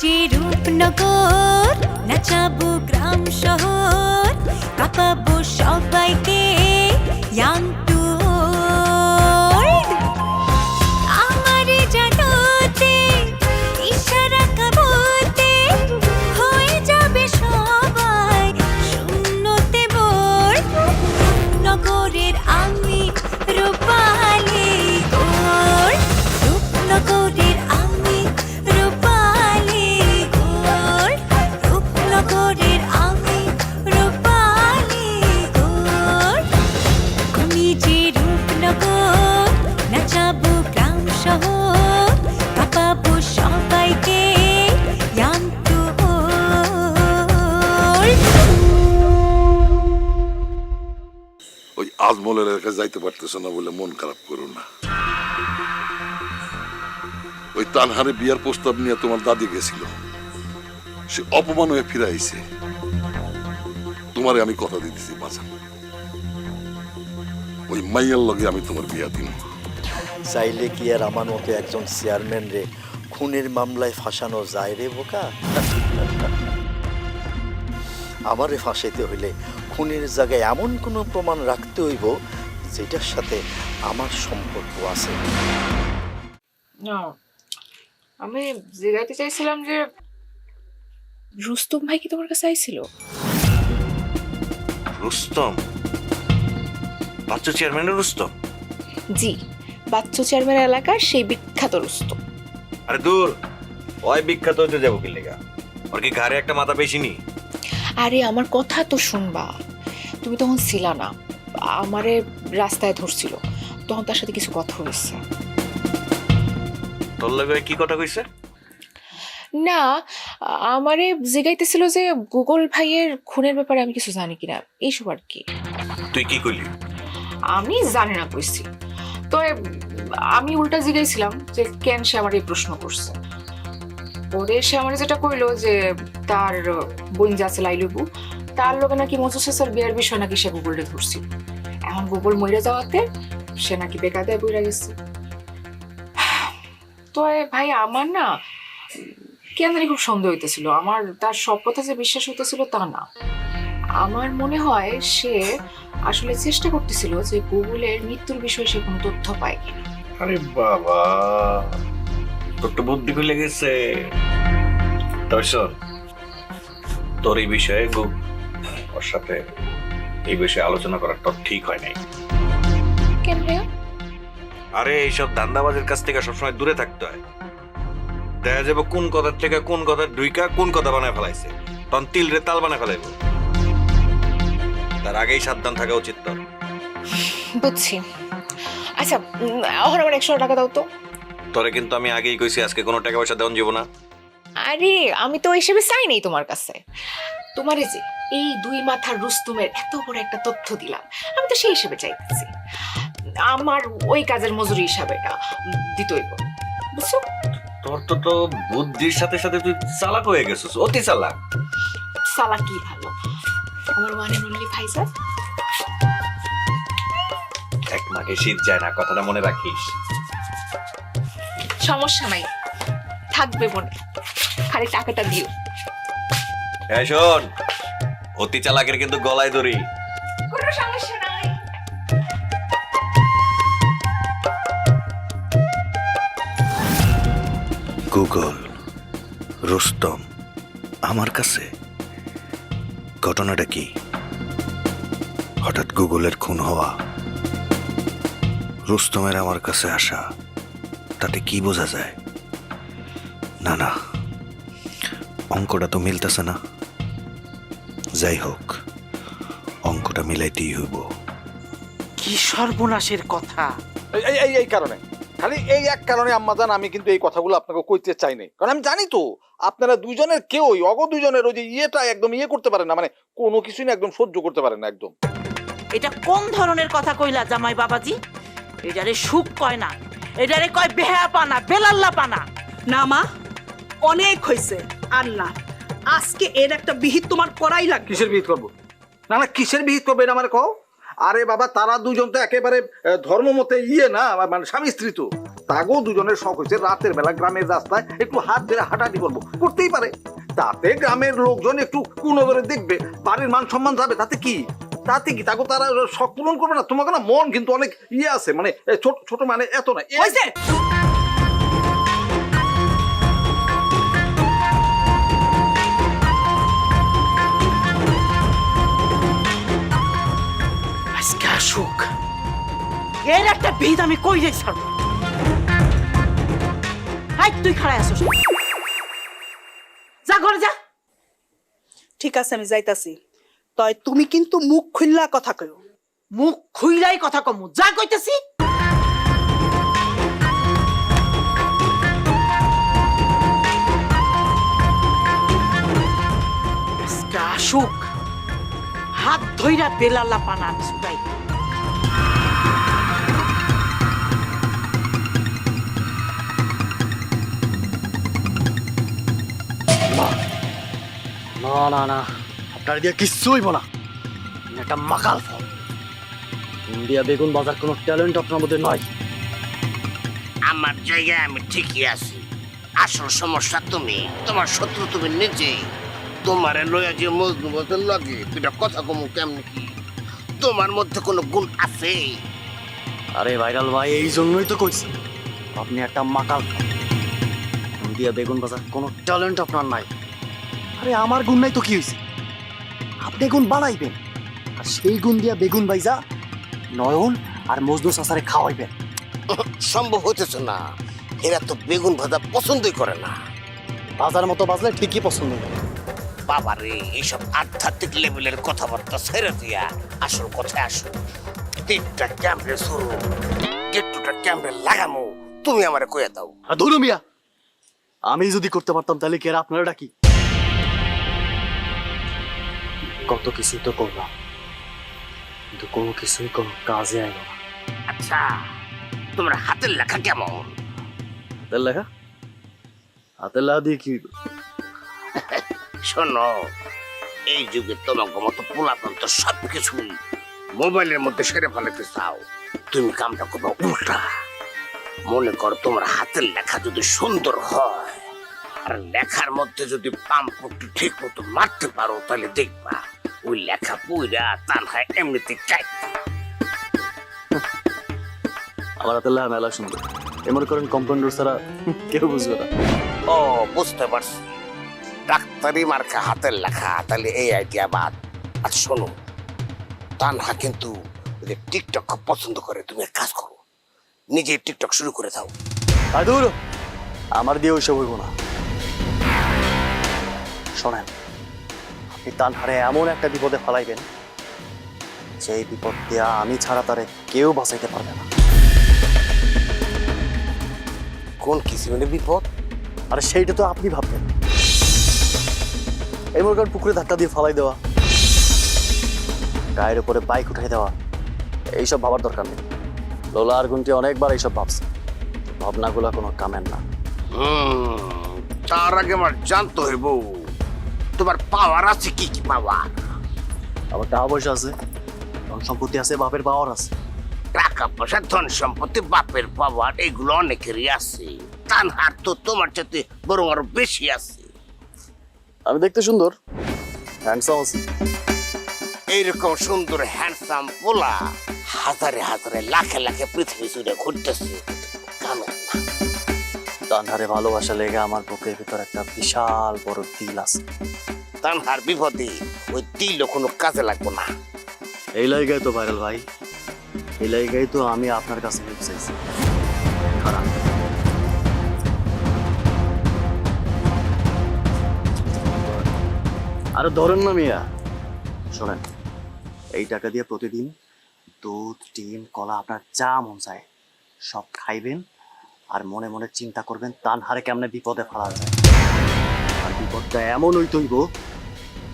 যে রূপনগর, নাচাবো গ্রাম শহর, কাঁপাবো সবাইকে young to old। আমারে জানোতে ইশারা কাবুতে হয়ে যাবে সবাই শূন্যতে বোর। নগরের আমি রূপালী গোর, রূপনগরের আমি রূপালী গোর, রূপনগরের আমি রূপালী গোর। আমি যে রূপনগর, নাচাবো গ্রাম শহর, কাঁপাবো সবাইকে young to old। ওই আজমলের এলাকায় যাইতে পারতেছ না বলে মন খারাপ করো না। ওই তানহারে বিয়ার প্রস্তাব নিয়ে তোমার দাদি গেছিল, সে অপমান হয়ে ফিরে আইছে। তোমারে আমি কথা দিতেছি বাঁচান, ওই মাইয়ার লগে আমি তোমার বিয়া দিব। চাইলে কি আর আমার মতো একজন চেয়ারম্যান রে খুনের মামলায় ফাঁসানো যায় রে বোকা? আমারে ফাঁসাইতে হইলে খুনের জায়গায় এমন কোনো প্রমাণ রাখতে হইব যেটার সাথে আমার সম্পর্ক আছে। না, আমি জিজ্ঞাসা চাইছিলাম যে রুস্তম ভাই কি তোমার কাছে আইছিল? রুস্তম? বাচ্চা চেয়ারম্যানের রুস্তম? জি, বাচ্চু চেয়ারম্যান এলাকার সেই বিখ্যাত রুস্তম। আরে দূর, ওই বিখ্যাত হইতে যাবো কি লেগা? ওর কি ঘাড়ে একটা মাথা পেশিনি? আরে আমার কথা তো শুনবা, তুমি তখন ছিলা না, আমারে রাস্তায় ধরছিল, তখন তার সাথে কিছু কথা হয়েছে। তোর লগে কি কথা কইছে? না, আমারে জিগাইতেছিল যে গুগল ভাইয়ের খুনের ব্যাপারে আমি কিছু জানি কিনা, এইসব আর কি। তুই কি কইলি? আমি জানি না কইছি, তো আমি উল্টা জিগাইছিলাম যে কেন সে আমার এই প্রশ্ন করছে। পরে সে আমার যেটা কইলো যে তার বোন যাচ্ছে লাইলুবু, তার লোকে নাকি মজুসের বিয়ের বিষয় নাকি সে গুগলটা ধরছিল। এখন গুগল মইরা যাওয়াতে সে নাকি বেকায়দায় বইরা গেছে। তো ভাই আমার না কেন জানি খুব সন্দেহ হইতেছিল, আমার তার সব কথা যে বিশ্বাস হইতেছিল তা না। আমার মনে হয় সে আসলে চেষ্টা করতেছিল যে গুগলের মৃত্যুর বিষয়ে সে কোনো তথ্য পায় কিনা। আরে বাবা, তোর তো বুদ্ধি খুলে গেছে। তবে শোন, তোর এই বিষয়ে ওর সাথে এই বিষয়ে আলোচনা করা তোর ঠিক হয় নাই। কেন ভাইয়া? আরে এইসব ধান্দাবাজের কাছ থেকে সবসময় দূরে থাকতে হয়। দেখা যাবে কোন কথার থেকে কোন কথা ঢুইকা কোন কথা বানায় ফেলাইছে, তখন তিল রে তাল বানায় ফেলাইব। তার আগেই সাবধান থাকা উচিত তোর। বুঝছি। আচ্ছা, এখন আমার 100 টাকা দাও তো। তোরে কিন্তু আমি আগেই কইছি আজকে কোনো টাকা পয়সা দেওয়া যাব না। আরে আমি তো হিসেবে চাই নাই তোমার কাছে। তোমার এই যে এই দুই মাথার রুস্তমের এত বড় একটা তথ্য দিলাম, আমি তো সেই হিসেবে চাইতেছি। আমার ওই কাজের মজুরি হিসাবে এটা দিতে হইব, বুঝছো? তোর তো বুদ্ধির সাথে সাথে তুই চালাক হয়ে গেছিস, অতি চালাক। সালা কি ভালো, আমার ওয়ান এন্ড অনলি ভাইজান। এক মাঘে শীত যায় না, কথাটা মনে রাখিস। সমস্যা নাই, থাকবে মনে, খালি টাকাটা দিও। এই শোন, অতি চালাকের কিন্তু গলায় দড়ি। কোনো সমস্যা নাই। গুগল, রুস্তম আমার কাছে। ঘটনাটা কি? হঠাৎ গুগলের খুন হওয়া, রুস্তমের আমার কাছে আসা, তাতে কি বোঝা যায়? না না, অঙ্কটা তো মিলতেছে না। যাই হোক, অঙ্কটা মিলাইতেই হইব। কি সর্বনাশের কথা! এই কারণে, খালি এই এক কারণে আম্মাজান আমি কিন্তু এই কথাগুলো আপনাকে কইতে চাই নাই, কারণ আমি জানি তো আপনারা দুইজনের কেউই দুইজনের ওই যে ইয়েটা একদম করতে পারেন না, মানে কোনো কিছুই না একদম সহ্য করতে পারেন না একদম। এটা কোন ধরনের কথা কইলা জামাই বাবাজি? এটারে সুখ কয় না, এটারে কয় বেহা পানা, বেলাল্লা পানা। না মা, অনেক হয়েছে। আর না, আজকে এর একটা বিহিত তোমার করাই লাগবে। কিসের বিহিত করবো? না না, কিসের বিহিত করবেন আমার কও? আরে বাবা, তারা দুজন তো একেবারে ধর্মমতে না, মানে স্বামী স্ত্রী তো। তাগো দুজনের শখ হয়েছে রাতের বেলা গ্রামের রাস্তায় একটু হাত ধরে হাঁটাহাঁটি করবো, করতেই পারে। তাতে গ্রামের লোকজন একটু কুনজরে দেখবে, বাড়ির মান সম্মান যাবে, তাতে কি তাগো তারা শখ পূরণ করবে না? তোমাকে না মন কিন্তু অনেক আছে, মানে ছোট ছোট, মানে এত না। হয়েছে? আজকে আসুক, এর একটা বিহিত আমি কই রে ছাড়বো। হাই, তুই খাড়াই আসছ, যা ঘরে যা। ঠিক আছে, আমি যাইতাছি। তয় তুমি কিন্তু মুখ খুললা কথা কইও। মুখ খুইলাই কথা কমু, যা কইতেছি। আজকে আসুক, হাত ধইরা বেলাল্লা পানা আমি ছুটাই। না না না, আপনার দিয়ে কিচ্ছু হইব না। একটা মাকাল ফল। ইন্ডিয়া বেগুন বাজার কোনো ট্যালেন্ট আপনার মধ্যে নয়। আমার জায়গায় আমি ঠিকই আছি। আসল সমস্যা তুমি, তোমার শত্রু তুমি নিজেই। তোমার লয়া যে মজনুবতের লাগে দুটা কথা কমু কেমনি কি? তোমার মধ্যে কোনো গুণ আছে? আরে ভাইরাল ভাই, এই জন্যই তো কইছি আপনি একটা মাকাল ফল। ইন্ডিয়া বেগুন বাজার কোনো ট্যালেন্ট আপনার নাই। আরে আমার গুণ নাই তো কি হয়েছে? আপনি গুণ বানাইবেন, আর সেই গুণ দিয়া বেগুন বাইজা নয়ন আর মজনু চাচারে খাওয়াইবেন। সম্ভব হইতেছে না, এরা তো বেগুন ভাজা পছন্দই করে না। বাজার মতো বাজলে ঠিকই পছন্দ করে। বাবারে, এইসব আধ্যাত্মিক লেভেলের কথাবার্তা ছেড়ে দিয়া আসল কথায় আসো। টিকটা ক্যাম্পে শুরু, গেটটা ক্যাম্পে লাগামো, তুমি আমারে কইয়া দাও। আর ধরু মিয়া, আমি যদি করতে পারতাম তাহলে কি আর আপনারা ডাকি? কত কিছু তো করলাম, কিন্তু কোনো কিছুই কোনো কাজে আইল না। আচ্ছা, তোমার হাতের লেখা কেমন? হাতের লেখা? হাতের লেখা দিয়ে কি? শোনো, এই যুগে তোমাকে মতো পোলাপন তো সবকিছু মোবাইলের মধ্যে সেরে ফেলাতে চাও। তুমি কামটা করবো উল্টা। মনে করো তোমার হাতের লেখা যদি সুন্দর হয়, আর লেখার মধ্যে যদি পাম্পটি ঠিক মতো মারতে পারো, তাহলে দেখবা ওই লেখা পুইরা তানহায় এমনিতে চাই। আমার হাতের লেখা মেলা সুন্দর, মনে করেন কম্পাউন্ডার ছাড়া কেউ বুঝবে না। ও, বুঝতে পারছি, ডাক্তারি মার্কা হাতের লেখা, তাহলে এই আইডিয়া বাদ। আর শোনো, তানহা কিন্তু টিকটক খুব পছন্দ করে। তুমি এক কাজ করো, নিজে টিকটক শুরু করে দাও। আর দূর, আমার দিয়ে ওইসব হইব না। শোনেন, আপনি তানহারে এমন একটা বিপদে ফেলাইবেন, যেই বিপদ দিয়া আমি ছাড়া তারে কেউ বাঁচাইতে পারবে না। কোন কিসিমের বিপদ? আর সেইটা তো আপনি ভাববেন। এই মনে করেন পুকুরে ধাক্কা দিয়ে ফালাই দেওয়া, গায়ের উপরে বাইক উঠাই দেওয়া, এইসব ভাবার দরকার নেই। লোলা আর গুনটি অনেকবার এইসব ভাবছে, ভাবনাগুলা কোনো কামের না। তার আগে আমার জানতে হইব তোমার পাওয়ার আছে কি কি পাওয়ার। আমার টাকা পয়সা আছে, ধন সম্পত্তি আছে, বাপের পাওয়ার আছে। টাকা পয়সা, ধন সম্পত্তি, বাপের পাওয়ার, এগুলো অনেকেরই আছে। তানহার তো তোমার চাইতে বরং আরো বেশি আছে। আমি দেখতে সুন্দর, হ্যান্ডসাম আছি। এইরকম সুন্দর হ্যান্ডসাম পোলা হাজারে হাজারে লাখে লাখে পৃথিবী জুড়ে ঘুরতেছে, কামের না। তানহারে ভালোবাসা লেগে আমার বুকের ভিতর একটা বিশাল বড় দিল আছে। তানহার বিপদে ওই দিল কোনো কাজে লাগবে না। এই লাইগাই তো ভাইরাল ভাই, এই লাইগাই তো আমি আপনার কাছে হেল্প চাইছি। খারাপ আরে ধরেন না মিয়া। শোনেন, এই টাকা দিয়ে প্রতিদিন দুধ, ডিম, কলা, আপনার যা মন চায় সব খাইবেন, আর মনে মনে চিন্তা করবেন তানহারে কেমনে বিপদে ফেলা যায়। আর বিপদটা এমন হইব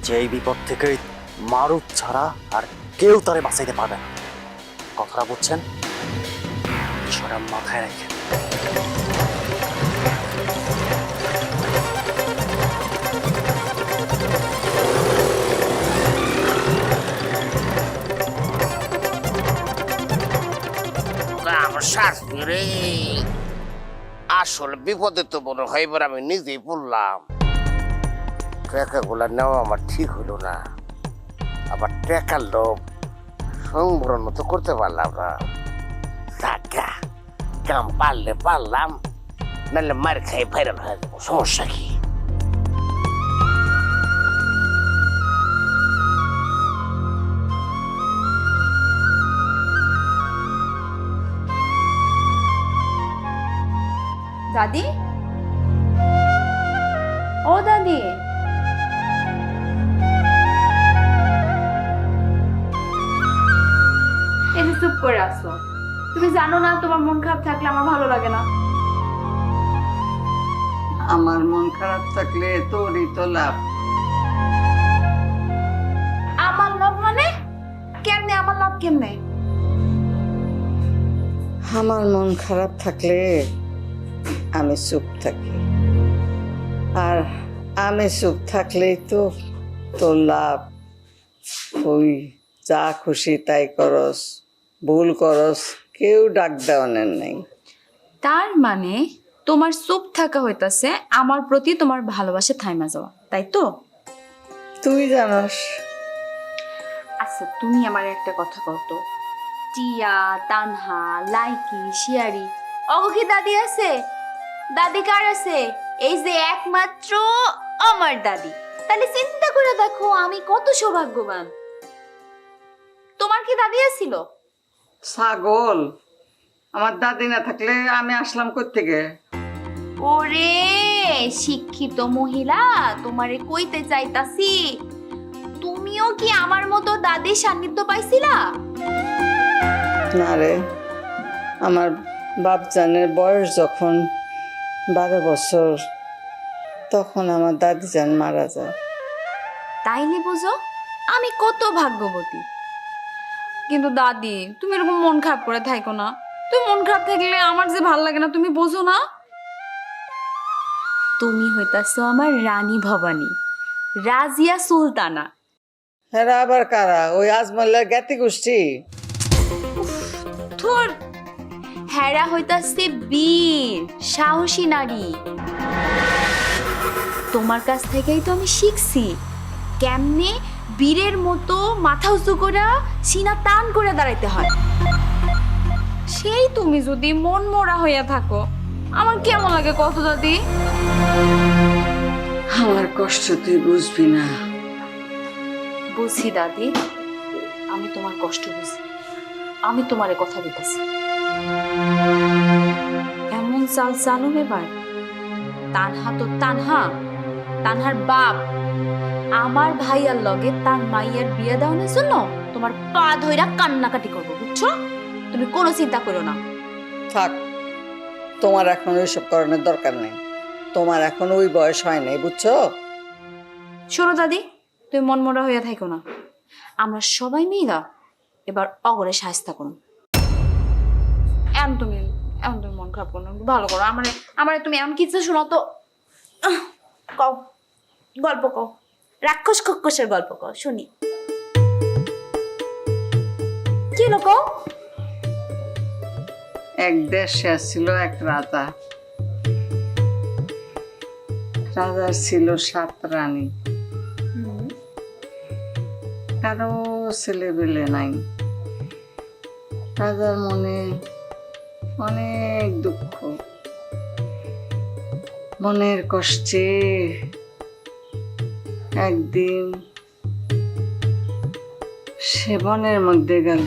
যে এই বিপদ থেকে মারুফ ছাড়া আর কেউ তারে বাঁচাইতে পারবে না। কথাটা বুঝছেন? বিষয়টা মাথায় রাখেন। রে, আসল বিপদে তো মনে হয় এবার আমি নিজেই পড়লাম। টাকাগুলা নেওয়া আমার ঠিক হলো না, আবার টাকার লোভ সংবরণ তো করতে পারলাম না। টাকা কাম পারলে পারলাম, নাহলে মার খাই ভাইরাল হয়ে যাবো, সমস্যা কি? দাদি, ও দাদি, এই যে চুপ করে আসো। তুমি জানো না তোমার মন খারাপ থাকলে আমার ভালো লাগে না। আমার মন খারাপ থাকলে তোরই তো লাভ। আমার লাভ মানে? কেমনে আমার লাভ কেমনে? আমার মন খারাপ থাকলে আমি চুপ থাকি, আর আমি চুপ থাকলেই তো তোর লাভ। ওই যা খুশি তাই করস, ভুল করস, কেউ ডাক দেওয়ানের নেই। তার মানে তোমার চুপ থাকা হইতাছে আমার প্রতি তোমার ভালোবাসা থাইমা যাওয়া, তাই তো? তুই জানস। আচ্ছা, তুমি আমার একটা কথা কত, টিয়া, তানহা, লাইকি, শিয়ারি, অগো কি দাদি আছে? দাদি কার আছে? এই যে একমাত্র আমার দাদি। তাহলে চিন্তা করে দেখো আমি কত সৌভাগ্যবান। তোমার কি দাদি আছিল? ছাগল, আমার দাদি না থাকলে আমি আসলাম কই থেকে? ওরে শিক্ষিত মহিলা, তোমারে কইতে চাইতাছি, তুমিও কি আমার মতো দাদির সান্নিধ্য পাইছিলা? না রে, আমার বাপজানের বয়স যখন 12 বছর, তখন আমার দাদিজান মারা যায়। তাইলে বুঝো আমি কত ভাগ্যবতী। কিন্তু দাদি, তুমি এরকম মন খারাপ করে থাকো না। তুমি মন খারাপ থাকলে আমার যে ভাল লাগে না, তুমি বোঝো না? তুমি হইতাছো আমার রানী ভবানী, রাজিয়া সুলতানা। হ্যাঁ, আবার কারা? ওই আজমলের জ্ঞাতি গোষ্ঠী? তোর হেরা হইতাছে বীর, সাহসী নারী। তোমার কাছ থেকেই তো আমি শিখছি কেমনে বীরের মতো মাথা উঁচু করে সিনা টান করে দাঁড়াইতে হয়। সেই তুমি যদি মন মরা হইয়া থাকো, আমার কেমন লাগে কত দাদি? আমার কষ্ট তুই বুঝবি না। বুঝি দাদি, আমি তোমার কষ্ট বুঝি। আমি তোমারে কথা দিতেছি, এমন চাল চালু এবার। তানহা তো তানহা, তানহার বাপ আমার ভাইয়ার লগে তার মাইয়ার বিয়ে দেওয়ানোর জন্য তোমার পা ধইরা কান্নাকাটি করবো, বুঝছো? তুমি কোনো চিন্তা করো না। থাক, তোমার এখন ওইসব করণের দরকার নেই। তোমার এখন ওই বয়স হয় নাই, বুঝছো? শোনো দাদি, তুমি মন মরা হইয়া থাকো না। আমরা সবাই মিলা এবার অগরে সাহায্য করুন। এমন তুমি মন খারাপ করো না, ভালো করো। আমার তুমি এমন কিছু শোনো তো। কও, গল্প কও, রাক্ষস খক্ষসের গল্প কও, শুনি। কি হলো কও? এক দেশে ছিল এক রাজা। রাজার ছিল 7 রানী, কারো ছেলেবেলে নাই। রাজার মনে অনেক দুঃখ, মনের কষ্টে একদিন সে বনের মধ্যে গেল।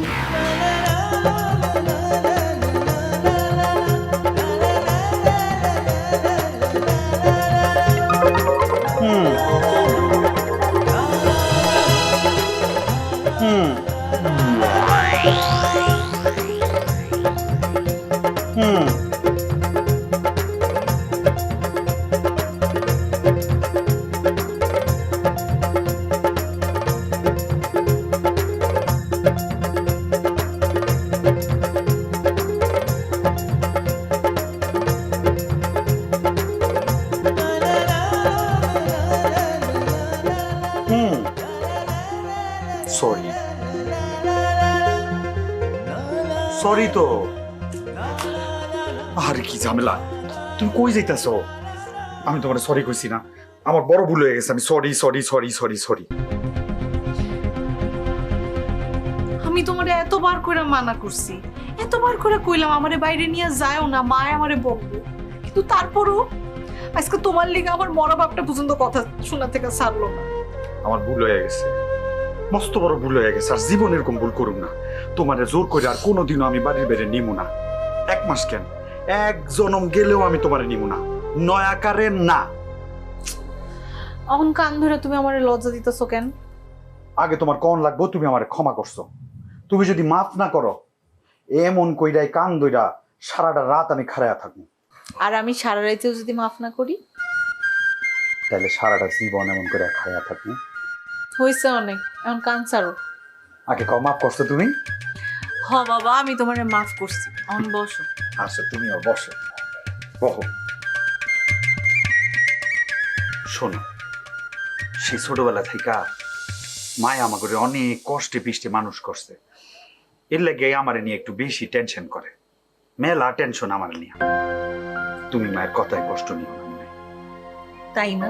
সরি তো, আরে কি ঝামেলা, তুমি কই যাইতাছ? আমি তোমার সরি কইছি না, আমার বড় ভুল হয়ে গেছে, আমি sorry sorry sorry sorry sorry. আমি তোমারে এতবার করে মানা করছি, এতবার করে কইলাম আমারে বাইরে নিয়ে যাও না, মা আমারে বকবো, কিন্তু তারপরও আজকে তোমার লিগে আমার মরা বাপটা পর্যন্ত কথা শোনা থেকে ছাড়লো না। আমার ভুল হয়ে গেছে, মস্ত বড় ভুল হয়ে গেছে, আর জীবন এরকম ভুল করুম না। তোমারে জোর করে আর কোনোদিনও আমি বাড়ির বাইরে নিমু না। 1 মাস কেন, 1 জনম গেলেও আমি তোমারে নিমু না, নয়াকারে না। এখন কান ধরে তুমি আমারে লজ্জা দিতেছো কেন? আগে তোমার কন লাগবো, তুমি আমারে ক্ষমা করছো। তুমি যদি মাফ না করো, এমন কইরাই কান দইরা সারাটা রাত আমি খাড়ায়া থাকবো। আর আমি সারা রাতেও যদি মাফ না করি? তাহলে সারাটা জীবন এমন করে খাড়ায়া থাকবো। হয়েছে অনেক, এখন কান ছাড়ো। আগে কও, মাফ করছো তুমি? হ বাবা, আমি তোমারে মাফ করছি, এখন বসো। আচ্ছা, তুমিও বসো, বহো। শোনো, সেই ছোটবেলা থেকে মায়া আমাকে অনেক কষ্টে পিষ্টে মানুষ করছে, এর লাগে আমার নিয়ে একটু বেশি টেনশন করে, মেলা টেনশন আমার নিয়ে। তুমি মায়ের কথায় কষ্ট নিও না। তাই না?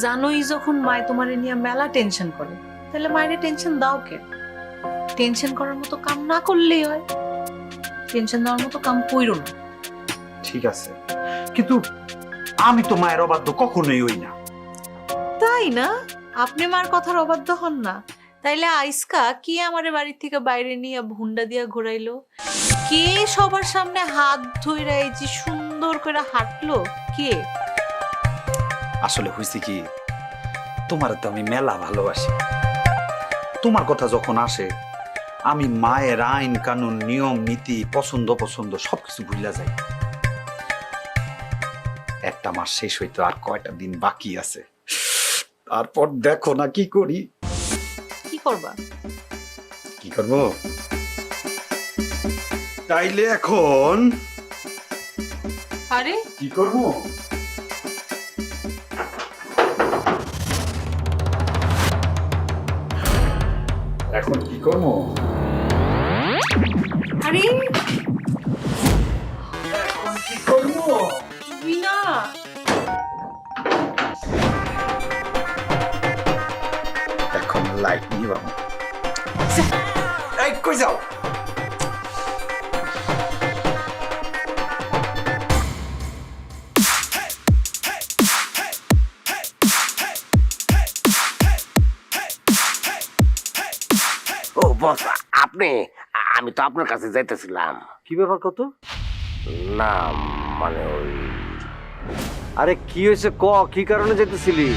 জানোই যখন মায় তোমারে নিয়ে মেলা টেনশন করে, তাহলে মায়ের টেনশন দাও কে? টেনশন করার মতো কাম না করলেই হয়, টেনশন দেওয়ার মতো কাম কইরো না। ঠিক আছে, কিন্তু আমি তো মায়ের অবাধ্য কখনোই হই না। তাই না? আপনি মার কথার অবাধ্য হন না? তাইলে আইসকা কি আমারে বাড়ির থেকে বাইরে নিয়ে ভুন্ডা দিয়া ঘুরাইলো? কে সবার সামনে হাত ধইরা এই যে সুন্দর করে হাঁটলো? কে? আসলে হয়েছে কি, তোমার তো আমি মেলা ভালোবাসি। তোমার কথা যখন আসে, আমি মায়ের আইন কানুন নিয়ম নীতি পছন্দ সবকিছু ভুলা যাই। 1 মাস শেষ হইতো, আর কয়টা দিন বাকি আছে, তারপর দেখো না কি করি। কি করবা? কি করবো? তাইলে এখন আরে কি করবো? এখন কি করবো? আরে এখন কি করবো? তুমি না, এখন লাইট নিয়ে এই কই যাও? ও বস, আপনি? আমি তো আপনার কাছে যাইতেছিলাম। কি ব্যাপার কত? না মানে ওই, আরে কি হয়েছে ক, কি কারণে যেতেছিলি?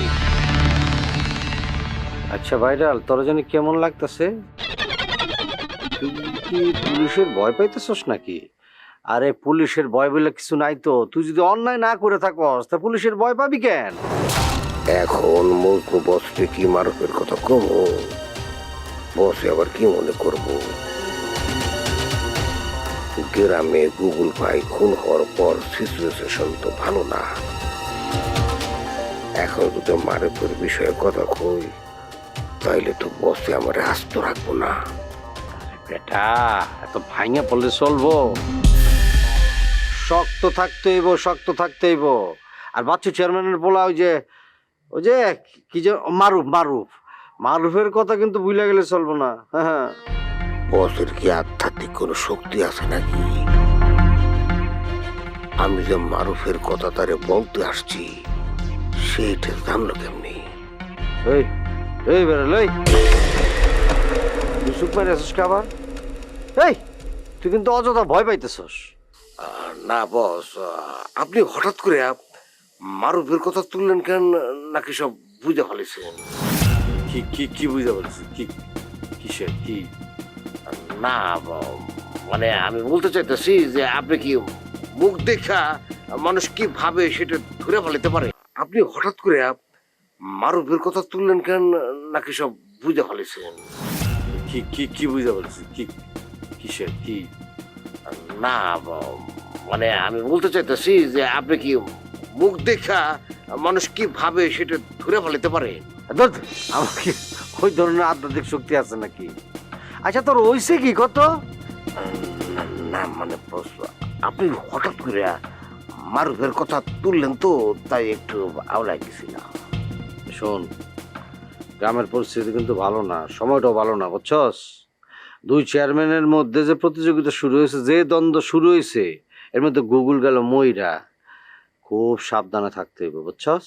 আচ্ছা ভাইরাল, তোর জানি কেমন লাগতেছে? তুই কি পুলিশের ভয় পাইতেছস নাকি? আরে পুলিশের ভয় বলে কিছু নাই তো, তুই যদি অন্যায় না করে থাকস তা পুলিশের ভয় পাবি কেন? এখন মজনু বসকে কি মারফের কথা কমো, বসে আবার কি মনে করবো? গ্রামে গুগল ভাই খুন হওয়ার পর সিচুয়েশন তো ভালো না। এখন যদি মারফের বিষয়ে কথা কই, তাইলে তো বসে আমার আস্ত রাখবো না। বেটা, এত ভাঙা পড়লে চলবো? শক্ত থাকতে হইব, শক্ত থাকতে হইব। আর বাচ্চু চেয়ারম্যানের বলা ওই যে কি যে মারুফের কথা কিন্তু ভুলে গেলে চলবো না। হ্যাঁ, বসের কি আধ্যাত্মিক কোনো শক্তি আছে নাকি? আমি যে মারুফের কথা তারে বলতে আসছি, সেইটা জানলো কেমনি? এই বেরোল, তুই চুপ মারি আসিস আবার? এই তুই কিন্তু অযথা ভয় পাইতেছস। না বস, আপনি হঠাৎ করে মারুফের কথা তুললেন কেন? নাকি সব বুঝে ফেলেছেন? কি কি কি বুঝতে পারছিস? কি কিসের কি? না মানে আমি বলতে চাইতেছি যে আপনি কি মুখ দেখা মানুষ কি ভাবে সেটা ধরে ফেলতে পারে? আপনি হঠাৎ করে মারুফের কথা তুললেন কেন? নাকি সব বুঝে ফেলেছেন? কি কি কি বুঝতে পারছিস? কি কিসের কি? না মানে আমি বলতে চাইতেছি যে আপনি কি মুখ দেখা মানুষ কি ভাবে সেটা ধরে ফেলতে পারে? আমার কি ওই ধরনের আধ্যাত্মিক শক্তি আছে নাকি? আচ্ছা তোর ওইসে কি কত? না মানে আপনি হঠাৎ করে মারুফের কথা তুললেন তো, তাই একটু আওলাই গেছিলাম। শোন, গ্রামের পরিস্থিতি কিন্তু ভালো না, সময়টাও ভালো না, বুঝছস? দুই চেয়ারম্যানের মধ্যে যে প্রতিযোগিতা শুরু হয়েছে, যে দ্বন্দ্ব শুরু হয়েছে, এর মধ্যে গুগল গেল মইরা। খুব সাবধানে থাকতে হইব, বুঝছস?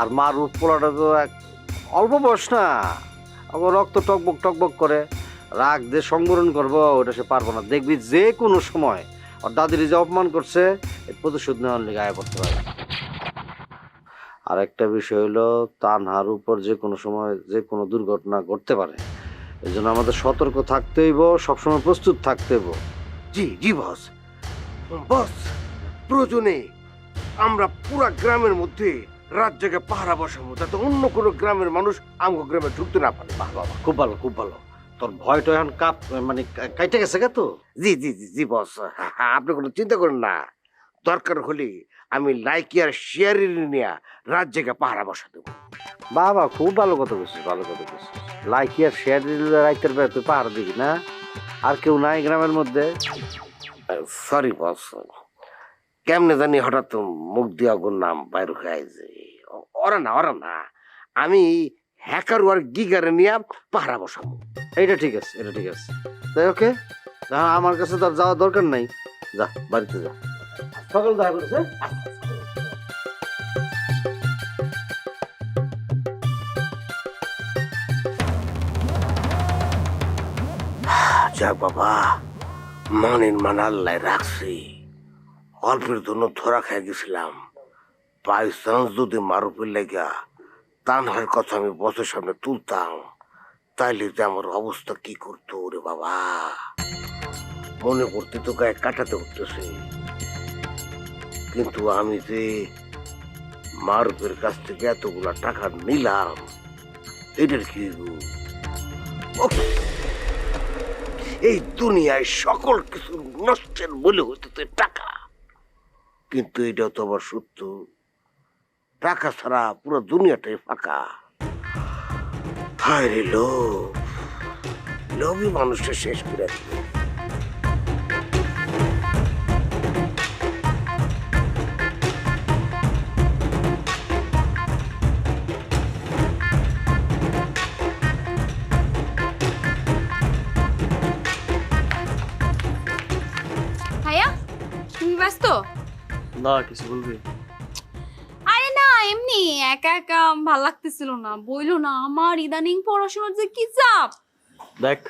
আর মারুফ পোলাটা তো এক অল্প বয়স না, আবার রক্ত টকবক টকবক করে, রাগ যে সংবরণ করবো ওটা সে পারবো না। দেখবি যে কোনো সময় ওর দাদির যে অপমান করছে এর প্রতিশোধ নেওয়ার লিগে আয় করতে পারে। আর একটা বিষয় হলো, তানহার উপর যে কোনো সময় যে কোনো দুর্ঘটনা ঘটতে পারে, এই জন্য আমাদের সতর্ক থাকতে হইব, সবসময় প্রস্তুত থাকতে হইব। জি জি বস। বস, প্রয়োজনে আমরা পুরা গ্রামের মধ্যে রাত জেগে পাহারা বসাবো, যাতে অন্য কোনো গ্রামের মানুষ আমগো গ্রামে ঢুকতে না পারে। বাহ বাবা, খুব ভালো, খুব ভালো। তোর ভয়টা এখন মানে কাইটে গেছে গে তো? জি জি জি জি বস, আপনি কোনো চিন্তা করেন না। দরকার হলে আমি লাইকি আর শেয়ারি নিয়ে রাত জেগে পাহারা বসা দেবো। বাবা, খুব ভালো কথা বলছিস, ভালো কথা বলছিস। লাইকি আর শেয়ার রাইতের বেলা তুই পাহাড় দিবি না? আর কেউ নাই গ্রামের মধ্যে? সরি বস, কেমনে জানি হঠাৎ মুখ দিয়া ওর নাম বাইর হয়ে যে। ওরা না, আমি হ্যাকার আর গিগারে নিয়ে পাহারা বসাবো। এইটা ঠিক আছে, এটা ঠিক আছে। তাই ওকে, আমার কাছে তো আর যাওয়ার দরকার নাই। যা, বাড়িতে যা। সকাল দেখা করেছে। যাক বাবা, মনের মান আল্লাহ রাখছি। অল্পের জন্য ধরা খেয়ে গেছিলাম। বাই চান্স যদি মারুফের লেগা তানহার কথা আমি বসের সামনে তুলতাম, তাইলে যে আমার অবস্থা কি করতো রে বাবা। মনে করতে তো গায়ে কাটাতে উঠতেছে, কিন্তু আমি যে মারুফের কাছ থেকে এতগুলা টাকা নিলাম, এটার কি এই দুনিয়ায় সকল কিছু নষ্টের বলে হইতে টাকা। কিন্তু এটা তো আবার সত্য, টাকা ছাড়া পুরো দুনিয়াটাই ফাঁকা। হায় রে লোভ, লোভই মানুষটা শেষ করে দিল। ভাইয়া, তুমি ব্যস্ত? না, কিছু বলবি? আরে না, এমনি একা একা ভাল লাগতেছিল না। বইলো না, আমার ইদানিং পড়াশোনার যে কি চাপ। দেখ,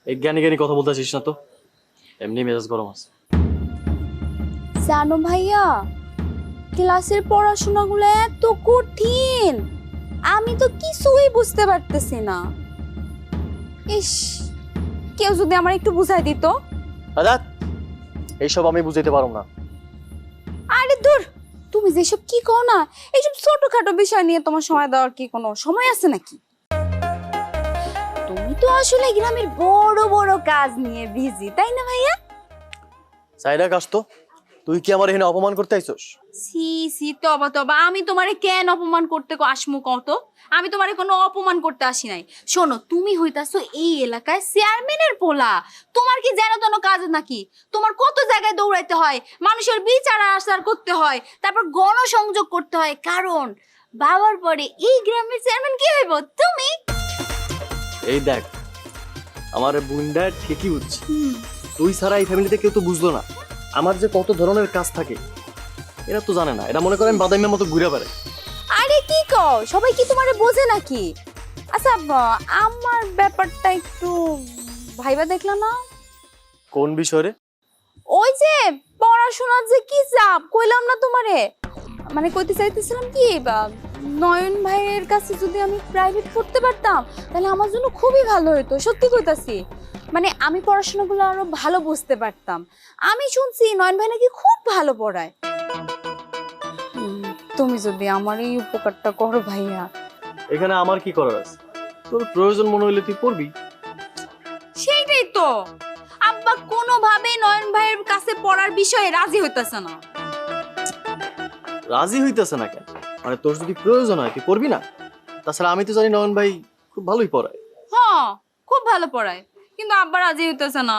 এই জ্ঞানী জ্ঞানী কথা বলতে আসিস না তো, এমনি মেজাজ গরম আছে। জানো ভাইয়া, ক্লাসের পড়াশোনাগুলো এত কঠিন, আমি তো কিছুই বুঝতে পারতেছি না। ইস, কেউ যদি আমার একটু বুঝাই দিত। দাদা, এইসব আমি বুঝাইতে পারবো না। আরে দূর, তুমি যেসব কি কও না, এইসব ছোটখাটো বিষয় নিয়ে তোমার সময় দেওয়ার কি কোনো সময় আছে নাকি? তুমি তো আসলে গ্রামের বড় বড় কাজ নিয়ে বিজি, তাই না ভাইয়া? সাইডা কাজ তো, তুই কি আমার এখানে অপমান করতে আইছস? সি সি, তবা তবা, আমি তোমারে কেন অপমান করতে আসমু কত? আমি তোমারে কোনো অপমান করতে আসি নাই। শোনো, তুমি হইতাছো এই এলাকায় চেয়ারম্যানের পোলা। তোমার কি যেন তেন কাজ নাকি? তোমার কত জায়গায় দৌড়াইতে হয়, মানুষের বিচার আচার করতে হয়, তারপর গণসংযোগ করতে হয়, কারণ বাবার পরে এই গ্রামের চেয়ারম্যান কি হইব? তুমি। এই দেখ, আমার বুইন্ডা ঠিকই বুঝছি, তুই ছাড়া এই ফ্যামিলিতে কেউ তো বুঝলো না আমার যে কত ধরনের কাজ থাকে। এরা তো জানে না, এটা মনে করেন বাদামের মতো ঘুরে বেড়ায়। আরে কি কও, সবাই কি তোমারে বোঝে নাকি? আচ্ছা, আমার ব্যাপারটা একটু ভাইবা দেখলা না? কোন বিষয়ে? ওই যে পড়াশোনার যে কি চাপ, কইলাম না তোমারে। মানে কইতে চাইতেছিলাম কি, নয়ন ভাইয়ের কাছে যদি আমি প্রাইভেট পড়তে পারতাম তাহলে আমার জন্য খুবই ভালো হতো। সত্যি কইতাছি, মানে আমি পড়াশোনাগুলো আরো ভালো বুঝতে পারতাম। আমি শুনছি নয়ন ভাই নাকি খুব ভালো পড়ায়। তুমি যদি আমার এই উপকারটা করো ভাইয়া। এখানে আমার কি করার আছে? তোর প্রয়োজন মনে হইলে তুই পড়বি। সেইটাই তো, আব্বা কোনোভাবে নয়ন ভাইয়ের কাছে পড়ার বিষয়ে রাজি হইতাছে না। রাজি হইতেছে না কেন? মানে তোর যদি প্রয়োজন হয় তুই পড়বি না? তাছাড়া আমি তো জানি নয়ন ভাই খুব ভালোই পড়ায়। হ্যাঁ, খুব ভালো পড়ায়, কিন্তু আব্বা রাজি হইতেছে না।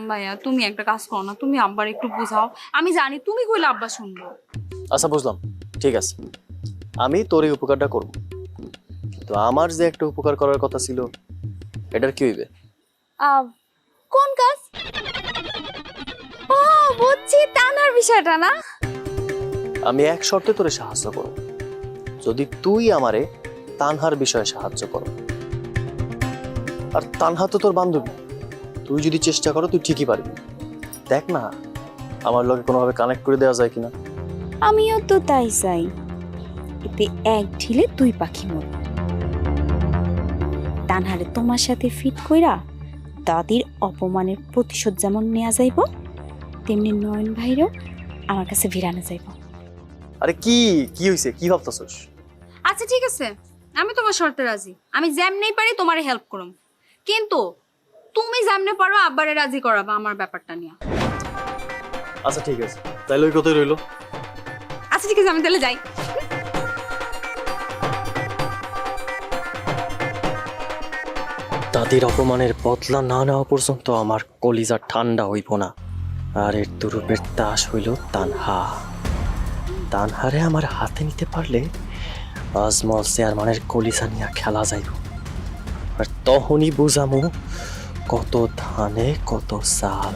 ভাইয়া তুমি একটা কাজ করো না, তুমি আব্বার একটু বুঝাও। আমি জানি তুমি কইলে আব্বা শুনবো। আচ্ছা বুঝলাম, ঠিক আছে, আমি তোর এই উপকারটা করব, কিন্তু আমার যে একটা উপকার করার কথা ছিল এটার কি হইবে? কোন কাজ? ও বুঝছি, টানার বিষয়টা না? আমি এক শর্তে তোরে সাহায্য করব, যদি তুই আমারে তানহার বিষয়ে সাহায্য কর। আর তানহা তো তোর বান্ধবী, তুই যদি চেষ্টা করো তুই ঠিকই পারবি। দেখ না আমার লগে কোনোভাবে কানেক্ট করে দেওয়া যায় কিনা। আমিও তো তাই চাই, এতে এক ঢিলে দুই পাখি মর। তানহারে তোমার সাথে ফিট কইরা দাদির অপমানের প্রতিশোধ যেমন নেওয়া যাইব, তেমনি নয়ন ভাইরও আমার কাছে ভিড়ানো যাইব। আরে কি কি হইছে, কি ভাবতাছস? আচ্ছা ঠিক আছে, আমি তোমার শর্তে রাজি। আমি যেমনেই পারি তোমারে হেল্প করুম, কিন্তু তুমি যেমনে পারো আব্বারে রাজি করাবা আমার ব্যাপারটা নিয়ে। আচ্ছা ঠিক আছে, তাইলে ওই কথাই রইলো। আচ্ছা ঠিক আছে, আমি তাহলে যাই। দাদির অপমানের বদলা না নেওয়া পর্যন্ত আমার কলিজা ঠান্ডা হইব না। আর এর দুরূপের তাস হইল তানহা। তানহারে আমার হাতে নিতে পারলে আজমল চেয়ারম্যানের কলিজা নিয়ে খেলা যাইব। আর তখনই বুঝামু কত ধানে কত চাল।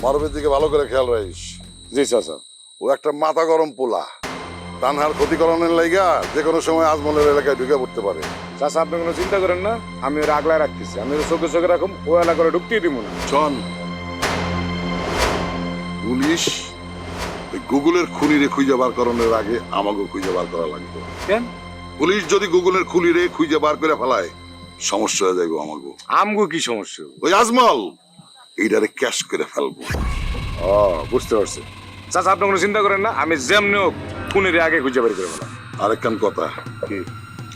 মারবের দিকে ভালো করে খেয়াল রাখিস। জি চাচা। ও একটা মাথা গরম পোলা, তানহার ক্ষতিকরণের লাইগা যে কোনো সময় আজমলের এলাকায় ঢুকে পড়তে পারে। চাচা আপনি কোনো চিন্তা করেন না, আমি ওরা আগলায় রাখতেছি। আমি ওরা চোখে চোখে রাখুন, ও এলাকায় ঢুকতেই দিব না। শোন, পুলিশ ওই গুগলের খুনিরে খুঁজে বার করানোর আগে আমাকে খুঁজে বার করা লাগবে। কেন? পুলিশ যদি গুগলের খুনিরে খুঁজে বার করে ফেলায় সমস্যা হয়ে যাইব আমাকে। আমগো কি সমস্যা? ওই আজমল এইটারে ক্যাশ করে ফেলবো। ও বুঝতে পারছি। চাচা আপনি কোনো চিন্তা করেন না, আমি যেমনি হোক খুনিরে আগে খুঁজে বের করে ফেলাম। আরেকখান কথা,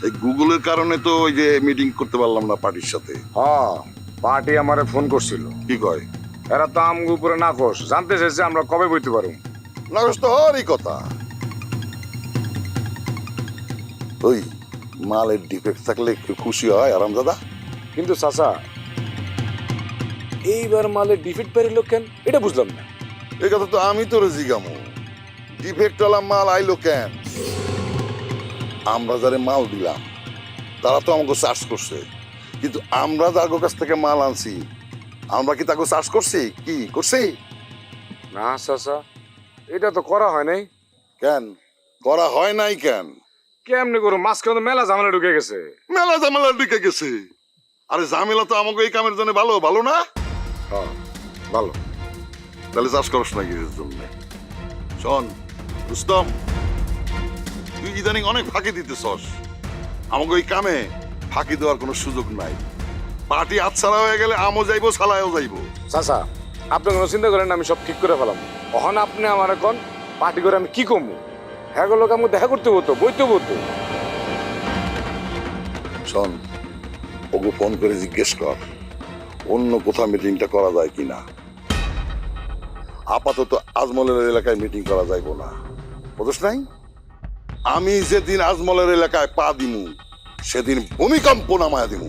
এই গুগলের কারণে তো ওই যে মিটিং করতে পারলাম না পার্টির সাথে। হ্যাঁ, পার্টি আমারে ফোন করছিল। কি কয়? এরা তো আমগো উপরে নাকশ, জানতে চাইছে আমরা কবে বইতে পারবো। নাকশ তো হওয়ারই কথা। ওই মালের ডিফেক্ট থাকলে একটু খুশি হয় আরামদাদা। কিন্তু চাচা এইবার মালের ডিফিট পারিল কেন এটা বুঝলাম না। এই কথা তো আমি তোরে জিগামু, ডিফেক্ট ওয়ালা মাল আইলো কেন? আমরা যারে মাল দিলাম তারা তো আমাকে চার্জ করছে, কিন্তু আমরা যার কাছ থেকে মাল আনছি আমরা কি তাকে চার্জ করছি? কি করছি? না চাচা, এটা তো করা হয় নাই। কেন করা হয় নাই? কেন কেমনি করো? মাঝখানে মেলা ঝামেলা ঢুকে গেছে। মেলা ঝামেলা ঢুকে গেছে? আরে ঝামেলা তো আমাকে এই কামের জন্য ভালো ভালো না? হ্যাঁ ভালো। তাহলে চাষ করস না কিসের জন্য? শোন রুস্তম, তুই ইদানিং অনেক ফাঁকি দিতেছস। আমাকে ওই কামে ফাঁকি দেওয়ার কোনো সুযোগ নাই। পার্টি আচ্ছাড়া হয়ে গেলে আমও যাইবো, সালায়ও যাইবো। চাচা আপনি কোনো চিন্তা করেন না, আমি সব ঠিক করে ফেলাম। তখন আপনি আমার এখন পার্টি করে আমি কি কমু? হ্যাঁ লোক আমাকে দেখা করতে হতো, বইতে হতো। শোন, ওকে ফোন করে জিজ্ঞেস কর অন্য কোথাও মিটিংটা করা যায় কিনা। আপাতত আজমলের এলাকায় মিটিং করা যাইব না, বুঝছ নাই? আমি যেদিন আজমলের এলাকায় পা দিমু সেদিন ভূমিকম্প নামায়া দিমু।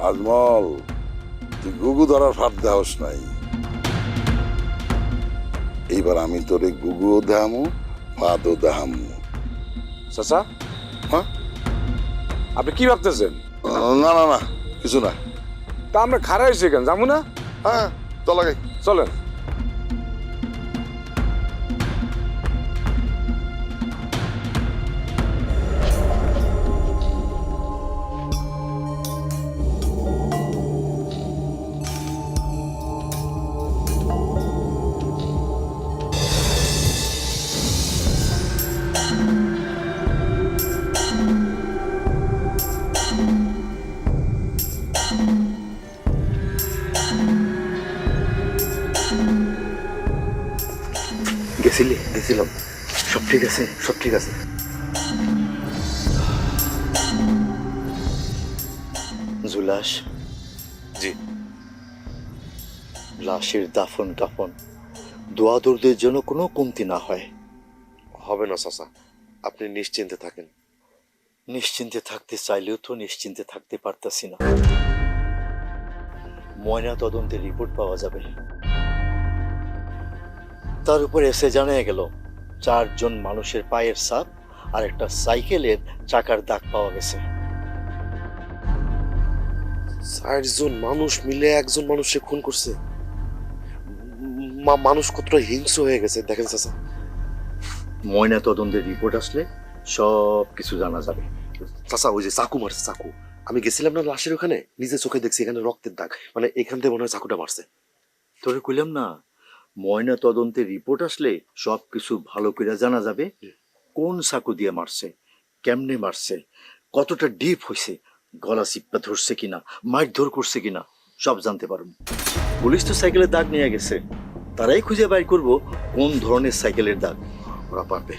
আজমল, তুই গুগু ধরার ফাঁদ দেওয়াস নাই। এইবার আমি তোরে গুগুও দেহামু, ফাঁদও দেহামু। চাচা হ্যাঁ, আপনি কি ভাবতেছেন? না না না, কিছু না। তা আমরা খারাপ হয়েছি কেন, যাবো না? হ্যাঁ চল আগে, চলেন। গেছিলাম, সব ঠিক আছে, সব ঠিক আছে। জুলাস, জি। লাশের দাফন কাফন দোয়াদুরদের জন্য কোনো কমতি না হয়। হবে না চাচা, আপনি নিশ্চিন্তে থাকেন। নিশ্চিন্তে থাকতে চাইলেও তো নিশ্চিন্তে থাকতে পারতাছি না। ময়না তদন্তের রিপোর্ট পাওয়া যাবে, তার উপরে এসে জানা গেল 4 জন মানুষের পায়ের ছাপ আর একটা সাইকেলের চাকার দাগ পাওয়া গেছে। 4 জন মানুষ মিলে একজন মানুষকে খুন করছে। মানুষ কতটা হিংস্র হয়ে গেছে দেখেন চাচা। ময়না তদন্তের রিপোর্ট আসলে সব কিছু জানা যাবে। চাচা ওই যে চাকু মারছে, চাকু আমি গেছিলাম না লাশের ওখানে, নিজে চোখে দেখছি এখানে রক্তের দাগ, মানে এখান থেকে মনে হয় চাকুটা মারছে। তোরে কইলাম না, ময়না তদন্তের রিপোর্ট আসলে সব কিছু ভালো করে জানা যাবে। কোন চাকু দিয়ে মারছে, কেমনে মারছে, কতটা ডিপ হয়েছে, গলা চিপ্পা ধরছে কিনা, মারধর করছে কিনা, সব জানতে পারবো। পুলিশ তো সাইকেলের দাগ নিয়ে গেছে, তারাই খুঁজে বাইর করবো কোন ধরনের সাইকেলের দাগ। ওরা পারবে।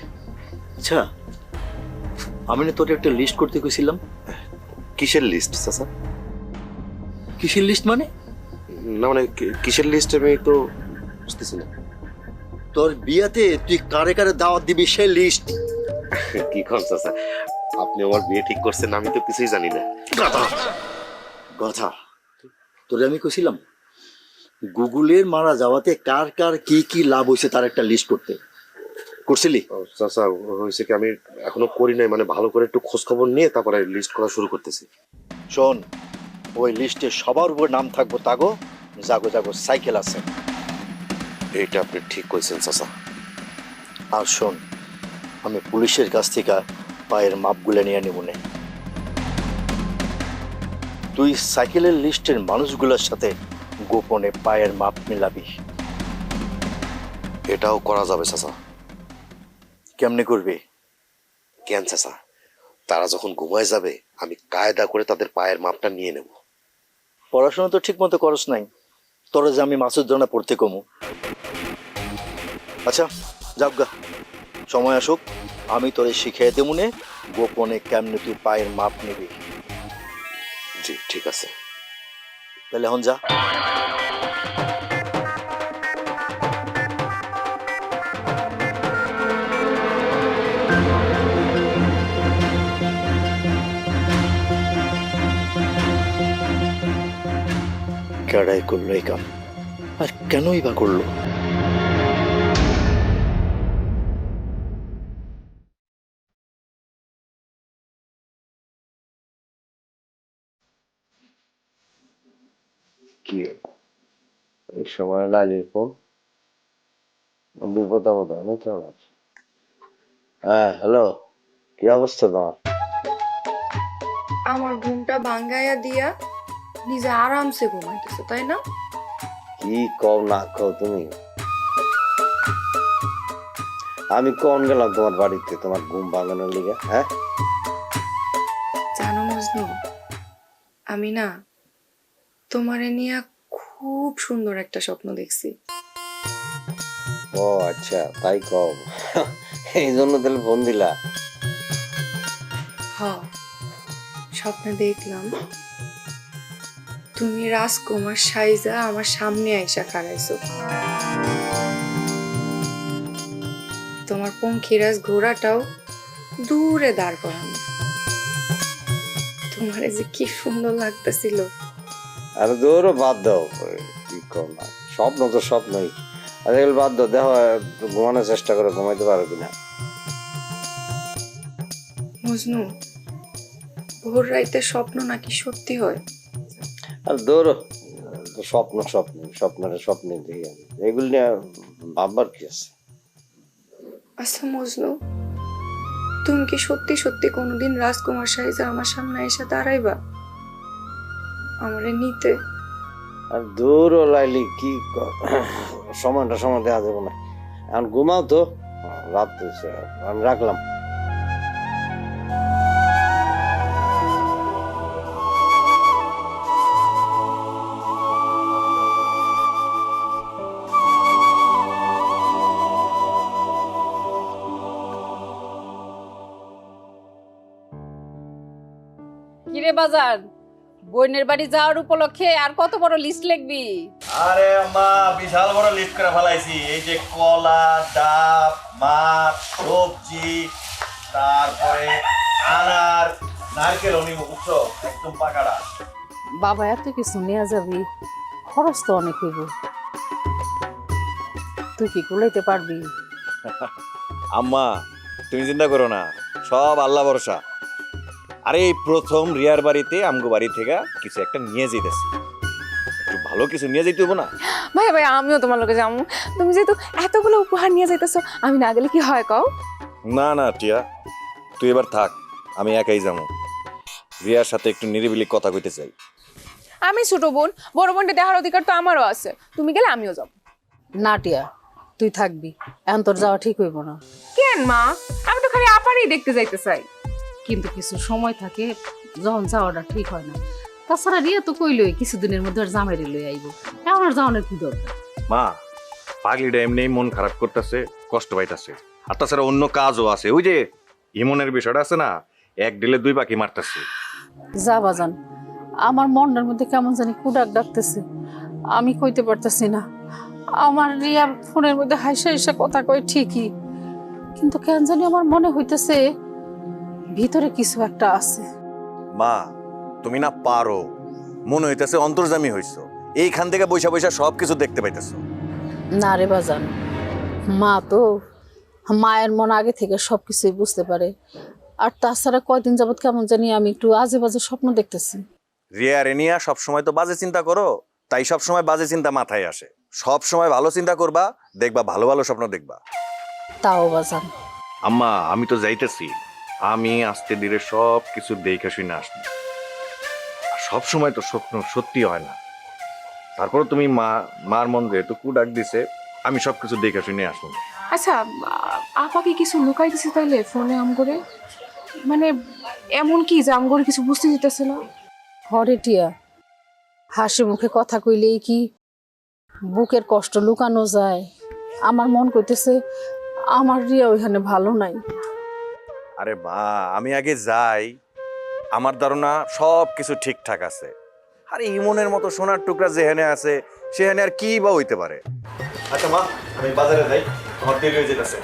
আচ্ছা, আমি না তোর একটা লিস্ট করতে কইছিলাম। কিসের লিস্ট চাচা? কিসের লিস্ট মানে? না মানে কিসের লিস্ট আমি তো বুঝতেছি না। তোর বিয়াতে তুই কারে কারে দাওয়াত দিবি সেই লিস্ট। কি কোন চাচা, আপনি আমার বিয়ে ঠিক করছেন, আমি তো কিছুই জানি না। কথা তোরে আমি কইছিলাম গুগলের মারা যাওয়াতে কার কার কি কি লাভ হয়েছে তার একটা লিস্ট করতে, করছিলি? চাচা হয়েছে কি, আমি এখনো করি নাই, মানে ভালো করে একটু খোঁজ খবর নিয়ে তারপরে লিস্ট করা শুরু করতেছি। শোন, ওই লিস্টে সবার উপর নাম থাকবো তাগো জাগো জাগো সাইকেল আছে। এইটা আপনি ঠিক কইছেন চাচা। আর শোন, আমি পুলিশের কাছ থেকে পায়ের মাপগুলো নিয়ে নেব না। তুই সাইকেলের লিস্টের মানুষগুলোর সাথে গোপনে পায়ের মাপ মিলাবি। এটাও করা যাবে চাচা। কেমনে করবি? কেন চাচা, তারা যখন ঘুমায় যাবে আমি কায়দা করে তাদের পায়ের মাপটা নিয়ে নেব। পড়াশোনা তো ঠিক মতো করস নাই, তোরা যে আমি মাসুদ রানা পড়তে কমু। আচ্ছা যাবগা, সময় আসুক আমি তোরে শিখিয়ে দেবো নে গোপনে কেমনে তুই পায়ের মাপ নিবি। জি ঠিক আছে, তাহলে এখন যা। কেডাই করলো এই কাম, আর কেনই বা করলো? কি এই সময় লালির ফোন? বিপদ আপদ অনেক কেমন আছে? হ্যাঁ হ্যালো, কি অবস্থা তোমার? আমার ঘুমটা ভাঙ্গাইয়া দিয়া নিজে আরামসে ঘুমাইতেছে, তাই না? কি কও না কও তুমি? আমি কোন গেলাম তোমার বাড়িতে তোমার ঘুম ভাঙানোর লিগে? হ্যাঁ জানো মজনু, আমি না তোমারে নিয়ে খুব সুন্দর একটা স্বপ্ন দেখছি। ও আচ্ছা, তাই কও? এই জন্য তাহলে ফোন দিলা? হ, স্বপ্নে দেখলাম তুমি রাজকুমার সাইজা আমার সামনে আইসা খাড়াইছো। তোমার পঙ্খিরাজ ঘোড়াটাও দূরে দাঁড় করানো। তোমারে যে কি সুন্দর লাগতেছিল। আরে দৌড়ো, বাদ দাও, কি কও না, স্বপ্ন তো স্বপ্নই। আর এগুলো বাদ দাও, দেখো ঘুমানোর চেষ্টা করে, ঘুমাইতে পারো কিনা। মজনু, ভোর রাইতে স্বপ্ন নাকি সত্যি হয়? আর দৌড়ো, স্বপ্ন স্বপ্ন, স্বপ্নের স্বপ্নে দেখি এগুলি নিয়ে ভাববার কি আছে? আচ্ছা মজনু, তুমি কি সত্যি সত্যি কোনোদিন রাজকুমার সাইজা আমার সামনে এসে দাঁড়াইবা আমারে নিতে? আর দৌড়ো লাইলি, কি সময়টা সময় দেওয়া যাবে না, এখন ঘুমাও তো, রাত হয়েছে, আমি রাখলাম। কিরে বাজার, বোনের বাড়ি যাওয়ার উপলক্ষে আর কত বড় লিস্ট লিখবি? আরে মা, বিশাল বড় লিস্ট করে ফেলাইছি। এই যে কলা, ডাব, মাছ, সবজি, তারপরে আর নারকেল অনিব বুঝছো একদম পাকাড়া। বাবা এত কিছু নেওয়া যাবি, খরচ তো অনেক হইব, তুই কি কুলাইতে পারবি? আম্মা তুমি চিন্তা করো না, সব আল্লাহ ভরসা। আরে এই প্রথম রিয়ার বাড়িতে আমগো বাড়ি থেকে কিছু একটা নিয়ে যেতেছি, একটু ভালো কিছু নিয়ে যেতে হবো না? ভাই ভাই আমিও তোমার লোকে যাবো। তুমি যেহেতু এতগুলো উপহার নিয়ে যাইতেছো, আমি না গেলে কি হয় কও? না না টিয়া, তুই এবার থাক, আমি একাই যাবো। রিয়ার সাথে একটু নিরিবিলি কথা কইতে চাই। আমি ছোট বোন, বড় বোনটা দেখার অধিকার তো আমারও আছে। তুমি গেলে আমিও যাব। না টিয়া, তুই থাকবি, এখন তোর যাওয়া ঠিক হইব না। কেন মা? আমি তো খালি আপারই দেখতে যাইতে চাই। কিন্তু কিছু সময় থাকে যখন যাওয়াটা ঠিক হয় না। তাছাড়া রিয়া তো কইলই কিছুদিনের মধ্যে আর জামাইরে লই আইব, এখন আর যাওয়ানোর কি দরকার? মা পাগলিটা এমনি মন খারাপ করতেছে, কষ্ট পাইতাছে, আর তাছাড়া অন্য কাজও আছে। ওই যে ইমনের বিষয়টা আছে না, এক দিলে দুই পাখি মারতেছে। যা বাজান, আমার মনটার মধ্যে কেমন জানি কুডাক ডাকতেছে, আমি কইতে পারতেছি না। আমার রিয়া ফোনের মধ্যে হাইসা হাইসা কথা কয় ঠিকই, কিন্তু কেন জানি আমার মনে হইতেছে ভিতরে কিছু একটা আছে। মা তুমি না পারো, মনে হইতেছে অন্তর্জামী হইছো, এইখান থেকে বৈশা বৈশা সবকিছু দেখতে পাইতেছো। না রে বাজান, মা তো মায়ের মন আগে থেকে সবকিছুই বুঝতে পারে। আর তাছাড়া কয়দিন যাবত কেমন জানি আমি একটু আজে বাজে স্বপ্ন দেখতেছি। রিয়া রেনিয়া সবসময় তো বাজে চিন্তা করো, তাই সবসময় বাজে চিন্তা মাথায় আসে। সব সময় ভালো চিন্তা করবা, দেখবা ভালো ভালো স্বপ্ন দেখবা। তাও বাজান। আম্মা আমি তো যাইতেছি, আমি আস্তে ধীরে সব কিছু দেখে শুনে আসবো। সব সময় তো স্বপ্ন সত্যি হয় না। তারপর তুমি মার মন যেহেতু কুডাক দিছে, আমি সবকিছু দেখে শুনে আসবো। আচ্ছা, আপাকে কিছু লুকাই দিছি তাইলে ফোনে আম করে? মানে এমন কি যে আম করে কিছু বুঝতে দিতেছে না? হরে টিয়া, হাসি মুখে কথা কইলেই কি বুকের কষ্ট লুকানো যায়? আমার মন কইতেছে আমার রিয়া ওইখানে ভালো নাই। আরে মা আমি আগে যাই, আমার ধারণা সব কিছু ঠিকঠাক আছে। আরে ইমনের মতো সোনার টুকরা যেখানে আছে সেখানে আর কি বা হইতে পারে। আচ্ছা মা আমি বাজারে যাই, আমার দেরি হয়ে যেতেছে।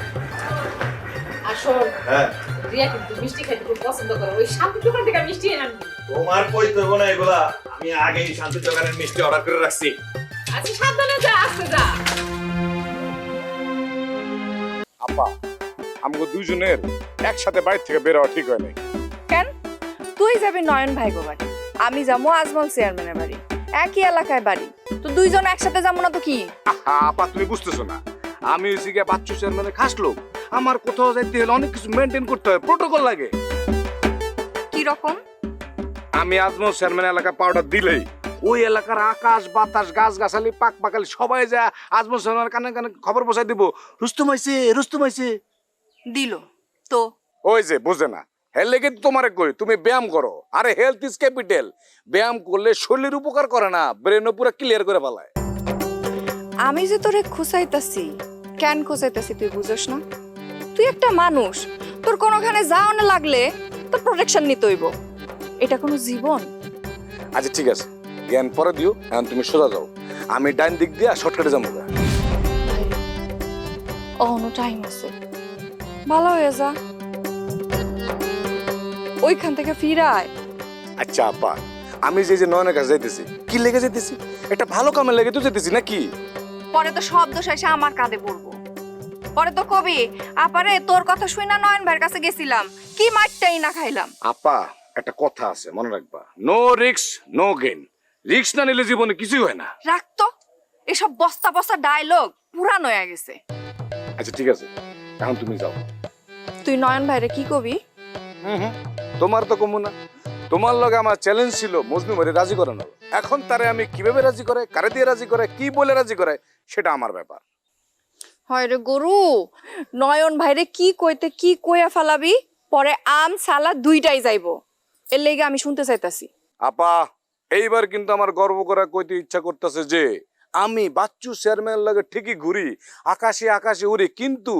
আসল হ্যাঁ, রিয়া কিন্তু মিষ্টি খেতে খুব পছন্দ করে, ওই শান্তির দোকান থেকে মিষ্টি এনে আনবি। তোমার কইতে হবে না এগুলা, আমি আগেই শান্তির দোকানের মিষ্টি অর্ডার করে রাখছি। আচ্ছা সাবধানে যা, আস্তে যা। আপা আমগো দুইজনের একসাথে বাইরে থেকে বের হওয়া ঠিক হয় নাই। কেন? তুই যাবি নয়ন ভাই গো বাড়ি, আমি যাবো আজমল চেয়ারম্যানের বাড়ি, একই এলাকায় বাড়ি, তো দুইজন একসাথে যাবো না তো কি? আপা তুমি বুঝতেছো না, আমি হইছি গিয়া বাচ্চু চেয়ারম্যানের খাস লোক। আমার কোথাও যাইতে হলে অনেক কিছু মেনটেন করতে হয়, প্রোটোকল লাগে। কি রকম? আমি আজমল চেয়ারম্যান এলাকা পাউডার দিলেই ওই এলাকার আকাশ বাতাস গাছ গাছালি পাক পাকালি সবাই যা আজমল চেয়ারম্যানের কানে কানে খবর পৌঁছাই দিব, রুস্তম আইছে রুস্তম আইছে। দিল তো ওই যে বুঝে না, হেল লেগে তোমারে কই তুমি ব্যায়াম করো। আরে হেলথ ইজ ক্যাপিটাল, ব্যায়াম করলে শরীরের উপকার করে না, ব্রেনও পুরো ক্লিয়ার করে ফেলায়। আমি যে তোরে খুঁচাইতাছি, কেন খুঁচাইতাছি তুই বুঝোস না? তুই একটা মানুষ, তোর কোনোখানে যাওয়ানো লাগলে তোর প্রোটেকশন নিতে হইব। এটা কোনো জীবন? আচ্ছা ঠিক আছে, জ্ঞান পরে দিও, এখন তুমি সোজা যাও, আমি ডাইন দিক দিয়ে শর্টকাটে যাবো। অন্য টাইম আছে, ভালো হয়ে যা, ওইখান থেকে ফিরায়। আচ্ছা আপা, আমি যে যে নয়নের কাছে যাইতেছি, কি লেগে যাইতেছি? এটা ভালো কামে লেগে তো যেতেছি নাকি? পরে তো সব দোষ এসে আমার কাঁধে পড়বো। পরে তো কবি আপারে তোর কথা শুই না নয়ন ভাইয়ের কাছে গেছিলাম, কি মারটাই না খাইলাম। আপা একটা কথা আছে মনে রাখবা, no risk no gain. Risk না নিলে জীবনে কিছুই হয় না। রাখতো এসব বস্তা বস্তা ডায়লগ পুরানো হয়ে গেছে। আচ্ছা ঠিক আছে, এখন তুমি যাও। তুই নয়ন ভাইরে কি কবি? তোমার তো কমু না, তোমার লগে আমার চ্যালেঞ্জ ছিল মজনু ভাইরে রাজি করানো। এখন তারে আমি কিভাবে রাজি করে, কারে দিয়ে রাজি করে, কি বলে রাজি করে, সেটা আমার ব্যাপার। হয় রে গরু, নয়ন ভাইরে কি কইতে কি কইয়া ফালাবি, পরে আম সালা দুইটাই যাইবো। এর লেগে আমি শুনতে চাইতাছি। আপা এইবার কিন্তু আমার গর্ব করে কইতে ইচ্ছা করতেছে যে আমি বাচ্চু চেয়ারম্যান লাগে ঠিকই ঘুরি, আকাশে আকাশে উড়ি, কিন্তু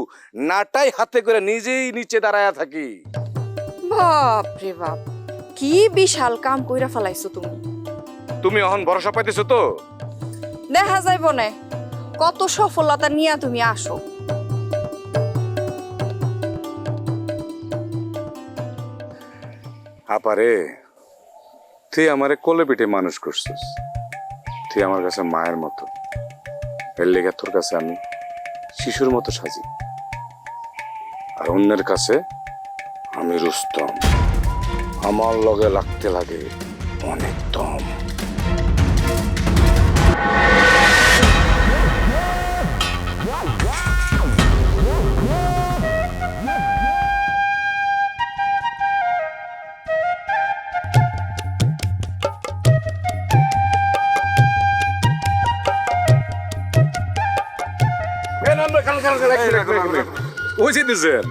নাটাই হাতে করে নিজেই নিচে দাঁড়ায়া থাকি। বাপ রে বাপ, কি বিশাল কাম কইরা ফেলাইছো তুমি। তুমি এখন ভরসা পাইতেছো তো? দেখা যাইব না কত সফলতা নিয়ে তুমি আসো। আপারে তুই আমারে কোলে পিঠে মানুষ করছিস, তুই আমার কাছে মায়ের মতো, এর লেগে তোর কাছে আমি শিশুর মতো সাজি, আর অন্যের কাছে আমি রুস্তম। আমার লগে লাগতে লাগে অনেক দম। ওই যেতেছেন?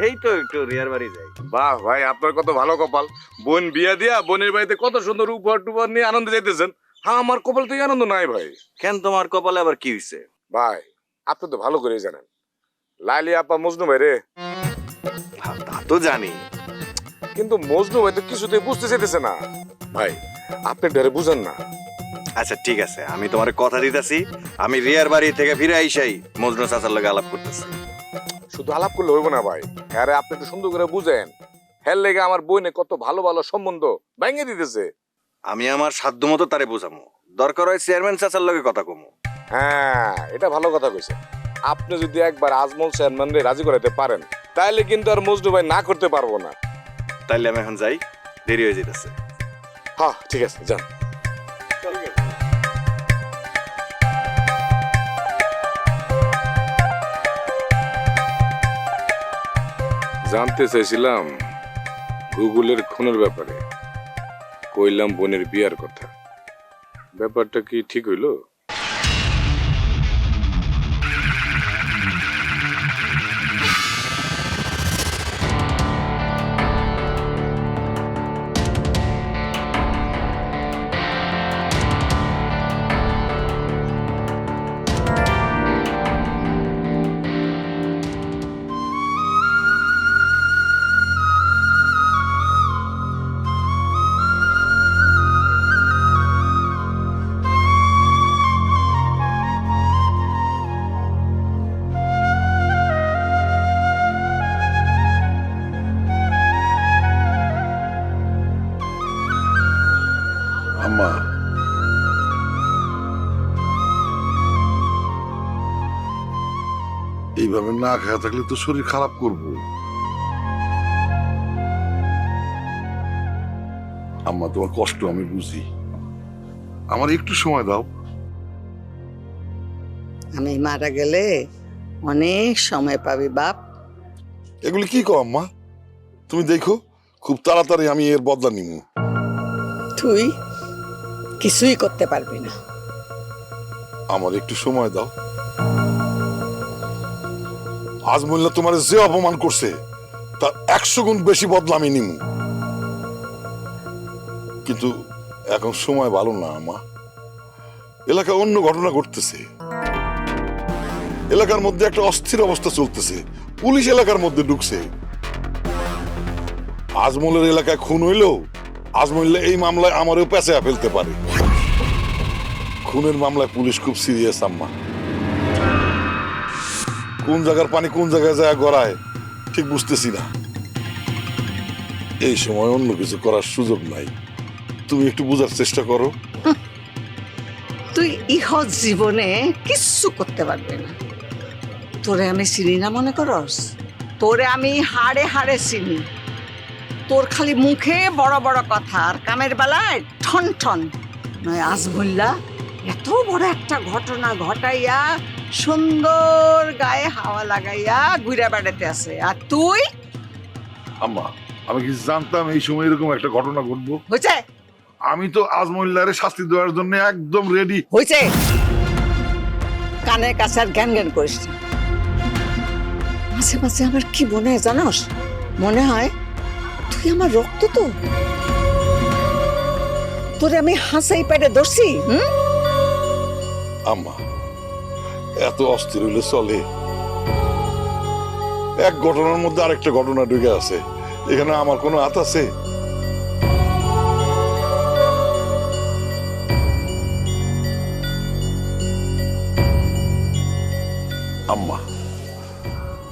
এই তো একটু রিয়ার বাড়ি যাই। বাহ ভাই, আপনার কত ভালো কপাল। বোন বিয়া দিয়া বোনের বাড়িতে কত সুন্দর উপহার টুপহার নিয়ে আনন্দে যাইতেছেন। হ্যাঁ, আমার কপাল তো আনন্দ নাই ভাই। কেন, তোমার কপালে আবার কি হইছে? ভাই আপনি তো ভালো করে জানেন লাইলি আপা মজনু ভাই রে। তা তো জানি, কিন্তু মজনু ভাই তো কিছুতেই বুঝতে চাইতেছে না। ভাই আপনি ডরে বুঝেন না। আচ্ছা ঠিক আছে, আমি তোমার কথা দিতেছি, আমি রিয়ার বাড়ি থেকে ফিরে আইসাই মজনু চাচার লগে আলাপ করতেছি। শুধু আলাপ করলে হইব না ভাই, হ্যাঁ আপনি একটু সুন্দর করে বুঝেন। হ্যাঁ লেগে আমার বোনে কত ভালো ভালো সম্বন্ধ ভেঙে দিতেছে। আমি আমার সাধ্য মতো তারে বোঝামো, দরকার হয় চেয়ারম্যান চাচার লগে কথা কমো। হ্যাঁ, এটা ভালো কথা কইছে। আপনি যদি একবার আজমল চেয়ারম্যান রে রাজি করাইতে পারেন, তাহলে কিন্তু আর মজনু ভাই না করতে পারবো না। তাইলে আমি এখন যাই, দেরি হয়ে যেতেছে। হ্যাঁ ঠিক আছে, যান। জানতে চাইছিলাম গুগলের খুনের ব্যাপারে, কইলাম বোনের বিয়ার কথা। ব্যাপারটা কি ঠিক হইলো? আম্মা, এইভাবে না খাওয়া থাকলে তো শরীর খারাপ করবো। আম্মা, তোমার কষ্ট আমি বুঝি, আমার একটু সময় দাও। আমি মারা গেলে অনেক সময় পাবি বাপ। এগুলি কি কও আম্মা? তুমি দেখো খুব তাড়াতাড়ি আমি এর বদলা নিব। তুই কিছুই করতে পারবি না। আমার একটু সময় দাও। আজ মোল্লা তোমার যে অপমান করছে তার 100 গুণ বেশি বদলা আমি নিব। কিন্তু এখন সময় ভালো না আমা। এলাকায় অন্য ঘটনা ঘটতেছে, এলাকার মধ্যে একটা অস্থির অবস্থা চলতেছে, পুলিশ এলাকার মধ্যে ঢুকছে। আজমলের এলাকায় খুন হইলেও আজমল্লা এই মামলায় আমারও পেঁচায়া ফেলতে পারে। খুনের মামলায় পুলিশ খুব সিরিয়াস আম্মা। কোন জায়গার পানি কোন জায়গায় যায় গড়ায় ঠিক বুঝতেছি না। এই সময় অন্য কিছু করার সুযোগ নাই, তুমি একটু বোঝার চেষ্টা করো। তুই ইহ জীবনে কিচ্ছু করতে পারবি না। তোরে আমি চিনি না মনে করস? তোরে আমি হাড়ে হাড়ে চিনি। তোর খালি মুখে বড় বড় কথা আর কামের বেলায় ঠন ঠন। নয় আজমুল্লাহ এত বড় একটা ঘটনা ঘটাইয়া সুন্দর গায়ে হাওয়া লাগাইয়া ঘুরে বেড়াতে আছে, আর তুই? আম্মা, আমি কি জানতাম এই সময় এরকম একটা ঘটনা ঘটবো? হয়েছে, আমি তো আজমল্লারে শাস্তি দেওয়ার জন্য একদম রেডি। হয়েছে, কানের কাছে আর জ্ঞান জ্ঞান করিস না। মাঝে মাঝে আমার কি মনে হয় জানোস? মনে হয় তুই আমার রক্ত তো, তোরে আমি হাসাই পেটে ধরছি। আম্মা, এত অস্থির হইলে চলে? এক ঘটনার মধ্যে আরেকটা ঘটনা ঢুকে আছে, এখানে আমার কোনো হাত আছে? আম্মা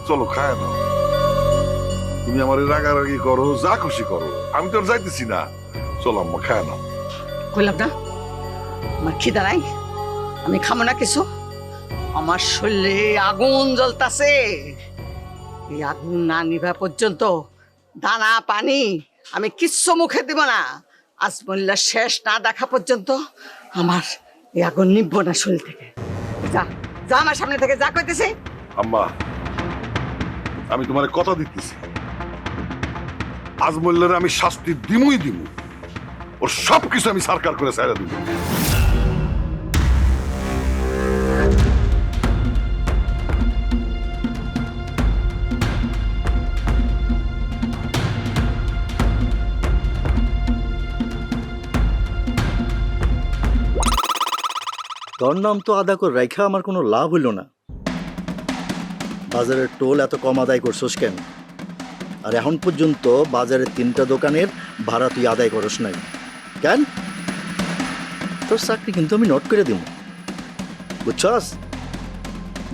চলো খায় নাও। তুমি আমার রাগারাগি করো, যা খুশি করো, আমি তো আর যাইতেছি না। চলো আম্মা, খায় না। কইলাম না আমার খিদা নাই, আমি খামো না কিছু। আমার শরীরে আগুন জ্বলতাছে, এই আগুন না নিভা পর্যন্ত দানা পানি আমি কিচ্ছু মুখে দিব না। আজমুল্লাহ শেষ না দেখা পর্যন্ত আমার এই আগুন নিভবো না শরীর থেকে। যা যা আমার সামনে থেকে, যা কইতেছে। আম্মা, আমি তোমার কথা দিতেছি, আজমুল্লার আমি শাস্তি দিমুই দিমু, ওর সবকিছু আমি সরকার করে ছাইড়া দিব। তোর নাম তো আদা করে রাইখা আমার কোনো লাভ হইল না। বাজারের টোল এত কম আদায় করছোস কেন? আর এখন পর্যন্ত বাজারের 3টা দোকানের ভাড়া তুই আদায় করস নাই কেন? তোর চাকরি কিন্তু আমি নোট করে দিব, বুঝছস?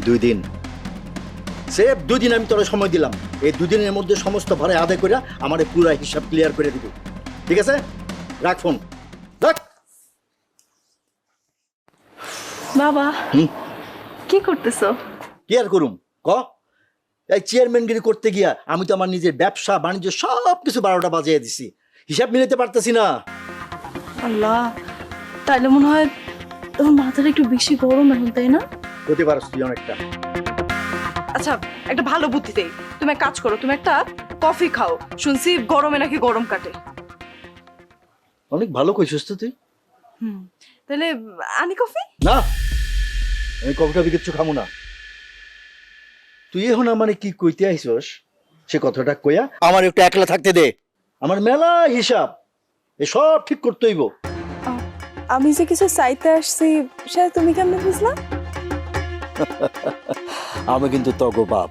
2 দিন, সেফ 2 দিন আমি তোরা সময় দিলাম। এই 2 দিনের মধ্যে সমস্ত ভাড়া আদায় করে আমার পুরো হিসাব ক্লিয়ার করে দিব, ঠিক আছে? রাখ ফোন, রাখ। বাবা কি করতেছো? কি আর করুম ক? এই চেয়ারম্যানগিরি করতে গিয়া আমি তো আমার নিজের ব্যবসা বাণিজ্য সব কিছু 12টা বাজিয়ে দিছি, হিসাব মিলাতে পারতেছি না। আল্লাহ, তাইলে মনে হয় তোমার মাথাটা একটু বেশি গরম এখন, তাই না? হতে পারস তুই অনেকটা। আচ্ছা, একটা ভালো বুদ্ধি দেই, তুমি এক কাজ করো, তুমি একটা কফি খাও, শুনছি গরমে নাকি গরম কাটে। অনেক ভালো কইছিস তো তুই। তাহলে আনি কফি? না, আমি কফিটা কিচ্ছু খামো না। তুই এখন আমারে কি কইতে আইছস সে কথাটা কইয়া আমার একটু একলা থাকতে দে। আমার মেলা হিসাব, এসব ঠিক করতে হইব। আমি যে কিছু চাইতে আসছি সেটা তুমি কেমনে বুঝলা? আমি কিন্তু তগো বাপ,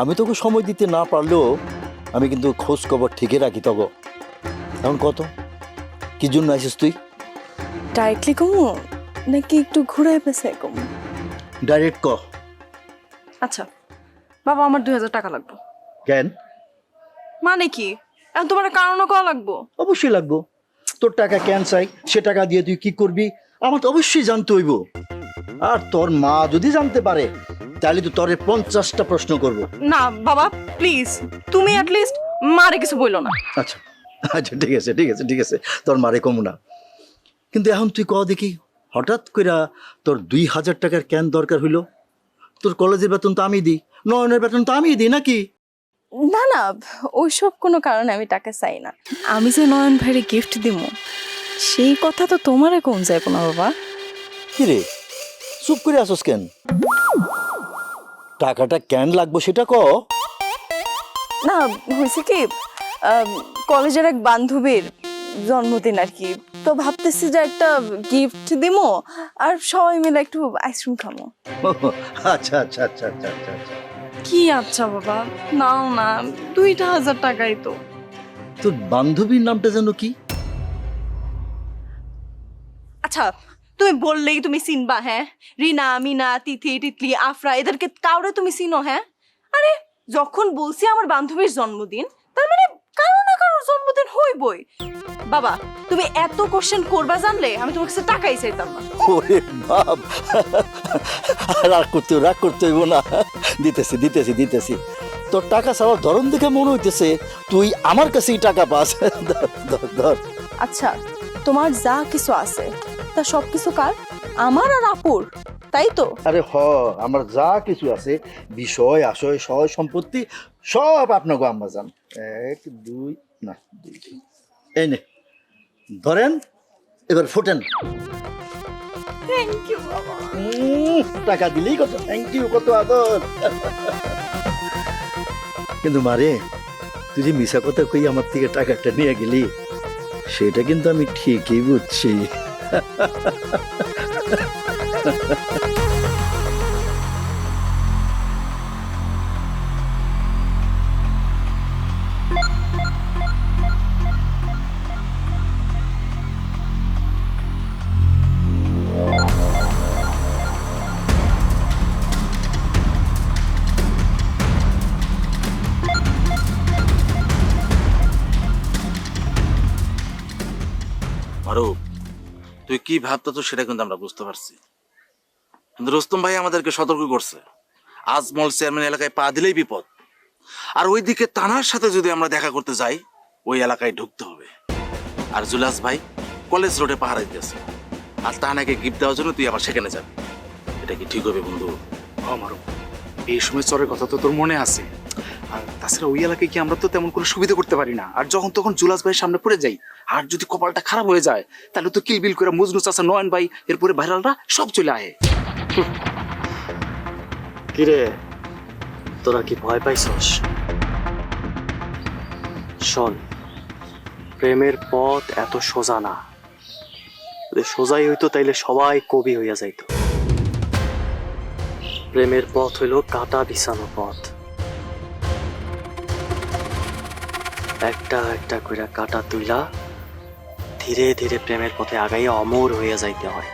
আমি তোকে সময় দিতে না পারলেও আমি কিন্তু খোঁজ খবর ঠিকই রাখি তগো। এখন কত কি জন্য আইছিস তুই? ডাইরেক্টলি কমু নাকি একটু ঘুরাই পেছাই কমু? ডাইরেক্ট ক। আচ্ছা বাবা, আমার 2000 টাকা লাগবে। কেন? মানে কি, এখন তোমার কারণও কওয়া লাগবো? অবশ্যই লাগবো। তোর টাকা কেন চাই, সে টাকা দিয়ে তুই কি করবি আমার তো অবশ্যই জানতে হইব। আর তোর মা যদি জানতে পারে তাহলে তো তোরে 50টা প্রশ্ন করবো। না বাবা প্লিজ, তুমি অ্যাটলিস্ট মারে কিছু বইলো না। আচ্ছা আচ্ছা, ঠিক আছে ঠিক আছে ঠিক আছে, তোর মারে কমু না। কিন্তু এখন তুই ক দেখি, হঠাৎ কইরা তোর 2000 টাকার কেন দরকার হইলো? তোর কলেজের বেতন তো আমি দিই, নয়নের বেতন তো আমি দিই নাকি? না না, ওইসব কোনো কারণে আমি টাকা চাই না। আমি যে নয়ন ভাইরে গিফট দিব সেই কথা তো তোমারে কোন যাইব না বাবা। কি রে চুপ করে আসস কেন? টাকাটা কেন লাগবো সেটা ক। না হয়েছে কি, কলেজের এক বান্ধবীর জন্মদিন আর কি, তো ভাবতেছি যে একটা গিফট দিমো আর সবাই মিলে একটু আইসক্রিম খাবো। আচ্ছা আচ্ছা আচ্ছা আচ্ছা আচ্ছা আচ্ছা। কি আচ্ছা বাবা, নাও না, 2000 টাকাই তো। তোর বান্ধবীর নামটা যেন কি? আচ্ছা তুমি বললেই তুমি চিনবা? হ্যাঁ, রিনা, মিনা, তিথি, তিতলি, আফরা, এদেরকে কাউরে তুমি চিনো? হ্যাঁ, আরে যখন বলছি আমার বান্ধবীর জন্মদিন, তার মানে কারো না কারোর জন্মদিন হইবই। বাবা তুমি এত কোশ্চেন করবা জানলে আমি তোমার কাছে টাকাই চাইতাম না। ওরে বাপ, রাগ করতে হইব না, দিতেছি দিতেছি দিতেছি। তোর টাকা চাওয়ার ধরন দেখে মনে হইতেছে তুই আমার কাছেই টাকা পাস। ধর। আচ্ছা তোমার যা কিছু আছে তা সব কিছু কার? আমার আর আপুর, তাই তো? আরে হ, আমার যা কিছু আছে, বিষয় আশয় সয় সম্পত্তি সব আপনাকে আম্মা জান। 1 2 না 2 এই নে ধরেন, এবার ফুটেন। থ্যাংক ইউ বাবা। টাকা দিলেই কত থ্যাংক ইউ, কত আদর। কিন্তু মারে, তুই যে মিশা কথা কই আমার থেকে টাকাটা নিয়ে গেলি সেটা কিন্তু আমি ঠিকই বুঝছি। মারুফ, তুই কি ভাবতো তো সেটা কিন্তু আমরা বুঝতে পারছি, কিন্তু রুস্তম ভাই আমাদেরকে সতর্ক করছে আজমল চেয়ারম্যান এলাকায় পা দিলেই বিপদ। আর ওইদিকে তানার সাথে যদি আমরা দেখা করতে যাই ওই এলাকায় ঢুকতে হবে। আর জুলাস ভাই কলেজ রোডে পাহারা দিতেছে, আর তানাকে গিফট দেওয়ার জন্য তুই আবার সেখানে যাবি। এটা কি ঠিক হবে বন্ধু? আমারও এই সময় চরের কথা তো তোর মনে আছে। আর তাছাড়া ওই এলাকায় কি আমরা তো তেমন কোনো সুবিধা করতে পারি না। আর যখন তখন জুলাস ভাইয়ের সামনে পড়ে যাই, আর যদি কপালটা খারাপ হয়ে যায় তাহলে তো কিলবিল করে মজনু চাচা, নয়ন ভাই, এরপরে ভাইরালরা সব চলে আহে। কিরে, তোরা কি ভয় পাইছস? শোন, প্রেমের পথ এত সোজা না। যদি সোজাই হইতো তাইলে সবাই কবি হইয়া যাইতো। প্রেমের পথ হইল কাটা বিছানো পথ। একটা একটা কইরা কাটা তুইলা ধীরে ধীরে প্রেমের পথে আগাইয়া অমর হইয়া যাইতে হয়।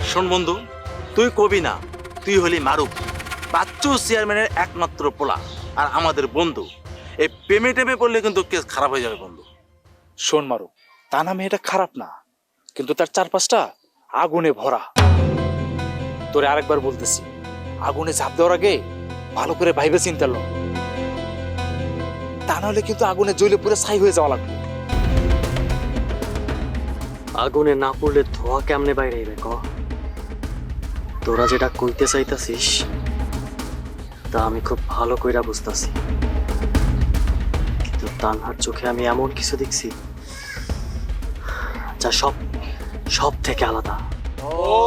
শোন বন্ধু, তুই কবি না, তুই হলি মারুফ, বাচ্চু চেয়ারম্যানের একমাত্র পোলা আর আমাদের বন্ধু। এই প্রেমে টেমে পড়লে কিন্তু কেস খারাপ হয়ে যাবে বন্ধু। শোন মারু, তা না মেয়েটা খারাপ না, কিন্তু তার চারপাশটা আগুনে ভরা। তোরে আরেকবার বলতেছি, আগুনে ঝাঁপ দেওয়ার আগে ভালো করে ভাইবে চিন্তা লো, তা নাহলে কিন্তু আগুনে জ্বলে পুরো ছাই হয়ে যাওয়া লাগবে। আগুনে না পড়লে ধোয়া কেমনে বাইরে আইবে ক? তোরা যেটা কইতে চাইতাছিস তা আমি খুব ভালো কইরা বুঝতাছি, কিন্তু তানহার চোখে আমি এমন কিছু দেখছি যা সব সব থেকে আলাদা। ও,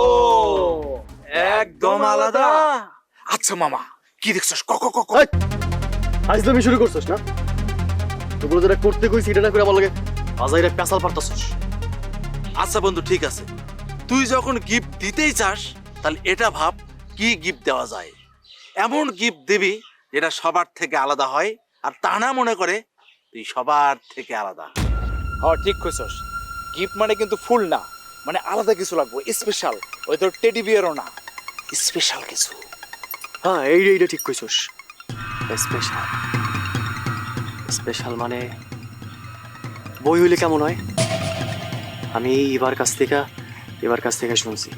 একদম আলাদা। আচ্ছা মামা, কি দেখছস? ক ক ক ক। আজ তুমি শুরু করছস না? তোগুলো যেটা করতে কইছি এটা না করে আমার লাগে বাজাইরে পেছাল পারতাছস। আচ্ছা বন্ধু, ঠিক আছে, তুই যখন গিফট দিতেই চাস তাহলে এটা ভাব কি গিফট দেওয়া যায়। এমন গিফট দিবি যেটা সবার থেকে আলাদা হয়, আর তা না মনে করে তুই সবার থেকে আলাদা। হ্যাঁ ঠিক কইছস, গিফট মানে কিন্তু ফুল না, মানে আলাদা কিছু লাগবে, স্পেশাল। ওই তোর টেডি বিয়ারও না, স্পেশাল কিছু। হ্যাঁ এইটা ঠিক কইছস, স্পেশাল। স্পেশাল মানে বই হইলে কেমন হয়? আমি এবার কাছ থেকে শুনছি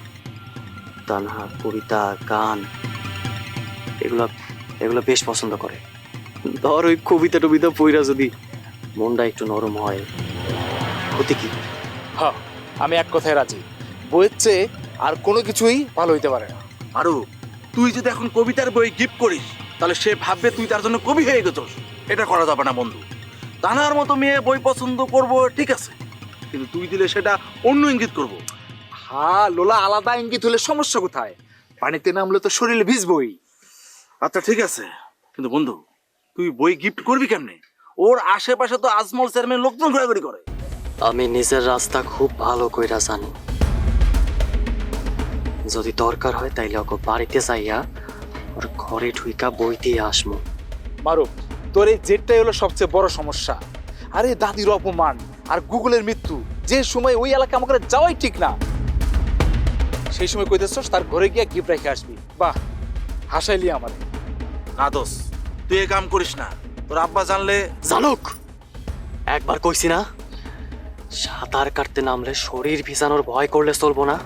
তানহা কবিতা, গান এগুলো বেশ পছন্দ করে। ধর ওই কবিতা টবিতা পইরা যদি মনটা একটু নরম হয়, ক্ষতি কি? হ্যাঁ, আমি এক কথায় রাজি। বইয়ের চেয়ে আর কোনো কিছুই ভালো হইতে পারে না। আরো তুই যদি এখন কবিতার বই গিফট করিস তাহলে সে ভাববে তুই তার জন্য কবি হয়ে গেছস। এটা করা যাবে না বন্ধু। তানার মতো মেয়ে বই পছন্দ করবো ঠিক আছে, কিন্তু তুই দিলে সেটা অন্য ইঙ্গিত করবো। হ্যাঁ লোলা, আলাদা ইঙ্গিত হলে সমস্যা কোথায়? পানিতে নামলে তো শরীরে ভিজবই। আচ্ছা ঠিক আছে, কিন্তু বন্ধু তুই বই গিফট করবি কেমনে? ওর আশেপাশে তো আজমল চেয়ারম্যান লোকজন ঘোরাঘুরি করে। আমি নিজের রাস্তা খুব ভালো কইরা জানি। যদি দরকার হয় তাইলে ওকে বাড়িতে যাইয়া ওর ঘরে ঢুইকা বই দিয়ে আসমু। মারুফ, তোর এই জেটটাই হলো সবচেয়ে বড় সমস্যা। আরে দাদির অপমান আর গুগলের মৃত্যু, যে সময় ওই এলাকা আমাকে যাওয়াই ঠিক না, সেই সময় কইতেছস তার ঘরে গিয়া গিফট রেখে আসবি। বাহ, হাসাইলি আমারে। না দোষ, তুই এ কাম করিস না, তোর আব্বা জানলে। জানুক, একবার কইছি না, সাঁতার কাটতে নামলে শরীর ভিজানোর ভয় করলে চলবো না।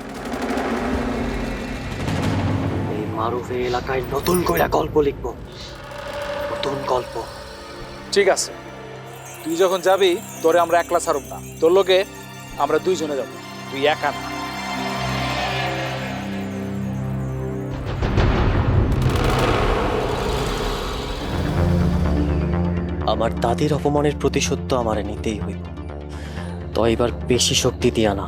এই মারুফ এই এলাকায় নতুন কইরা গল্প লিখবো, নতুন গল্প। ঠিক আছে, তুই যখন যাবি তোরে আমরা একলা ছাড়ব না, তোর লোকে আমরা দুইজনে যাব, তুই একা না। আমার দাদির অপমানের প্রতিশোধ তো আমারে নিতেই হইব। তো এবার বেশি শক্তি দিয়া না,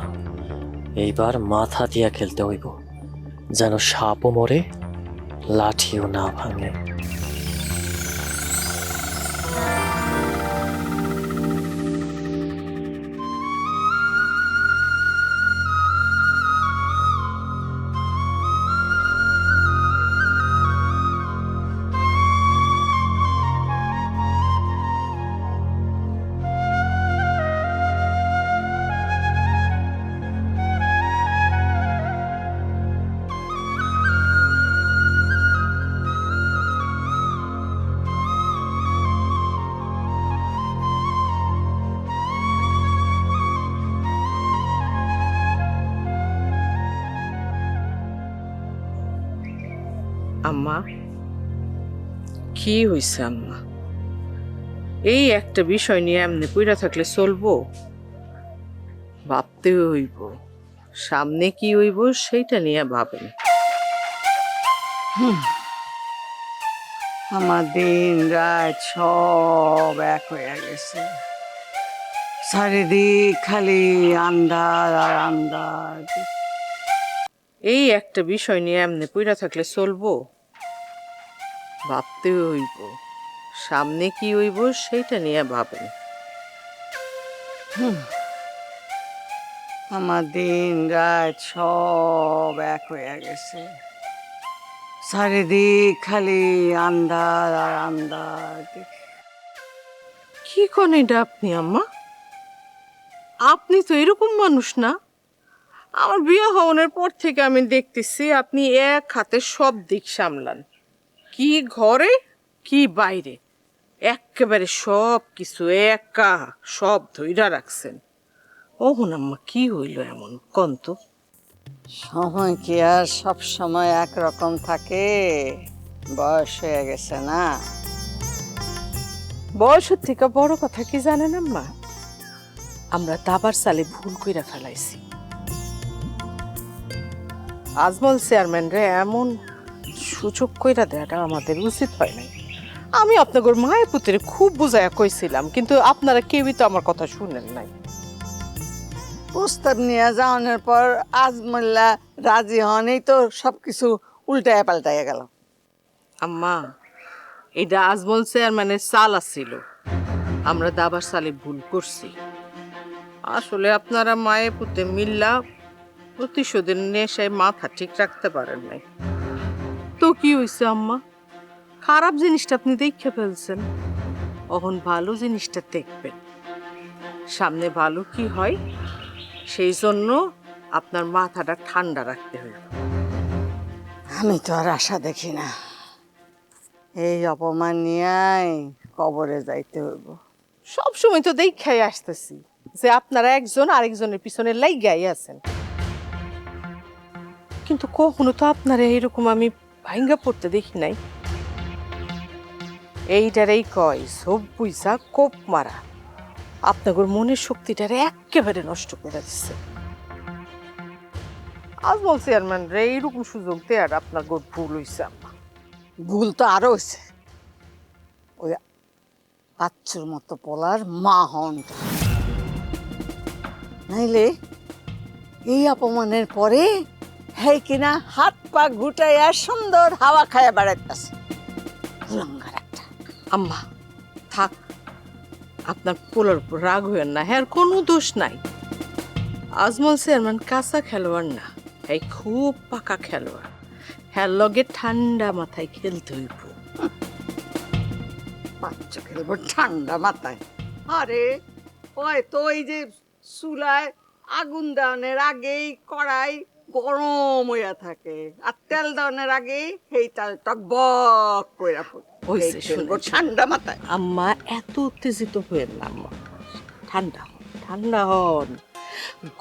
এইবার মাথা দিয়া খেলতে হইব, যেন সাপও মরে লাঠিও না ভাঙে। আম্মা কি হইছে আম্মা? এই একটা বিষয় নিয়ে এমনি পইরা থাকলে চলবো? ভাবতে হইব, সামনে কি হইব সেইটা নিয়ে ভাবেন। আমার দিন রাত সব এক হয়ে গেছে, চারিদিক খালি আন্ধার আর আন্ধার। এই একটা বিষয় নিয়ে এমনি পইরা থাকলে চলবো? ভাবতে হইব, সামনে কি হইব সেইটা নিয়ে ভাবেন। আমার দিন রাত সব এক হয়ে গেছে, চারিদিক খালি আন্ধার আর আন্ধার। কি কোন এটা আপনি আম্মা? আপনি তো এরকম মানুষ না। আমার বিয়ে হওয়ার পর থেকে আমি দেখতেছি আপনি এক হাতে সব দিক সামলান, কি ঘরে কি বাইরে, একেবারে সব কিছু একা সব ধইরা রাখছেন। ওহন আম্মা কি হইল এমন কোন তো? সময় কি আর সব সময় একরকম থাকে? বয়স হয়ে গেছে না। বয়সের থেকে বড় কথা কি জানেন আম্মা? আমরা দাবার সালে ভুল কইরা ফেলাইছি। আজমল চেয়ারম্যান রে এমন সুযোগ কইরা দেওয়াটা আমাদের উচিত হয় নাই। আমি আপনাদের মায়ের পুত্রে খুব বুঝাইয়া কইছিলাম, কিন্তু আপনারা কেউই তো আমার কথা শুনেন নাই। প্রস্তাব নিয়ে যাওয়ানোর পর আজমল্লা রাজি হনই তো সবকিছু উল্টায় পাল্টাইয়া গেল। আম্মা, এটা আজমল চেয়ারম্যানের চাল আছিল, আমরা দাবার সালে ভুল করছি। আসলে আপনারা মায়ের পুত্রে মিল্লা প্রতিশোধের নেশায় মাথা ঠিক রাখতে পারেন নাই। তো কি হয়েছে আম্মা? খারাপ জিনিসটা আপনি দেখে ফেলছেন, এখন ভালো জিনিসটা দেখবেন। সামনে ভালো কি হয় সেই জন্য আপনার মাথাটা ঠান্ডা রাখতে হইব। আমি তো আর আশা দেখি না, এই অপমান নিয়ে কবরে যাইতে হইব। সবসময় তো দেখাই আসতেছি যে আপনারা একজন আরেকজনের পিছনে লাইগাই আছেন, কিন্তু কখনো তো আপনারা এইরকম আমি ভাঙ্গা পড়তে দেখি নাই। এইটারেই কয় সব বুঝা কোপ মারা। আপনাদের মনের শক্তিটারে একেবারে নষ্ট করে দিচ্ছে। আজমল চেয়ারম্যান রে এইরকম সুযোগ দেয়ার আপনার ভুল হয়েছে আম্মা। ভুল তো আরো হয়েছে, ওই বাচ্চুর মতো পোলার মা হন। নাইলে এই অপমানের পরে হ্যাঁ কিনা হাত পা গুটাইয়া সুন্দর হাওয়া খায়া বেড়াইতেছে। একটা আম্মা থাক, আপনার পোলার উপর রাগ হইয়েন না, হ্যাঁ কোনো দোষ নাই। আজমল চেয়ারম্যান কাঁচা খেলোয়াড় না, হ্যাঁ খুব পাকা খেলোয়াড়। হ্যাঁ লগে ঠান্ডা মাথায় খেলতে হইব। বাচ্চা খেলবো ঠান্ডা মাথায়? আরে ওই তো ওই যে চুলায় আগুন দেওয়ানোর আগেই কড়াই গরম হইয়া থাকে, আর তেল দেওয়ানোর আগেই সেই তেল টকবক কইরা খেলবো ঠান্ডা মাথায়। আম্মা এত উত্তেজিত হইয়েন না আম্মা, ঠান্ডা হন, ঠান্ডা হন।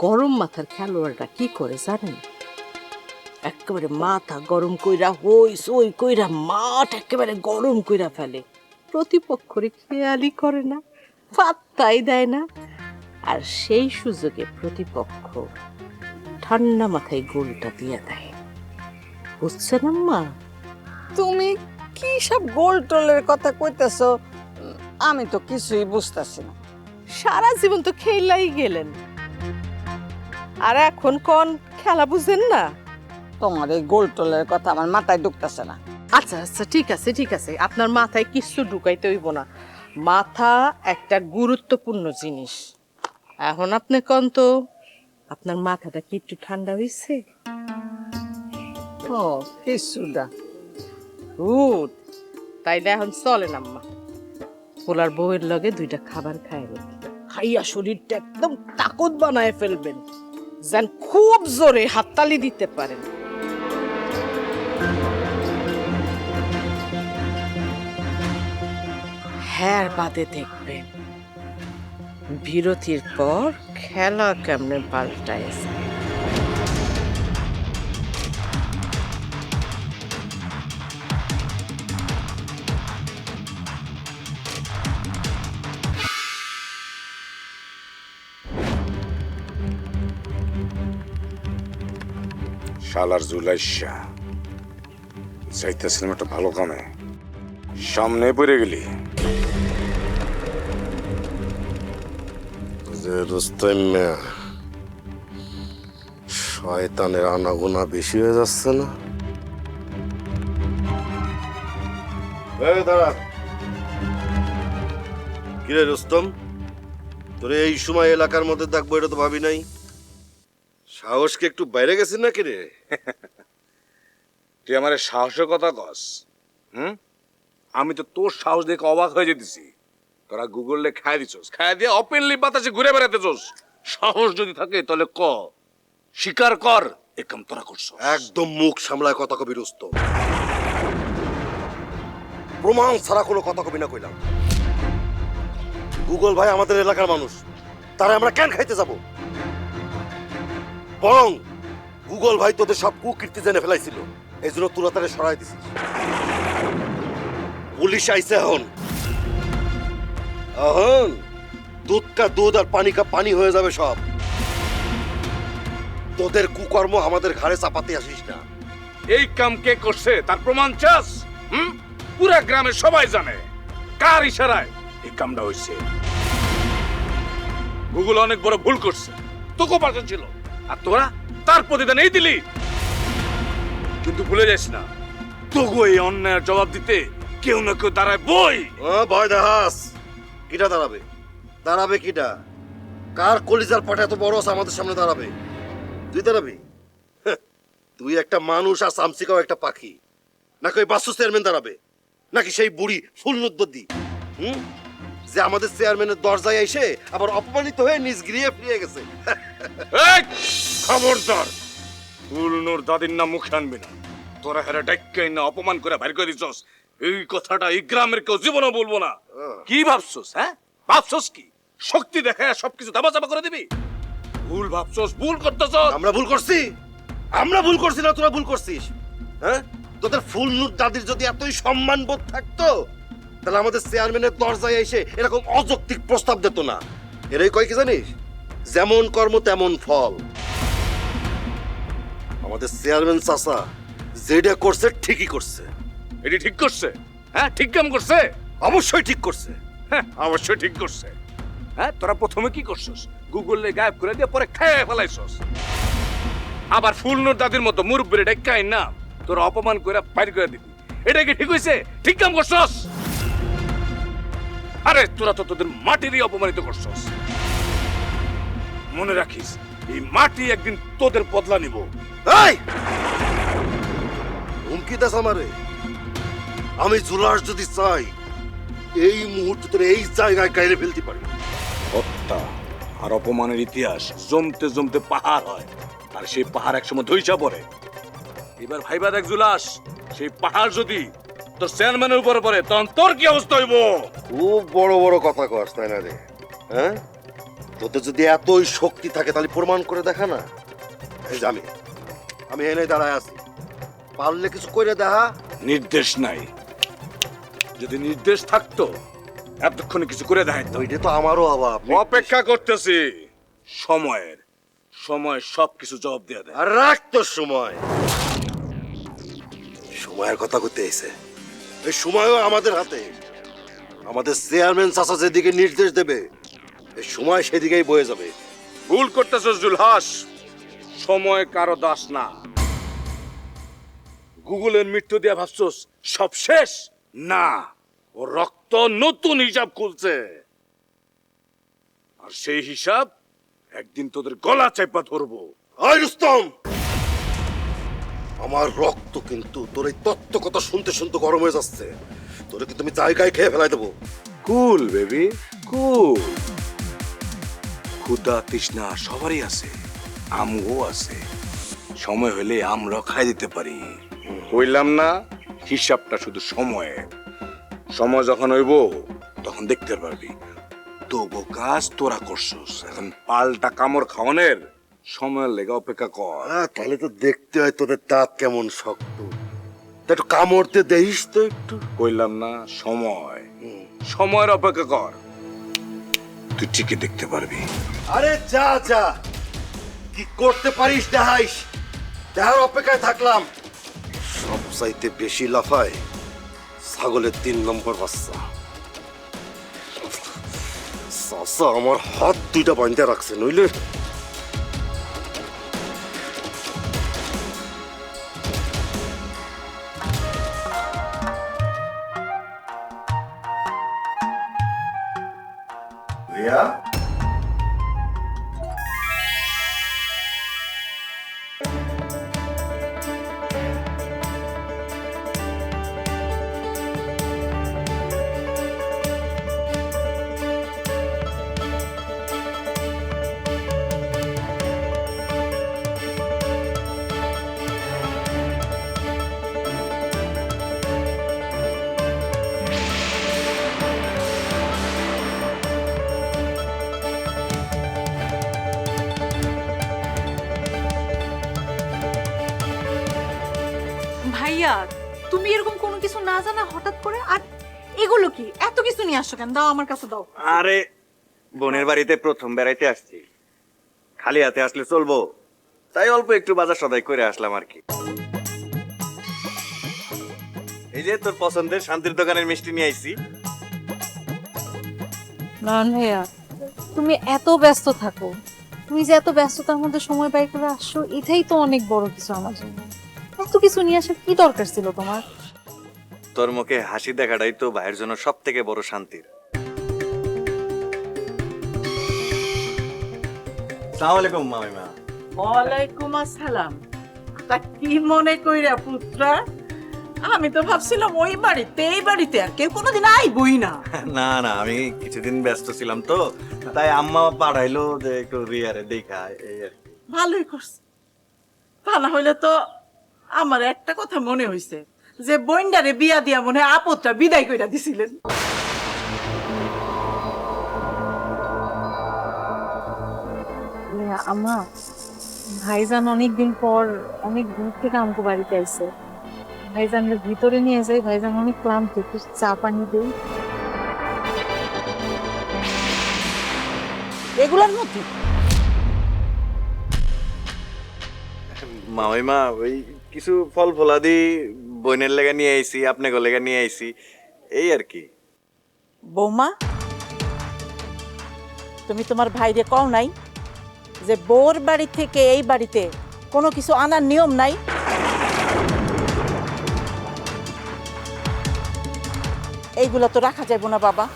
গরম মাথার খেলোয়াড়রা কি করে জানেন? একেবারে মাথা গরম কইরা হইস ওই কইরা মাঠ একেবারে গরম কইরা ফেলে, প্রতিপক্ষরে খেয়ালই করে না, পাত্তাই দেয় না। আর সেই সুযোগে প্রতিপক্ষ ঠান্ডা মাথায় গোলটা দিয়ে দেয়, বুঝছেন আম্মা? তুমি কি সব গোল টোলের কথা কইতেছ? আমি তো কিছুই বুঝতেছি না। সারা জীবন তো খেলাই গেলেন, আর এখন কোন খেলা বুঝেন না? তোমার এই গোল টোলের কথা আমার মাথায় ঢুকতেছে না। আচ্ছা আচ্ছা ঠিক আছে ঠিক আছে, আপনার মাথায় কিছু ঢুকাইতে হইব না। মাথা একটা গুরুত্বপূর্ণ জিনিস। এখন আপনি কোন তো, আপনার মাথাটা কি একটু ঠান্ডা হয়েছে? ও কিছুটা। গুড, তাইলে এখন চলেন আম্মা, পোলার বউয়ের লগে দুইটা খাবার খাইবেন, খাইয়া শরীরটা একদম তাকত বানায় ফেলবেন, যেন খুব জোরে হাততালি দিতে পারেন। হ্যাঁ বাদে দেখবেন বিরতির পর খেলা কেমনে পাল্টায় যায়। শালার জুলাইশা যাইতেছিলাম একটা ভালো কামে, সামনে পড়ে গেলি। যে রুস্তম মিয়া, শয়তানের আনাগোনা বেশি হয়ে যাচ্ছে না? এই দাঁড়া। কিরে রুস্তম, তোরে এই সময় এলাকার মধ্যে দেখবো এটা তো ভাবি নাই। সাহস কি একটু বাইরে গেছিস নাকি রে? তুই আমার সাহসের কথা কস? আমি তো তোর সাহস দেখে অবাক হয়ে যেতেছি। তোরা গুগলে খায় দিছস, খায় দিয়ে ওপেনলি বাতাসে ঘুরে বেড়াতেছস। সাহস যদি থাকে তাহলে ক, স্বীকার কর এ কাম তোরা করছস। একদম মুখ সামলায় কথা কবি রুস্তম, প্রমাণ ছাড়া কোনো কথা কবি না কইলাম। গুগল ভাই আমাদের এলাকার মানুষ, তারা আমরা কেন খাইতে যাব? বরং গুগল ভাই তোদের সব কুকীর্তি জেনে ফেলাইছিল, এই জন্য তোরা তারা সরাই দিছিস। পুলিশ আইছে এখন, এখন দুধ কা দুধ আর পানি কা পানি হয়ে যাবে সব। তোদের কুকর্ম আমাদের ঘাড়ে চাপাতে আসিস না। এই কাম কে করছে তার প্রমাণ চাস? পুরা গ্রামের সবাই জানে কার ইশারায় এই কামটা হয়েছে। গুগল অনেক বড় ভুল করছে, তোকেও পাশে ছিল, আর তোরা তার প্রতিদান এই দিলি। কিন্তু ভুলে যাস না, তোকে এই অন্যায়ের জবাব দিতে কেউ না কেউ দাঁড়ায় বই। ভয় দেখাস? কিটা দাঁড়াবে? দাঁড়াবে কিটা? কার কলিজার পাটা এত বড় আছে আমাদের সামনে দাঁড়াবে? তুই দাঁড়াবি? তুই একটা মানুষ আর সামসিকাও একটা পাখি। নাকি ওই বাস্তু চেয়ারম্যান দাঁড়াবে? নাকি সেই বুড়ি ফুলনুদ্দি যে আমাদের চেয়ারম্যানের দরজায় এসে আবার অপমানিত হয়ে নিজ গৃহে ফিরে গেছে? খবরদার, ফুলনুর দাদির নাম মুখে আনবি না। তোরা হেরা ডাক্কাই না অপমান করে বাইর করে দিছস, এই কথাটা এই গ্রামের কেউ জীবনও বলবো না। কি ভাবছস? ভাবছস কি শক্তি দেখায় সবকিছু দাবাচাবা করে দিবি? ভুল ভাবছস, ভুল করতেছস। আমরা ভুল করছি? আমরা ভুল করছি না তোরা ভুল করছিস? তোদের ফুলনুর দাদির যদি এতই সম্মান বোধ থাকতো তাহলে আমাদের চেয়ারম্যানের দরজায় এসে এরকম অযৌক্তিক প্রস্তাব দিত না। এরাই কয় কি জানিস? যেমন কর্ম তেমন ফল। আমাদের চেয়ারম্যান চাচা যেটা করছে ঠিকই করছে। এটি ঠিক করছে? ঠিক কাম করছে? অবশ্যই ঠিক করছে। অবশ্যই ঠিক করছে। তোরা প্রথমে কি করছস? গুগলে গায়েব করে দিয়ে পরে খেয়ে ফেলাইছস। আবার ফুলনুর দাদির মতো মুরব্বিরে ডাক্কাই না তোরা অপমান করে বাইর করে দিবি, এটা কি ঠিক হইছে? ঠিক কাম করছস? আরে তোরা তো তোদের মাটিরই অপমানিত করছস। মনে রাখিস, এই মাটি একদিন তোদের বদলা নিব। হুমকি দাস আমারে? আমি জুলাস যদি চাই এই মুহূর্তে তোর এই জায়গায় গাইলে ফেলতে পারি। হত্যা আর অপমানের ইতিহাস জমতে জমতে পাহাড় হয়, আর সেই পাহাড় একসময় ধইসা পড়ে। এবার ভাইবা দেখ জুলাস, সেই পাহাড় যদি তোর চেয়ারম্যানের উপরে পড়ে তখন তোর কি অবস্থা হইব? খুব বড় বড় কথা কস তাই না রে? তোদের যদি এতই শক্তি থাকে তাহলে প্রমাণ করে দেখা না। এই যে আমি এনে দাঁড়ায় আছি, পারলে কিছু করে দেখা। নির্দেশ নাই। যদি নির্দেশ থাকতো এতক্ষণে কিছু করে দেখাইতো। ওইটা তো আমারও অভাব। অপেক্ষা করতেছি সময়ের। সময় সবকিছু জবাব দিয়ে দেয়। আর রাখ তোর সময়। সময়ের কথা করতে এসে এই সময়ও আমাদের হাতে। আমাদের চেয়ারম্যান চাচা যেদিকে নির্দেশ দেবে এই সময় সেদিকেই বয়ে যাবে। ভুল করতেছস জুলহাস, সময় কারো দাস না। গুগলের মৃত্যু দিয়ে ভাবছস সব শেষ? না, ও রক্ত নতুন হিসাব খুলছে, আর সেই হিসাব একদিন তোদের গলা চাইপা ধরবো। আয় রুস্তম, আমার রক্ত কিন্তু তোর এই তত্ত্ব কথা শুনতে শুনতে গরম হয়ে যাচ্ছে। তোরে কিন্তু আমি জায়গায় খেয়ে ফেলাই দেবো। কুল বেবি কুল। ক্ষুধা তৃষ্ণা সবারই আছে, আমগো আছে। সময় হলে আমরা খাই দিতে পারি। কইলাম না, হিসাবটা শুধু সময়ের। সময় যখন হইব তখন দেখতে পারবি তো কাজ তোরা করছস। এখন পাল্টা কামড় খাওয়ানোর সময়ের লেগে অপেক্ষা কর। তাহলে তো দেখতে হয় তোদের দাঁত কেমন শক্ত। একটু কামড়তে দেখিস তো একটু। কইলাম না, সময়, সময়ের অপেক্ষা কর, তুই ঠিকই দেখতে পারবি। আরে যা যা, কি করতে পারিস দেখাইস। দেখার অপেক্ষায় থাকলাম। সবচাইতে বেশি লাফায় ছাগলের 3 নম্বর বাচ্চা। চাচা আমার হাত 2টা বাঁধতে রাখছে, নইলে রিয়া, ভাইয়া তুমি এরকম কোনো কিছু না জানা হঠাৎ করে, আর এগুলো কি এত কিছু নিয়ে আসছো কেন? দাও আমার কাছে দাও। আরে বোনের বাড়িতে প্রথম বেড়াইতে আসছি, খালি হাতে আসলে চলবো, তাই অল্প একটু বাজার সদাই করে আসলাম আর কি। এই যে তোর পছন্দের শান্তির দোকানের মিষ্টি নিয়ে আইছি। না ভাইয়া, তুমি এত ব্যস্ত থাকো, তুমি যে এত ব্যস্ততার মধ্যে সময় বের করে আসছো, এটাই তো অনেক বড় কিছু আমার জন্য। এত কিছু নিয়ে আসার কি দরকার ছিল তোমার? তোর মুখে হাসি দেখাটাই তো ভাইয়ের জন্য সব থেকে বড় শান্তির। আসসালামু আলাইকুম মামিমা। ওয়ালাইকুম আসসালাম। তা কি মনে কইরা পুত্রা? আমি তো ভাবছিলাম ওই বাড়িতে, এই বাড়িতে আর কেউ কোনোদিন আইবই না। না না, আমি কিছুদিন ব্যস্ত ছিলাম তো, তাই আম্মা পাঠাইলো যে একটু রিয়ারে দেখা, এই আর কি। ভালোই করছে। তা না হইলে তো আমার একটা কথা মনে হইছে যে বইন্ডারে বিয়া দিয়া মনে হয় আপদটা বিদায় কইরা দিছিলেন। আমা, ভাইজান অনেকদিন পর অনেক দূর থেকে আমাকে বাড়িতে আইছে। ভাইজানের ভিতরে নিয়ে যাই, ভাইজান অনেক ক্লান্ত, একটু চা পানি দেই। এগুলোর মধ্যে মামিমা ওই কিছু ফল ফলাদি বোনের লেগা নিয়ে আইছি, আপনাকে লেগা নিয়ে আইছি, এই আর কি। বৌমা, তুমি তোমার ভাইরে কও নাই যে বোর বাড়ি থেকে এই বাড়িতে কোনো কিছু আনার নিয়ম নাই? এইগুলো তো রাখা যাবে না বাবা।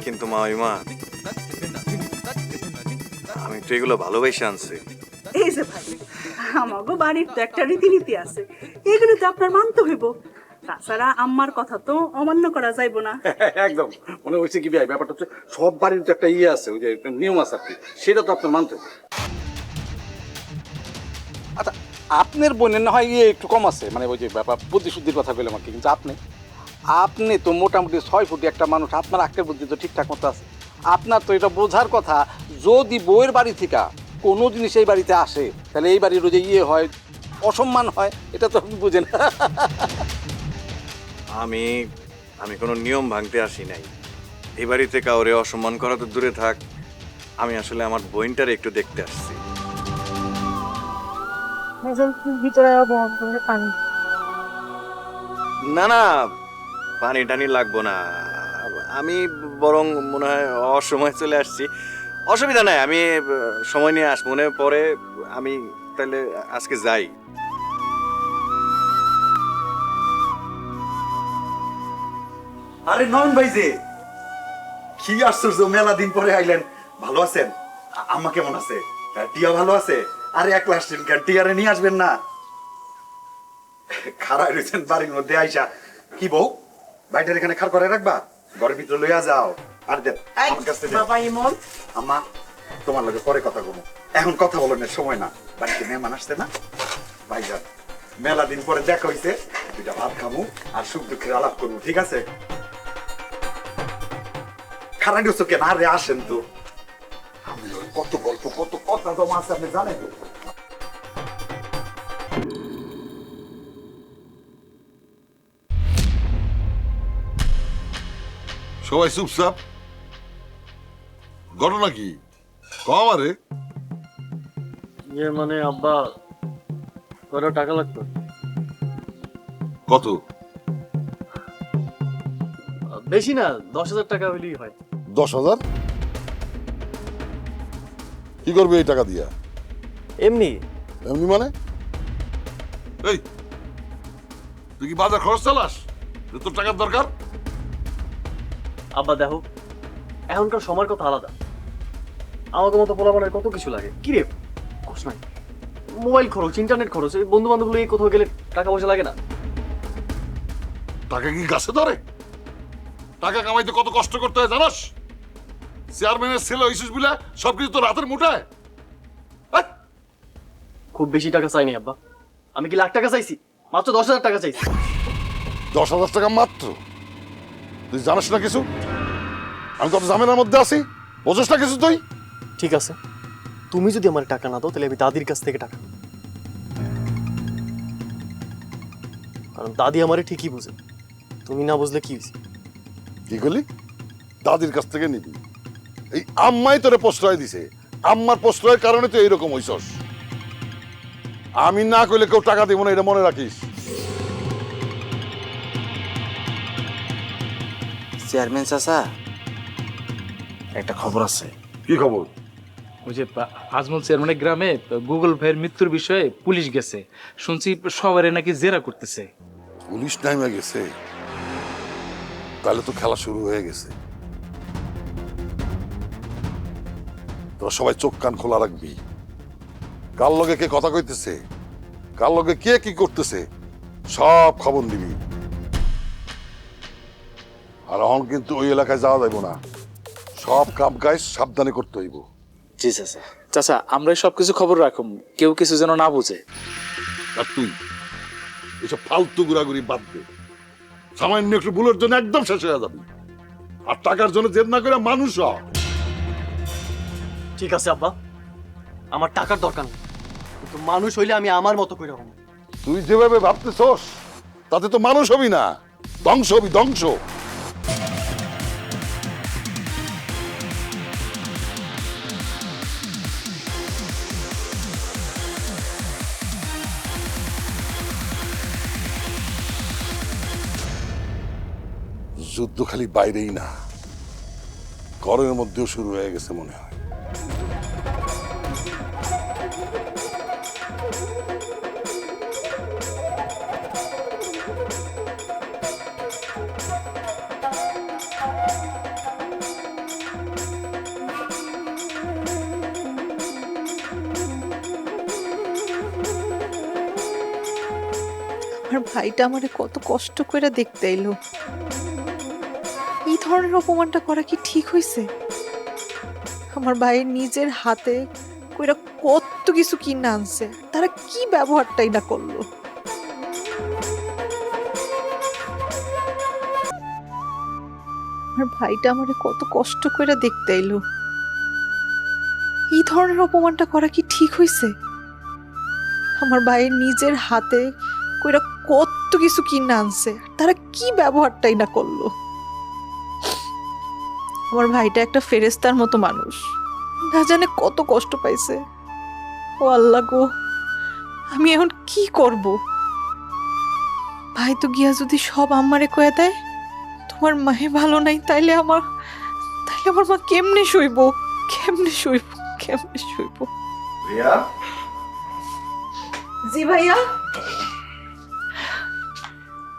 কিন্তু মামিমা, আমি তো এগুলো ভালোবেসে আনছি। এই যে ভাই, আমাগো বাড়ির তো একটা রীতিনীতি আছে, এগুলো তো আপনার মানতে হইব। তাছাড়া আম্মার কথা তো অমান্য করা যাইব না। একদম মনে হচ্ছে কি ভাই, ব্যাপারটা হচ্ছে সব বাড়ির তো একটা ইয়ে আছে, ওই যে একটা নিয়ম আছে আর কি, সেটা তো আপনার মানতে হবে। আচ্ছা, আপনার বোনের না হয় ইয়ে একটু কম আছে, মানে ওই যে ব্যাপার বুদ্ধি শুদ্ধির কথা বললাম আর কি, কিন্তু আপনি তো মোটামুটি 6 ফুটি একটা মানুষ, আপনার আক্কের বুদ্ধি তো ঠিকঠাক মতো আছে। আপনার তো এটা বোঝার কথা, যদি বউয়ের বাড়ি থেকে কোনো জিনিস এই বাড়িতে আসে, তাহলে এই বাড়ির যে ইয়ে হয়, অসম্মান হয়, এটা তো আপনি বুঝেন। আমি আমি কোনো নিয়ম ভাঙতে আসি নাই। এই বাড়িতে কাউরে অসম্মান করা তো দূরে থাক, আমি আসলে আমার বোনটারে একটু দেখতে আসছি। ভিতরে পানি। না না, পানি টানি লাগবো না, আমি বরং মনে হয় অসময় চলে আসছি। অসুবিধা নাই, আমি সময় নিয়ে আসবো, মনে পরে আমি তাহলে আজকে যাই। আরে নয়ন ভাই যে, কি আশ্চর্য, মেলা দিন পরে আইলেন। ভালো আছেন? আম্মা কেমন আছে? টিয়া ভালো আছে? আরে একলা আসছেন কেন? টিয়ারে নিয়ে আসবেন না? খাড়াই রয়েছেন বাড়ির মধ্যে আইসা। কি বউ, বাইটার এখানে খাড় করে রাখবা? ঘরের ভিতরে লইয়া যাও। আর দেন আমার কাছে দেন। বাবা ইমন, আম্মা তোমার লগে পরে কথা বলবো, এখন কথা বলার সময় না। বাড়িতে মেহমান আসছে না ভাইজান, মেলা দিন পরে দেখা হইছে, দুইটা ভাত খামু আর সুখ দুঃখের আলাপ করবো, ঠিক আছে? খারাপ হচ্ছে কেন? আরে আসেন তো, কত গল্প কত কথা জমা আছে আপনি জানেন তো। সবাই চুপচাপ, ঘটনা কি কম আরে? ইয়ে মানে আব্বা কত টাকা লাগতো? কত? বেশি না, 10,000 টাকা হইলেই হয়। 10,000? কি করবে এই টাকা দিয়া? এমনি। এমনি মানে? এই তুই কি বাজার খরচ চালাস যে তোর টাকার দরকার? আব্বা দেখো, এখনকার সময়ের কথা আলাদা। আমাকে মতো পোলাপানের কত কিছু লাগে। কি রে কোস নাই, মোবাইল খরচ, ইন্টারনেট খরচ, বন্ধু বান্ধব লইয়ে কোথাও গেলে টাকা পয়সা লাগে না? টাকা কি গাছে ধরে? টাকা কামাইতে কত কষ্ট করতে হয় জানাস? চেয়ারম্যানের ছেলে হইছিস বলে সবকিছু তো রাতের মুঠায়। খুব বেশি টাকা চাইনি আব্বা, আমি কি লাখ টাকা চাইছি? মাত্র 10,000 টাকা চাইছি। 10,000 টাকা মাত্র? তুই জানিস না কিছু? আমি কত ঝামেলার মধ্যে আছি, বোঝস না কিছু তুই? ঠিক আছে, তুমি যদি আমার টাকা না দাও তাহলে আমি দাদির কাছ থেকে টাকা নেব। কারণ দাদি আমারে ঠিকই বুঝে, তুমি না বুঝলে কি হয়েছে? কি করলি? দাদির কাছ থেকে নিবি? এই আম্মাই তোরে প্রশ্রয় দিছে, আম্মার প্রশ্রয়ের কারণে তুই এইরকম হইছস। আমি না কইলে কেউ টাকা দিব না, এটা মনে রাখিস। চেয়ারম্যান চাচা, একটা খবর আছে। কি খবর? ওই যে আজমল চেয়ারম্যানের গ্রামে গুগল ভাইয়ের মৃত্যুর বিষয়ে পুলিশ গেছে, শুনছি সবারে নাকি জেরা করতেছে। পুলিশ নাইমা গেছে? তাহলে তো খেলা শুরু হয়ে গেছে। তোরা সবাই চোখ কান খোলা রাখবি। কার লগে কে কথা কইতেছে, কার লগে কে কি করতেছে, সব খবর নিবি। আর এখন কিন্তু ওই এলাকায় যাওয়া যাইব না, সব কাম কাজ সাবধানে করতে হইব। জি চাচা। চাচা, আমরাই সবকিছু খবর রাখুম, কেউ কিছু যেন না বুঝে। আর তুই এসব ফালতু ঘুরাঘুরি বাদ দে। সামান্য একটু ভুলের জন্য একদম শেষ হয়ে যাবি। আর টাকার জন্য জেদ না করে মানুষ হ। ঠিক আছে আব্বা, আমার টাকার দরকার নেই, কিন্তু মানুষ হইলে আমি আমার মতো করে হব। তুই যেভাবে ভাবতেছস তাতে তো মানুষ হবি না, ধ্বংস হবি, ধ্বংস। যুদ্ধ খালি বাইরেই না, ঘরের মধ্যেও শুরু হয়ে গেছে মনে হয়। আমার ভাইটা আমারে কত কষ্ট করে দেখতে এলো। এই ধরনের অপমানটা করা কি ঠিক হয়েছে? আমার ভাইয়ের নিজের হাতে কইরা কত কিছু কিনে আনছে, তারা কি ব্যবহারটাই না করলো। আমার ভাইটা আমারে কত কষ্ট করে দেখতে এলো। এই ধরনের অপমানটা করা কি ঠিক হয়েছে? আমার ভাইয়ের নিজের হাতে কইরা কত কিছু কিনে আনছে, তারা কি ব্যবহারটাই না করলো। আমার ভাইটা একটা ফেরেস্তার মতো মানুষ, না জানে কত কষ্ট পাইছে। ও আল্লাহ গো, আমি এখন কি করব? ভাই তো গিয়া যদি সব আমারে কয়ে দেয় তোমার মায়ে ভালো নাই, তাইলে আমার মা কেমনে শুইব, কেমনে শুইব, কেমনে শুইব? ভাইয়া। জি ভাইয়া।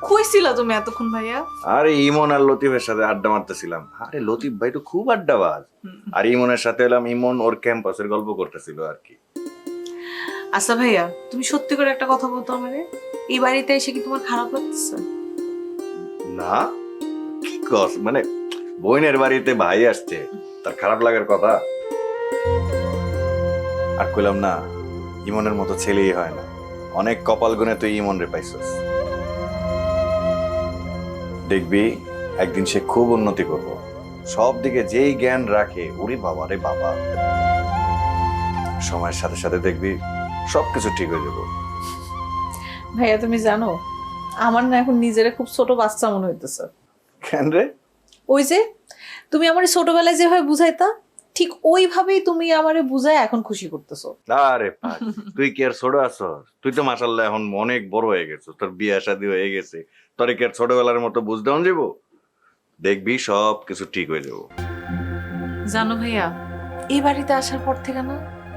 কইছিলা তুমি এতক্ষণ ভাইয়া? আরে ইমন আর লতিফের সাথে আড্ডা মারতেছিলাম। আরে লতিফ ভাই তো খুব আড্ডাবাজ, আর ইমনের সাথে এলাম, ইমন ওর ক্যাম্পাসের গল্প করতেছিল আর কি। আচ্ছা ভাইয়া, তুমি সত্যি করে একটা কথা বলতো আমারে, এই বাড়িতে এসে কি তোমার খারাপ লাগতেছে? না, কি কস, মানে বোনের বাড়িতে ভাই আসছে, তার খারাপ লাগার কথা? আর কইলাম না, ইমনের মতো ছেলেই হয় না, অনেক কপাল গুনে তুই ইমন রে পাইছস। দেখবি একদিন সে খুব উন্নতি করব, সব দিকে যেই জ্ঞান রাখে, ওরে বাবা রে বাবা, সময়ের সাথে সাথে দেখবি সবকিছু ঠিক হয়ে যাবো। ভাইয়া তুমি জানো, আমার না এখন নিজেরা খুব ছোট বাচ্চা মনে হইতেছে। কেন রে? ওই যে তুমি আমার ছোটবেলায় যেভাবে বুঝাইতা, ঠিক ওইভাবেই তুমি আমারে বুঝায় এখন খুশি করতেছো। আরে পাক, তুই কি আর ছোট আছস? তুই তো মাশাআল্লাহ এখন অনেক বড় হয়ে গেছিস, তোর বিয়ে শাদী হয়ে গেছে, তোরে কি আর ছোটবেলার মতো বুঝতে হন যাবো? দেখবি সব কিছু ঠিক হয়ে যাবো। জানো ভাইয়া, এই বাড়িতে আসার পর থেকে না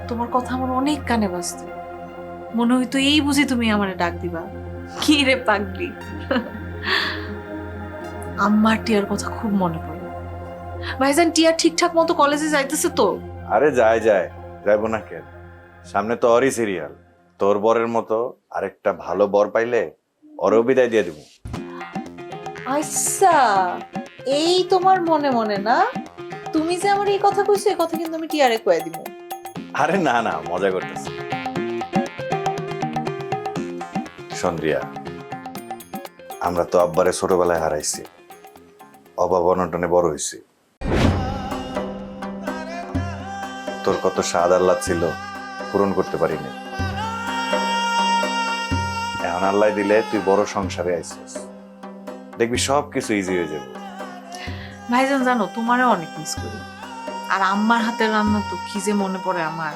তোমার কথা আমার অনেক কানে বাজতো। মনে হইতো এই বুঝি তুমি আমারে ডাক দিবা। কি রে পাগলি। আম্মার টিয়ার কথা খুব মনে পড়ে। ভাইজান টিয়া ঠিকঠাক মতো কলেজে যাইতেছে তো? আরে যায় যাইবো না কেন? সামনে তো অরই সিরিয়াল, তোর বরের মতো আরেকটা ভালো বর পাইলে ওরও বিদায় দিয়ে দিব। আচ্ছা, এই তোমার মনে মনে না? তুমি যে আমার এই কথা কইছো, এই কথা কিন্তু আমি টিয়ারে কয়ে দিব। আরে না না, মজা করতেছি। সন্দ্রিয়া, আমরা তো আব্বারে ছোটবেলায় হারাইছি, অভাব অনটনে বড় হয়েছি। তোর কত স্বাদ আল্লাহ ছিল, পূরণ করতে পারিনি। এখন আল্লাহ দিলে তুই বড় সংসারে আইছিস, দেখবি সব কিছু ইজি হয়ে যাবে। ভাইজান জানো, তোমারও অনেক মিস করি। আর আম্মার হাতের রান্না তো কি যে মনে পড়ে আমার।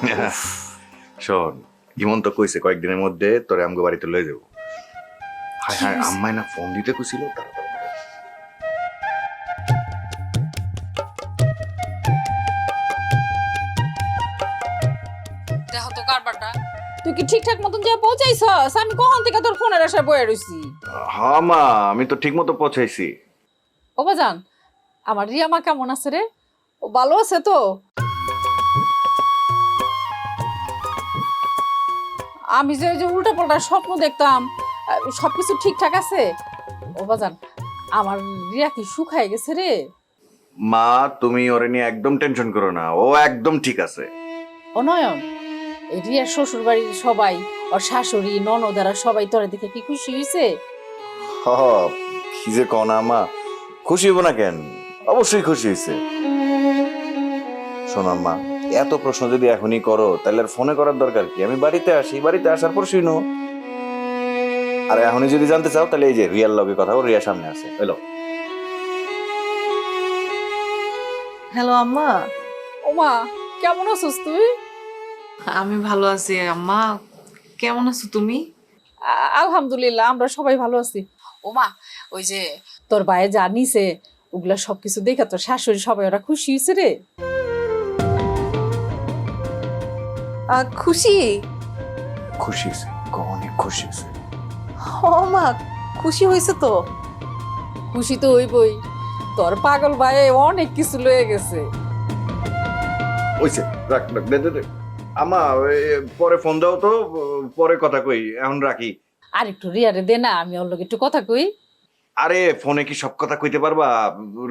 শোন, ইমন তো কইছে কয়েকদিনের মধ্যে তোরে আমগো বাড়িতে লয়ে যাবো। হায় হায়, আম্মাই না ফোন দিতে কইছিল। দেখো তো কারবারটা, তুই কি ঠিকঠাক মতন যা পৌঁছাইছস? আমি কখন থেকে তোর ফোনের আশায় বয়ে রইছি। হ্যাঁ মা, আমি তো ঠিক মতো পৌঁছাইছি। ও বাজান, আমার রিয়া মা কেমন আছে রে? ও ভালো আছে তো? আমি যে ওই যে উল্টা পাল্টা স্বপ্ন দেখতাম, সবকিছু ঠিকঠাক আছে? ও বাজান, আমার রিয়া কি শুকায় গেছে রে? মা, তুমি ওরে নিয়ে একদম টেনশন করো না, ও একদম ঠিক আছে। অনয়ন, এই রিয়ার শ্বশুর বাড়ির সবাই, ওর শাশুড়ি ননদারা সবাই তোরে দেখে কি খুশি হয়েছে? কি যে কনা মা, খুশি হবো না কেন? অবশ্যই খুশি হয়েছে। শোনো মা, এত প্রশ্ন যদি এখনই করো তাহলে আর ফোনে করার দরকার কি? আমি বাড়িতে আসি, বাড়িতে আসার পর শুনো। আর এখনই যদি জানতে চাও তাহলে এই যে রিয়ার লগে কথা, ও রিয়া সামনে আছে। হ্যালো হ্যালো আম্মা। ও মা, কেমন আছিস তুই? আমি ভালো আছি। আম্মা কেমন আছো তুমি? আলহামদুলিল্লাহ, আমরা সবাই ভালো আছি। ও মা, ওই যে তোর ভাইয়ে জানিছে, ওগুলা সবকিছু দেখে তোর শাশুড়ি সবাই ওরা খুশি হয়েছে রে? খুশি? খুশি হয়েছে, অনেক খুশি হয়েছে। ও মা, খুশি হয়েছে তো? খুশি তো হইবই, তোর পাগল ভাই অনেক কিছু লয়ে গেছে। ওইছে, রাখ রাখ, দে দে দে। আমা, পরে ফোন দাও তো, পরে কথা কই, এখন রাখি। আর একটু রিয়ারে দে না, আমি ওর লগে একটু কথা কই। আরে ফোনে কি সব কথা কইতে পারবা?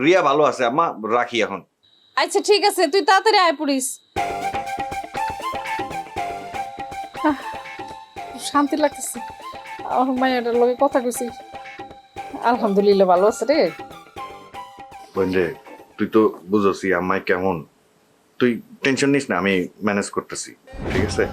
রিয়া ভালো আছে আম্মা, রাখি এখন। আচ্ছা ঠিক আছে, তুই তাড়াতাড়ি আয় পড়িস। শান্তি লাগতেছে, আমার মায়ের লগে কথা কইছি। আলহামদুলিল্লাহ ভালো আছে রে। বন্ধে, তুই তো বুঝছি আম্মাই কেমন, তুই টেনশন নিস না, আমি ম্যানেজ করতেছি, ঠিক আছে?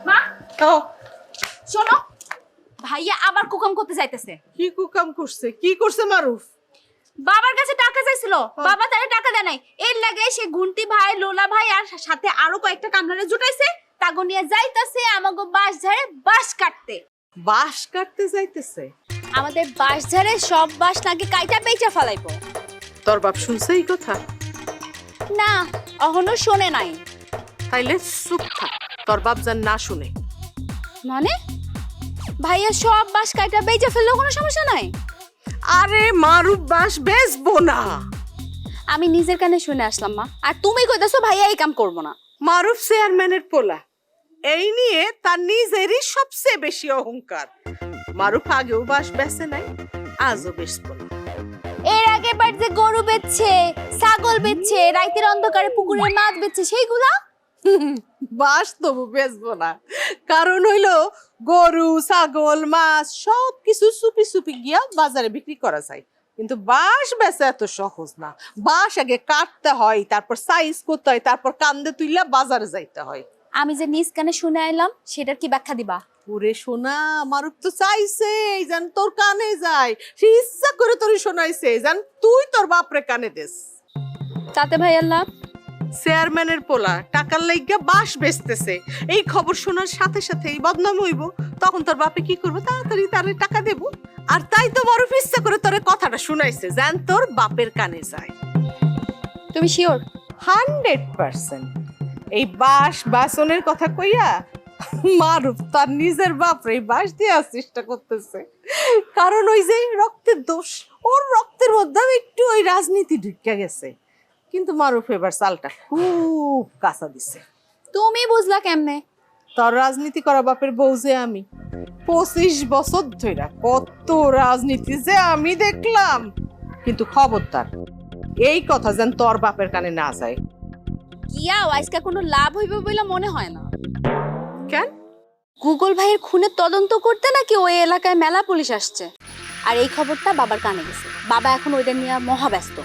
মা, শোনো, ভাইয়া আবার কুকাম করতে যাইতেছে। কি কুকাম করছে? কি করছে মারুফ? বাবার কাছে টাকা চাইছিল, বাবা তারে টাকা দেয় নাই। এর লাগে সে গুন্টি ভাই, লোলা ভাই আর সাথে আরো কয়েকটা কামলারে জুটাইছে, তাগো নিয়ে যাইতাছে আমাগো বাঁশ ঝাড়ে বাঁশ কাটতে। বাঁশ কাটতে যাইতেছে? আমাদের বাঁশ ঝাড়ে সব বাঁশ নাকি কাইটা বেচা ফেলাইবো। তোর বাপ শুনছে এই কথা? না, এখনো শোনে নাই। তাইলে চুপ থাক, তোর বাপ যেন না শুনে। মানে ভাইয়া সব বাঁশ কাইটা বেচা ফেললেও কোনো সমস্যা নাই? আরে মারুফ বাঁশ বেচবো না। আমি নিজের কানে শুনে আসলাম মা, আর তুমি কইতাছো ভাইয়া এই কাম করবো না। মারুফ চেয়ারম্যানের পোলা, এই নিয়ে তার নিজেরই সবচেয়ে বেশি অহংকার। মারুফ আগেও বাঁশ বেচে নাই, আজও বেচবো না। এর আগে বার যে গরু বেচছে, ছাগল বেচছে, রাইতের অন্ধকারে পুকুরে মাছ বেচছে, সেইগুলা বাস তবু বেচবো না, কারণ হইলো গরু ছাগল মাছ সব কিছু চুপি চুপি গিয়া বাজারে বিক্রি করা যায়, কিন্তু বাঁশ বেচা এত সহজ না। বাঁশ আগে কাটতে হয়, তারপর সাইজ করতে হয়, তারপর কান্দে তুইলা বাজারে যাইতে হয়। আমি যে নিজ কানে শুনে আইলাম সেটার কি ব্যাখ্যা দিবা? ওরে সোনা, মারুফ তো চাইছে যেন তোর কানে যায়, সে ইচ্ছা করে তোর শোনাইছে যেন তুই তোর বাপরে কানে দেস। তাতে ভাইয়ার লাভ? চেয়ারম্যানের পোলা টাকার লাইগা বাঁশ বেচতেছে, এই খবর শোনার সাথে সাথেই বদনাম হইব, তখন তোর বাপে কি করবে? তাড়াতাড়ি তারে টাকা দেব। আর তাই তো মারুফ ইচ্ছা করে তোরে কথাটা শুনাইছে যেন তোর বাপের কানে যায়। তুমি শিওর? 100%। এই বাঁশ বাসনের কথা কইয়া মারুফ তার নিজের বাপরে বাঁশ দেওয়ার চেষ্টা করতেছে, কারণ ওই যে রক্তের দোষ, ওর রক্তের মধ্যে একটু ওই রাজনীতি ঢুকে গেছে। কিন্তু মারুফ এবার চালটা খুব কাঁচা দিছে। তুমি বুঝলা কেমনে? তোর রাজনীতি করা বাপের বউ যে আমি, 25 বছর ধরে কত রাজনীতি যে আমি দেখলাম। কিন্তু খবরদার এই কথা যেন তোর বাপের কানে না যায়। কিয়া আজকে কোনো লাভ হইবে বলে মনে হয় না। কেন? গুগল ভাইয়ের খুনের তদন্ত করতে নাকি ওই এলাকায় মেলা পুলিশ আসছে, আর এই খবরটা বাবার কানে গেছে। বাবা এখন ওইটা নিয়ে মহাব্যস্ত।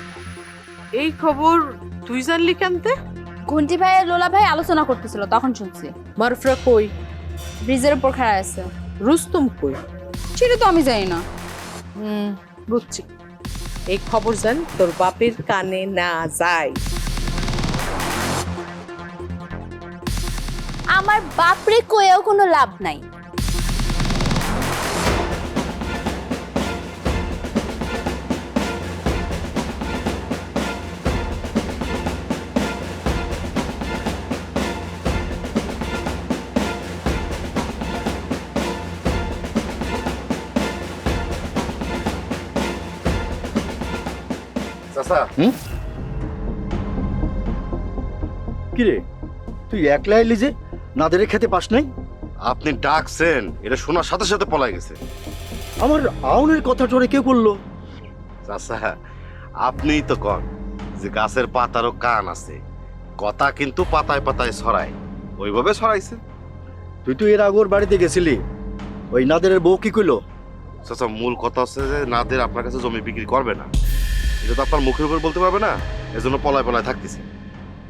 এই খবর তুই জানলি কেনতে? ঘন্টি ভাই আর লোলা ভাই আলোচনা করতেছিল, তখন শুনছি। মারুফরা কই? ব্রিজের উপর খাড়া আছে। রুস্তম কই? সেটা তো আমি জানি না। বুঝছি, এই খবর জান তোর বাপের কানে না যায়। আমার বাপরে কয়েও কোনো লাভ নাই। চাচা, কি রে, তুই একলা এলি যে? নাদের খেতে পাস নাই? আপনি ডাকছেন, এটা শোনার সাথে সাথে পলাই গেছে। আমার আউনের কথা টরে কে বললো? চাচা, আপনিই তো কন যে গাছের পাতারও কান আছে, কথা কিন্তু পাতায় পাতায় ছড়ায়, ওইভাবে ছড়াইছে। তুই তো এর আগর বাড়িতে গেছিলি, ওই নাদের বউ কি কইলো? চাচা, মূল কথা হচ্ছে যে নাদের আপনার কাছে জমি বিক্রি করবে না, এটা তো আপনার মুখের উপর বলতে পারবে না, এজন্য পলায় পলায় থাকতেছে।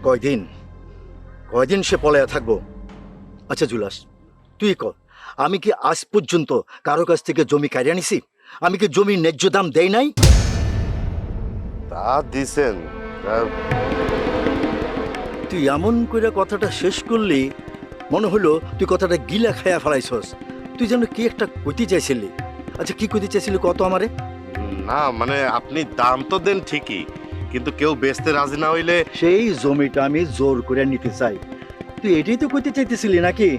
কয়দিন সে পলায়া থাকবো? আচ্ছা জুলাস, তুই কর, আমি কি আজ পর্যন্ত কারো কাছ থেকে জমি কাইরা নিছি? আমি কি জমির ন্যায্য দাম দেই নাই? তা দিছেন। তুই এমন করে কথাটা শেষ করলি, মনে হলো তুই কথাটা গিলা খায়া ফেলাইছস। তুই যেন কি একটা কইতে চাইছিলি। আচ্ছা কি কইতে চাইছিলি কত আমারে? না মানে আপনি দাম তো দেন ঠিকই, কিন্তু কেউ বেচতে রাজি না হইলে সেই জমিটা আমি জোর করে নিতে চাই। তুই এটাই তো কইতে চাইতেছিলি নাকি?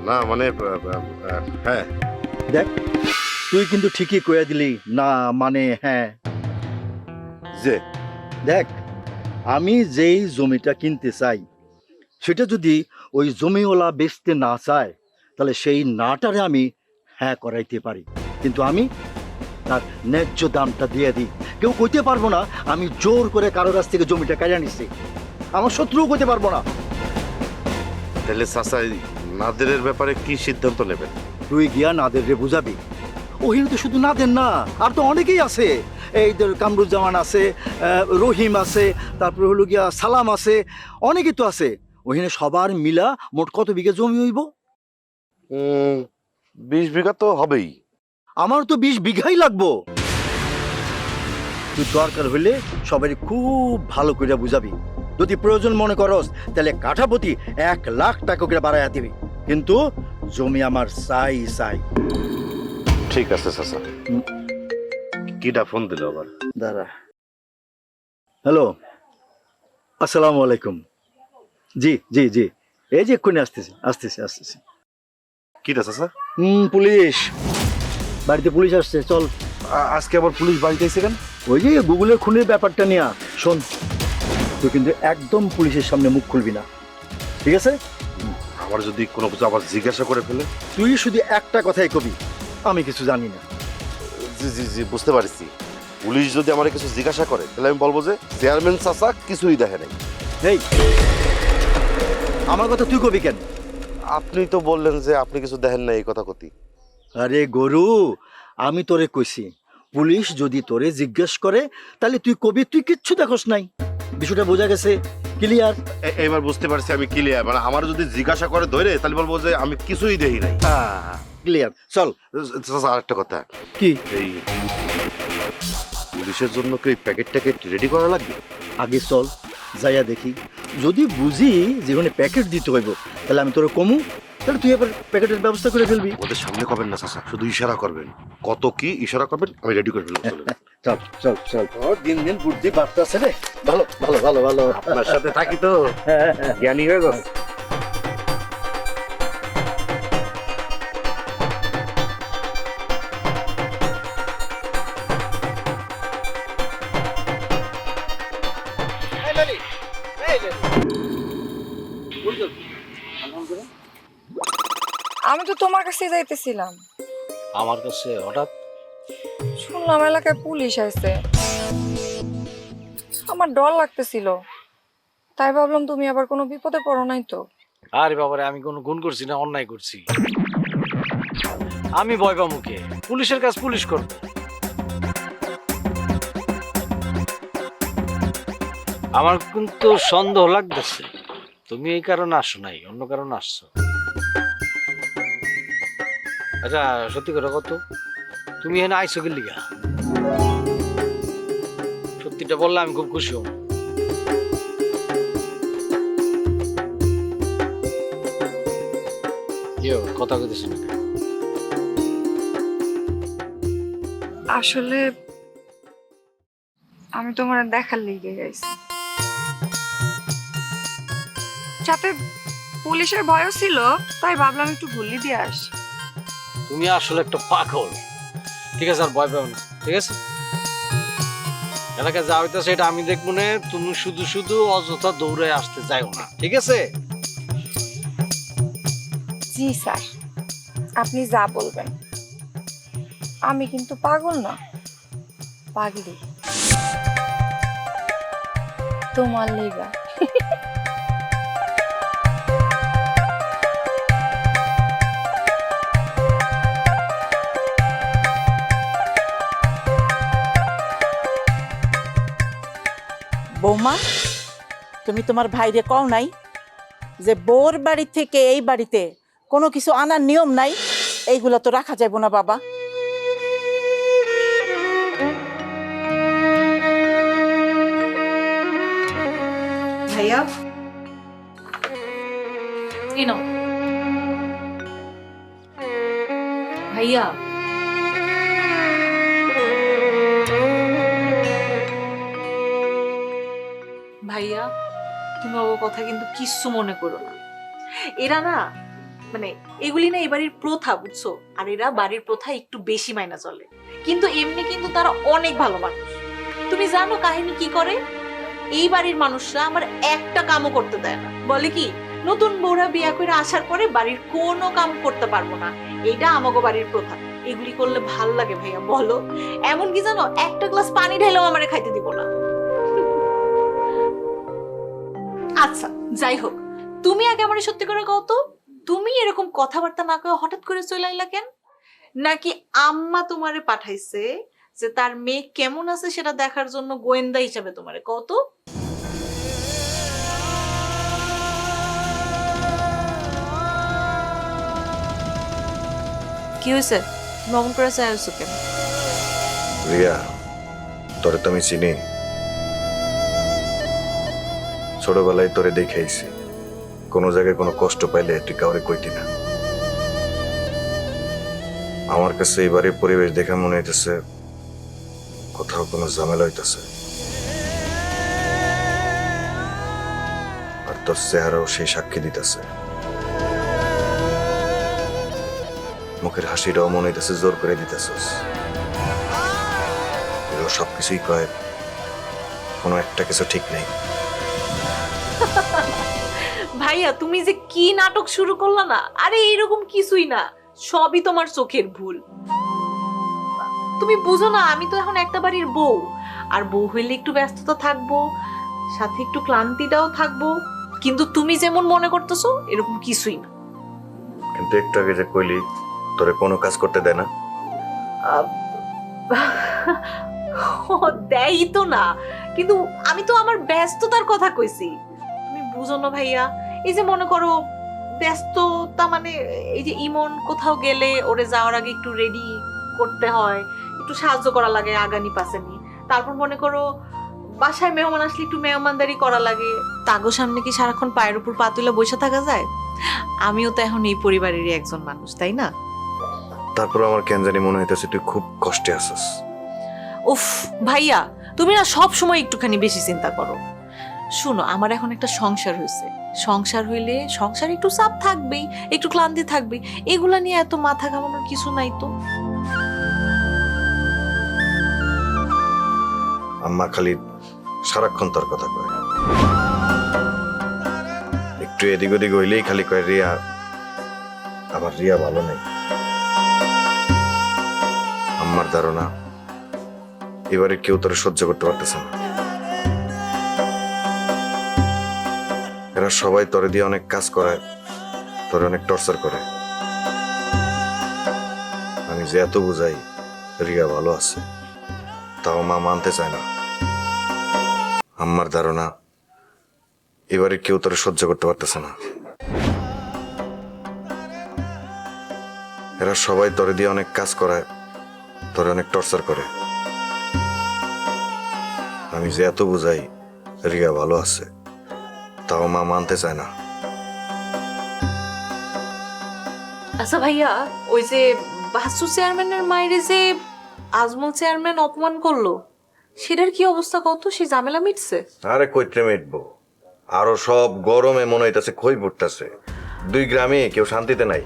না মানে হ্যাঁ। দেখ, তুই কিন্তু ঠিকই কইয়া দিলি না মানে হ্যাঁ। যে দেখ, আমি যেই জমিটা কিনতে চাই সেটা যদি ওই জমিওয়ালা বেচতে না চায়, তাহলে সেই নাটারে আমি হ্যাঁ করাইতে পারি, কিন্তু আমি তার ন্যায্য দামটা দিয়ে দিই। কেউ কইতে পারবো না আমি জোর করে কারো কাছ থেকে জমিটা কাইরা নিচ্ছি, আমার শত্রুও কইতে পারবো না। তাহলে চাচা, নাদেরের ব্যাপারে কি সিদ্ধান্ত নেবেন? তুই গিয়া নাদের রে বুঝাবি। ওহিনে তো শুধু নাদের না, আর তো অনেকেই আছে। এই কামরুজ্জামান আছে, রহিম আছে, তারপরে হলো গিয়া সালাম আছে, অনেকে তো আছে। ওহিনে সবার মিলা মোট কত বিঘা জমি হইব? 20 বিঘা তো হবেই। আমার তো 20 বিঘাই লাগবো। তুই দরকার হইলে সবাই খুব ভালো করে বুঝাবি। যদি প্রয়োজন মনে করস তাহলে কাঠাপতি 1 লাখ টাকা করে বাড়াইয়া দিবি, কিন্তু জমি আমার চাই চাই। ঠিক আছে চাচা। কিটা ফোন দিল আবার? দাঁড়া। হ্যালো, আসসালামু আলাইকুম। জি জি জি, এই যে এক্ষুনি আসতেছি আসতেছি আসতেছি। কিটা চাচা? পুলিশ বাড়িতে, পুলিশ আসছে। চল। আজকে আবার পুলিশ বাড়িতে এসে কেন? ওই যে গুগলের খুনের ব্যাপারটা নিয়ে। শোন, তুই কিন্তু একদম পুলিশের সামনে মুখ খুলবি না, ঠিক আছে? আমার যদি কোনো কিছু আবার জিজ্ঞাসা করে ফেলে? তুই শুধু একটা কথাই কবি, আমি কিছু জানি না। জি জি জি, বুঝতে পারছি। পুলিশ যদি আমার কিছু জিজ্ঞাসা করে তাহলে আমি বলবো যে চেয়ারম্যান চাচা কিছুই দেখে নাই। এই আমার কথা তুই কবি কেন? আপনি তো বললেন যে আপনি কিছু দেখেন না এই কথা কতি। আরে গরু, আমি তোরে কইছি পুলিশ যদি তোরে জিজ্ঞেস করে তাহলে তুই কবি তুই কিচ্ছু দেখোস নাই। বিষয়টা বোঝা গেছে, ক্লিয়ার? এবার বুঝতে পারছি আমি ক্লিয়ার। মানে আমার যদি জিজ্ঞাসা করে ধরে তাহলে বলবো যে আমি কিছুই দেখি নাই। ক্লিয়ার। চল। আর একটা কথা, কি? এই পুলিশের জন্য কি প্যাকেটটাকে রেডি করা লাগবে? আগে চল যাইয়া দেখি, যদি বুঝি যেখানে প্যাকেট দিতে হইব তাহলে আমি তোরে কমু, তাহলে তুই এবার প্যাকেটের ব্যবস্থা করে ফেলবি। ওদের সামনে করবেন না চাচা, শুধু ইশারা করবেন। কত কি ইশারা করবেন আমি রেডি করে ফেলবো। চল চল চল, দিন দিন বুদ্ধি বাড়তেছে রে। ভালো ভালো ভালো ভালো, আপনার সাথে থাকি তো জ্ঞানী হয়ে যাচ্ছে। আমি তো তোমার কাছে যাইতেছিলাম। আমার কাছে হঠাৎ শুনলাম এলাকায় পুলিশ আছে, আমার ডর লাগতেছিল, তাই ভাবলাম তুমি আবার কোনো বিপদে পড়ো নাই তো। আরে বাবারে, আমি কোনো গুণ করছি না অন্যায় করছি? আমি ভয় পাবো কে? পুলিশের কাজ পুলিশ করবে। আমার কিন্তু সন্দেহ লাগতেছে তুমি এই কারণে আসো নাই, অন্য কারণে আসছো। আচ্ছা সত্যি করে কত, তুমি এখানে আইসো কি লিগা? সত্যিটা বললে আমি খুব খুশি হব। কথা কইতেছো না? আসলে আমি তোমার দেখার লেগে গেছি, সাথে পুলিশের ভয়ও ছিল, তাই ভাবলাম একটু ভুলি দিয়ে আস। তুমি আসলে একটা পাগল। ঠিক আছে, আর ভয় পাও না, ঠিক আছে? এলাকায় যা হইতেছে এটা আমি দেখবো না, তুমি শুধু শুধু অযথা দৌড়ে আসতে যাও না, ঠিক আছে? জি স্যার, আপনি যা বলবেন। আমি কিন্তু পাগল না, পাগলি তোমার লেগা। বৌমা, তুমি তোমার ভাইরে কও নাই যে বোর বাড়ি থেকে এই বাড়িতে কোনো কিছু আনার নিয়ম নাই? এইগুলো তো রাখা যাবে না বাবা। ভাইয়া ভাইয়া ভাইয়া, তুমি ওর কথা কিন্তু কিচ্ছু মনে করো না। এরা না, মানে এগুলি না এই বাড়ির প্রথা, বুঝছো? আর এরা বাড়ির প্রথা একটু বেশি মাইনা চলে, কিন্তু এমনি কিন্তু তারা অনেক ভালো মানুষ। তুমি জানো কাহিনী কি করে? এই বাড়ির মানুষরা আমার একটা কামও করতে দেয় না, বলে কি নতুন বউরা বিয়া করে আসার পরে বাড়ির কোনো কাম করতে পারবো না, এইটা আমাগো বাড়ির প্রথা। এগুলি করলে ভাল লাগে ভাইয়া, বলো? এমন কি জানো, একটা গ্লাস পানি ঢেলেও আমারে খাইতে দিব না। আচ্ছা যাই হোক, তুমি আগে আমার সত্যি করে কও তো, তুমি এরকম কথাবার্তা না কয়ে হঠাৎ করে চলে আইলা কেন? নাকি আম্মা তোমারে পাঠাইছে যে তার মেয়ে কেমন আছে সেটা দেখার জন্য গোয়েন্দা হিসাবে তোমারে কও তো? কি হয়েছে? মন করে চাইছো কেন? রিয়া, তোরে তো আমি চিনি, ছোটবেলায় তোরে দেখাইছি, কোনো জায়গায় কোনো কষ্ট পাইলে তুই কাউরে কইতি না। আমার কাছে এবারে পরিবেশ দেখে মনে হইতেছে কোথাও কোনো ঝামেলা হইতেছে, আর তোর চেহারাও সেই সাক্ষী দিতেছে। মুখের হাসিটাও মনে হইতেছে জোর করে দিতেছস। সবকিছুই কয়, কোনো একটা কিছু ঠিক নেই। ভাইয়া তুমি যে কি নাটক শুরু করলা না, আরে এইরকম কিছুই না, সবই তোমার চোখের ভুল। তুমি বুঝো না, আমি তো এখন একটা বাড়ির বউ, আর বউ হইলে একটু ব্যস্ততা থাকবো, সাথে একটু ক্লান্তিটাও থাকবো, কিন্তু তুমি যেমন মনে করতেছো এরকম কিছুই না। কিন্তু একটু আগে যে কইলি তোরে কোনো কাজ করতে দেয় না, দেয় তো না, কিন্তু আমি তো আমার ব্যস্ততার কথা কইছি। তুমি বুঝো না ভাইয়া, এই যে মনে করো ব্যস্ততা মানে এই যে ইমন কোথাও গেলে ওরে যাওয়ার আগে একটু রেডি করতে হয়, একটু সাহায্য করা লাগে আগানি পাশানি। তারপর মনে করো বাসায় মেহমান আসলে একটু মেহমানদারি করা লাগে। তাগো সামনে কি সারাক্ষণ পায়ের উপর পা তুলে বসে থাকা যায়? আমিও তো এখন এই পরিবারেরই একজন মানুষ, তাই না? তারপর আমার কেন জানি মনে হইতেছে তুই খুব কষ্টে আছিস। উফ ভাইয়া, তুমি না সব সময় একটুখানি বেশি চিন্তা করো। শুনো, আমার এখন একটা সংসার হয়েছে, সংসার হইলে সংসার একটু চাপ থাকবেই, একটু ক্লান্তি থাকবেই, এগুলা নিয়ে এত মাথা ঘামানোর কিছু নাই তো। আম্মা খালি সারাক্ষণ তোর কথা কয়, একটু এদিক ওদিক হইলেই খালি কয় রিয়া, আমার রিয়া ভালো নেই। আম্মার ধারণা এবারে কেউ তোরে সহ্য করতে পারতেছে না। এরা সবাই তোরে দিয়ে অনেক কাজ করায়, তোরে অনেক টর্চার করে। আমি যে এত বুঝাই রিয়া ভালো আছে, তাও মা মানতে চায় না। আম্মার ধারণা এবারে কেউ তোরে সহ্য করতে পারতেছে না। এরা সবাই তোরে দিয়ে অনেক কাজ করায়, তোরে অনেক টর্চার করে। আমি যে এত বুঝাই রিয়া ভালো আছে, তাও মা মানতে চায় না। আচ্ছা ভাইয়া, ওই যে বাসু চেয়ারম্যানের মায়েরে যে আজমল চেয়ারম্যান অপমান করলো, সেটার কি অবস্থা? কত সে ঝামেলা মিটছে? আরে কইতে মিটবো, আরো সব গরমে মনে হইতাছে খই পড়তাছে। 2 গ্রামে কেউ শান্তিতে নাই।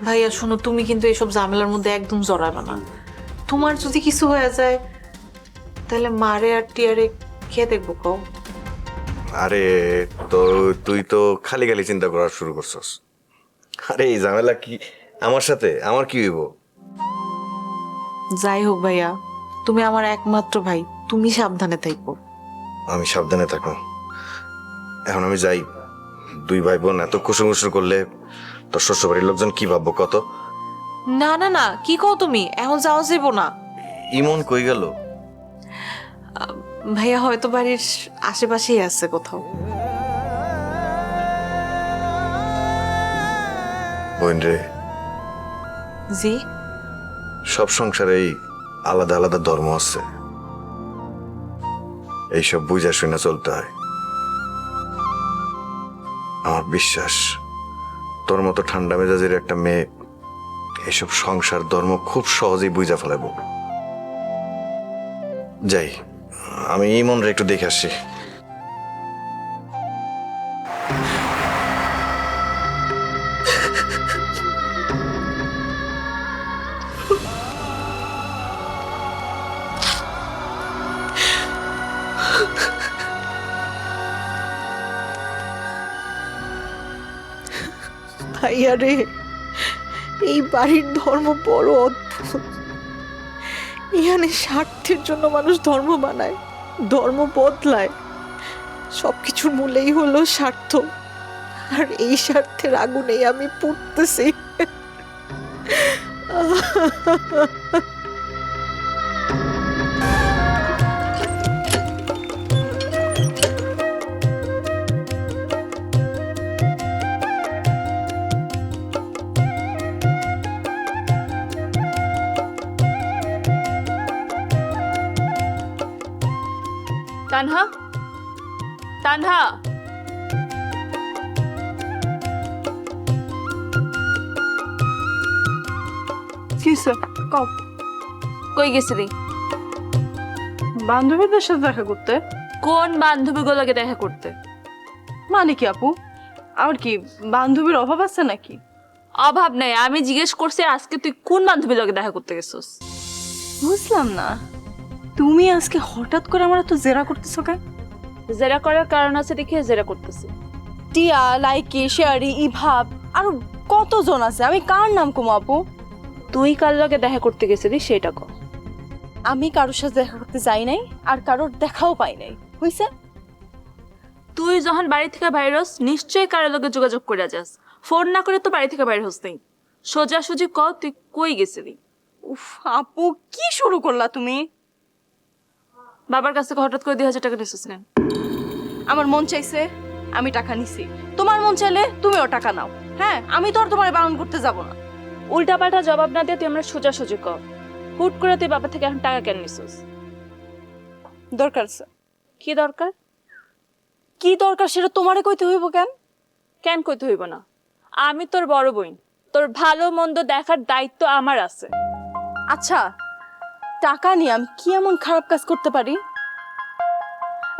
ভাইয়া শোনো, তুমি কিন্তু এইসব ঝামেলার মধ্যে একদম জড়াবে না। তোমার যদি কিছু হয়ে যায় তাহলে মারে আর টিয়ারে কে দেখবো কও? আরে তো তুই তো খালি খালি চিন্তা করা শুরু করছস। আরে এই ঝামেলা কি আমার সাথে? আমার কি হইব? যাই হোক ভাইয়া, তুমি আমার একমাত্র ভাই, তুমি সাবধানে থাকো। আমি সাবধানে থাকো। এখন আমি যাই। 2 ভাই বোন এত কুসুমুসু করলে তোর শ্বশুরবাড়ির লোকজন কি ভাববো কত? না না না, কি কও তুমি? এখন যাওয়া যাবো না। ইমন কই গেল? ভাইয়া হয়তো বাড়ির আশেপাশেই আছে কোথাও। বোন রে, জি? সব সংসারেই আলাদা আলাদা ধর্ম আছে, এইসব বুঝা শুনে চলতে হয়। আমার বিশ্বাস তোর মতো ঠান্ডা মেজাজের একটা মেয়ে এসব সংসার ধর্ম খুব সহজেই বুঝা ফেলাব। যাই, আমি ইমন রে একটু দেখে আসি। ভাইয়া রে, এই বাড়ির ধর্ম বড় অদ্ভুত। এখানে স্বার্থের জন্য মানুষ ধর্ম বানায়, ধর্ম বদলায়। সবকিছুর মূলেই হলো স্বার্থ, আর এই স্বার্থের আগুনেই আমি পুড়তেছি। তানহা, তানহা, কই গেছিলি? বান্ধবীদের সাথে দেখা করতে। কোন বান্ধবীগুলোকে দেখা করতে? মানে কি আপু, আমার কি বান্ধবীর অভাব আছে নাকি? অভাব নাই, আমি জিজ্ঞেস করছি আজকে তুই কোন বান্ধবীর লগে দেখা করতে গেছিস? বুঝলাম না, তুমি আজকে হঠাৎ করে আমার এত জেরা করতেছো কেন? জেরা করার কারণ আছে দেখে জেরা করতেছি। টিয়া, লাইকি, শেয়ারি, ইভাব, আর কতজন আছে, আমি কার নাম কম আপু? তুই কার লগে দেখা করতে গেছিলি সেটা কর। আমি কারোর সাথে দেখা করতে যাই নাই, আর কারোর দেখাও পাই নাই। হইছে? তুই যখন বাড়ি থেকে বাইর হস নিশ্চয়ই কারোর লগে যোগাযোগ করে যাস, ফোন না করে তো বাড়ি থেকে বাইর হস নাই। সোজাসুজি ক তুই কই গেছিলি? উফ আপু কি শুরু করলা তুমি? বাবার কাছ থেকে হঠাৎ করে 2000 টাকা নিছিস কেন? আমার মন চাইছে আমি টাকা নিছি, তোমার মন চাইলে তুমিও টাকা নাও। হ্যাঁ আমি তো আর তোমার বারণ করতে যাব না। উল্টাপাল্টা জবাব না দিয়ে তুই আমরা সোজাসুজি ক, হুট করে তুই বাবা থেকে এখন টাকা কেন নিছিস? দরকার আছে। কি দরকার? কি দরকার সেটা তোমারে কইতে হইব কেন? কেন কইতে হইব না? আমি তোর বড় বোন, তোর ভালো মন্দ দেখার দায়িত্ব আমার আছে। আচ্ছা টাকা নিয়ে আমি কি এমন খারাপ কাজ করতে পারি?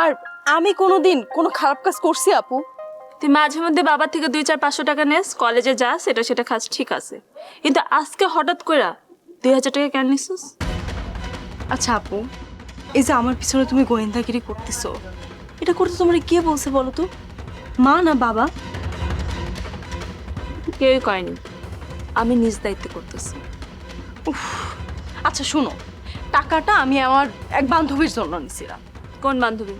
আর আমি কোনোদিন কোনো খারাপ কাজ করছি আপু? তুই মাঝে মধ্যে বাবার থেকে 200-500 টাকা নেস, কলেজে যাস, সেটা খাস, ঠিক আছে, কিন্তু আজকে হঠাৎ করে 2000 টাকা কেন নিছিস? আচ্ছা আপু, এই যে আমার পিছনে তুমি গোয়েন্দাগিরি করতেছো, এটা করতে তোমার কে বলছে বলো তো? মা না বাবা? কেউই কয়নি, আমি নিজ দায়িত্বে করতেছি। উফ আচ্ছা শোনো, টাকাটা আমি আমার এক বান্ধবীর জন্য নিছিলাম। কোন বান্ধবী?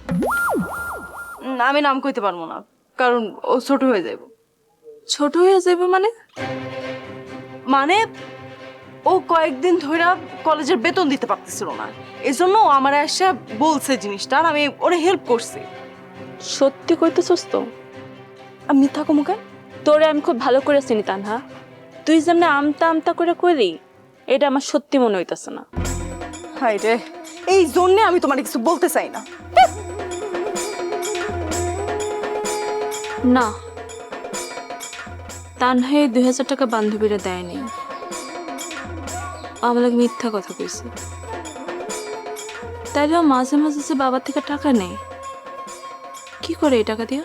আমি নাম কইতে পারবো না, কারণ ও ছোট হয়ে যাইব। ছোট হয়ে যাইব মানে? মানে ও কয়েকদিন ধরে কলেজের বেতন দিতে পারতেছিল না, এজন্য ও আমার এসে বলছে জিনিসটা, আর আমি ওরে হেল্প করছি। সত্যি কইতেছস তো? আমি মিথ্যা কমু কেন? তোরে আমি খুব ভালো করে চিনি তানহা, তুই যেমনি আমতা আমতা করে কইলি, এটা আমার সত্যি মনে হইতাছে না। হাই রে, এই জন্যে আমি তোমার কিছু বলতে চাই না। না, তানহাই 2000 টাকা বান্ধবীরা দেয়নি, আমাকে মিথ্যা কথা কইছে। তাইলেও মাঝে মাঝে যে বাবার থেকে টাকা নেই, কি করে এই টাকা দিয়া?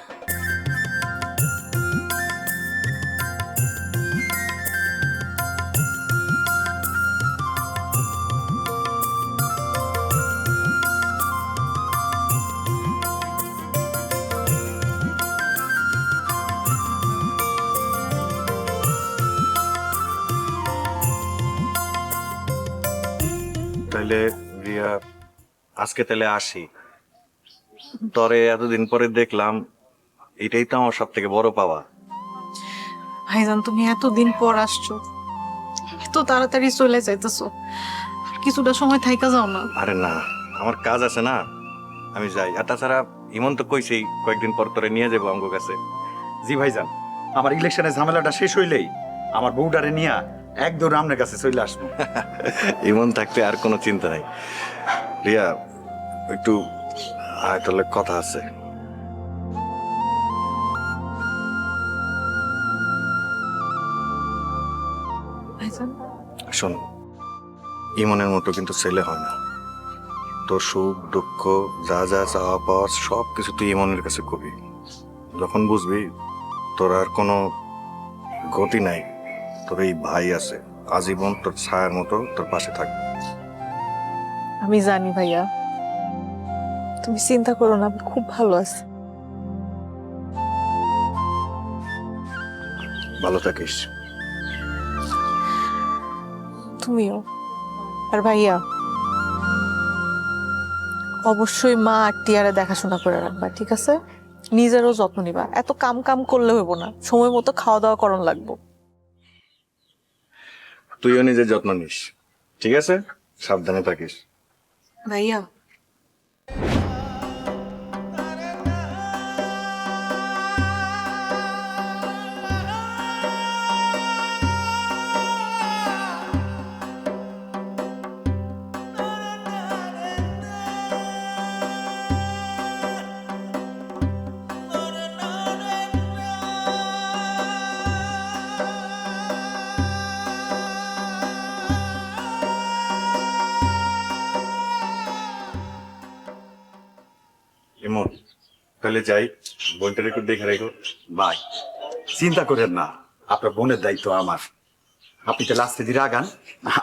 তাইলে রিয়া আজকে তাহলে আসি, তরে এতদিন পরে দেখলাম, এটাই তো আমার সব থেকে বড় পাওয়া। ভাইজান তুমি এতদিন পর আসছো, এত তাড়াতাড়ি চলে যাইতেছো, কিছুটা সময় থাইকা যাও না। আরে না, আমার কাজ আছে না, আমি যাই। আর তাছাড়া ইমন তো কইছেই কয়েকদিন পর তোরে নিয়ে যাবো আমার কাছে। জি ভাইজান, আমার ইলেকশনের ঝামেলাটা শেষ হইলেই আমার বউডারে নিয়ে এক দৌড় আপনার কাছে চলে আসবো। ইমন থাকতে আর কোনো চিন্তা নাই। রিয়া একটু আয়, তাহলে কথা আছে। শোন, ইমনের মতো কিন্তু ছেলে হয় না। তোর সুখ দুঃখ যা যা চাওয়া পাওয়া সব কিছু তুই ইমনের কাছে কবি। যখন বুঝবি তোর আর কোনো গতি নাই, তোর এই ভাই আছে, আজীবন তোর ছায়ার মতো তোর পাশে থাকবে। আমি জানি ভাইয়া, তুমি চিন্তা করো না, আমি খুব ভালো আছি। ভালো থাকিস। তুমিও। আর ভাইয়া অবশ্যই মা আর টিয়ারে দেখাশোনা করে রাখবা, ঠিক আছে? নিজেরও যত্ন নিবা, এত কাম কাম করলে হইব না, সময় মতো খাওয়া দাওয়া করন লাগবো। তুইও নিজের যত্ন নিস, ঠিক আছে? সাবধানে থাকিস। ভাইয়া ইমন তাহলে যাই, বোনটার একটু দেখে রেখো। ভাই চিন্তা করেন না, আপনার বোনের দায়িত্ব আমার। আপনি তাহলে আস্তে ধীরে আগান,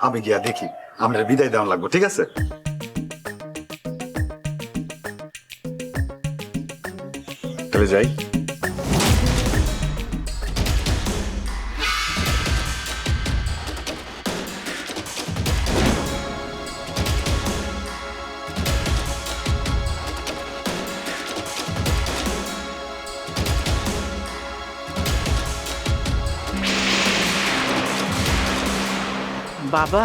আমি গিয়া দেখি, আমরা বিদায় দেওয়া লাগবো, ঠিক আছে? তাহলে যাই। বাবা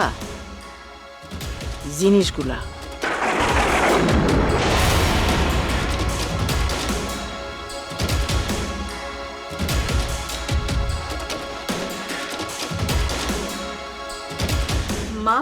জিনিসগুলা মা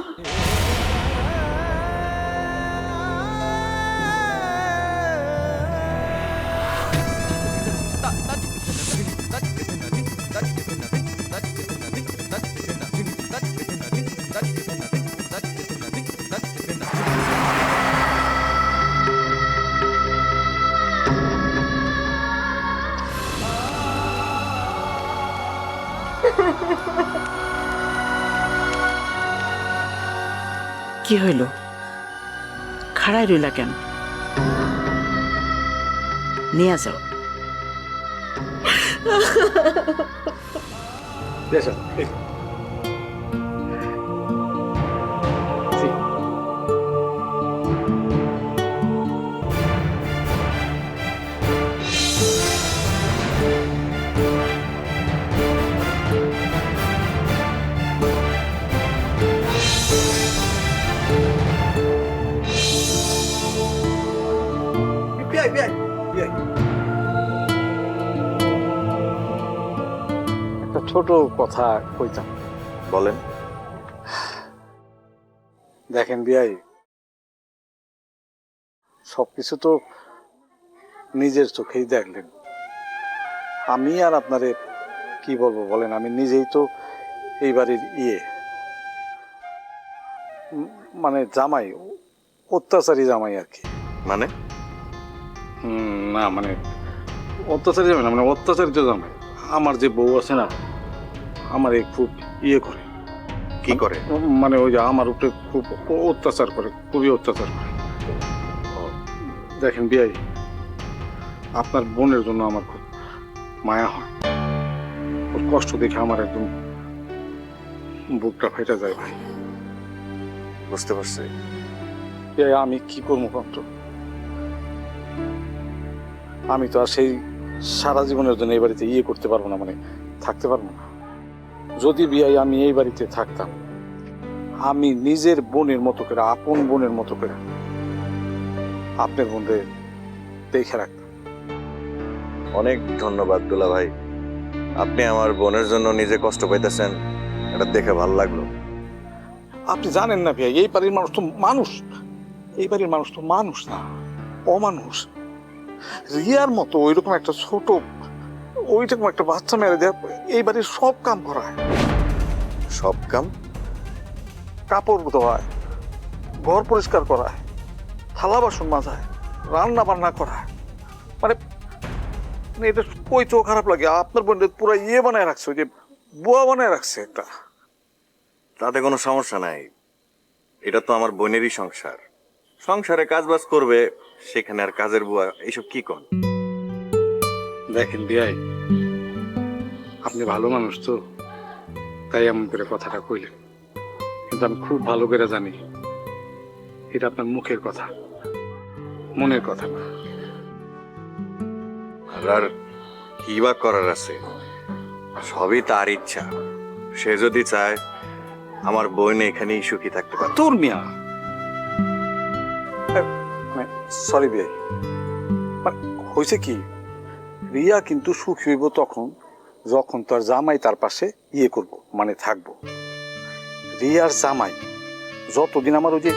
কি হইল খাড়াই রইলা কেন নিয়ে যাও একটা ছোট কথা কইতাম। বলেন। দেখেন বিয়াই, সবকিছু তো নিজের চোখেই দেখলেন। আমি আর আপনারে কি বলবো বলেন, আমি নিজেই তো এই বাড়ির মানে জামাই, অত্যাচারী জামাই আর কি। মানে? না মানে অত্যাচারী জামাই না, মানে অত্যাচারিত জামাই। আমার যে বউ আছে না, আমার খুব করে। কি করে? মানে ওই যে আমার উপরে খুব অত্যাচার করে, খুবই অত্যাচার করে। দেখেন বিয়াই, আপনার বোনের জন্য আমার খুব মায়া হয়। ওর কষ্ট দেখে আমার একদম বুকটা ফেটে যায় ভাই। বুঝতে পারছি। আমি কি করবো কত? আমি তো আর সেই সারা জীবনের জন্য এই বাড়িতে করতে পারবো না, মানে থাকতে পারবো না। যদি বিয়াই আমি এই বাড়িতে থাকতাম, আমি নিজের বোনের মতো করে, আপন বোনের মতো করে আপনার বোনদের দেখে রাখতাম। অনেক ধন্যবাদ দুলা ভাই, আপনি আমার বোনের জন্য নিজে কষ্ট পাইতেছেন, এটা দেখে ভালো লাগলো। আপনি জানেন না ভাই, এই বাড়ির মানুষ তো মানুষ, এই বাড়ির মানুষ তো মানুষ না, অমানুষ। রিয়ার মতো ওইরকম একটা ছোট, ওইরকম একটা বাচ্চা মেরে দেয় এই বাড়ির সব কাম করায়। সব কাম? কাপড় ধোয়ায়, ঘর পরিষ্কার করায়, থালা বাসন মাজায়, রান্না বান্না করায়। মানে এটা কইতেও খারাপ লাগে, আপনার বোনের পুরো বানায় রাখছে, ওই যে বুয়া বানায় রাখছে একটা। তাতে কোনো সমস্যা নাই, এটা তো আমার বোনেরই সংসার। সংসারে কাজ বাজ করবে, সেখানে আর কাজের বুয়া এইসব কি কোন? দেখেন বিয়াই, আপনি ভালো মানুষ তো, তাই এমন করে কথাটা কইলেন। কিন্তু আমি খুব ভালো করে জানি এটা আপনার মুখের কথা, মনের কথা না। আর কি বা করার আছে, সবই তার ইচ্ছা। সে যদি চায় আমার বোন এখানেই সুখী থাকতে পারে। তোর মিয়া, সরি বিয়াই, মানে হয়েছে কি, রিয়া কিন্তু সুখী হইব তখন যখন তার জামাই তার পাশে করব, মানে থাকবো। রিয়ার জামাই যতদিন আমার ওই যে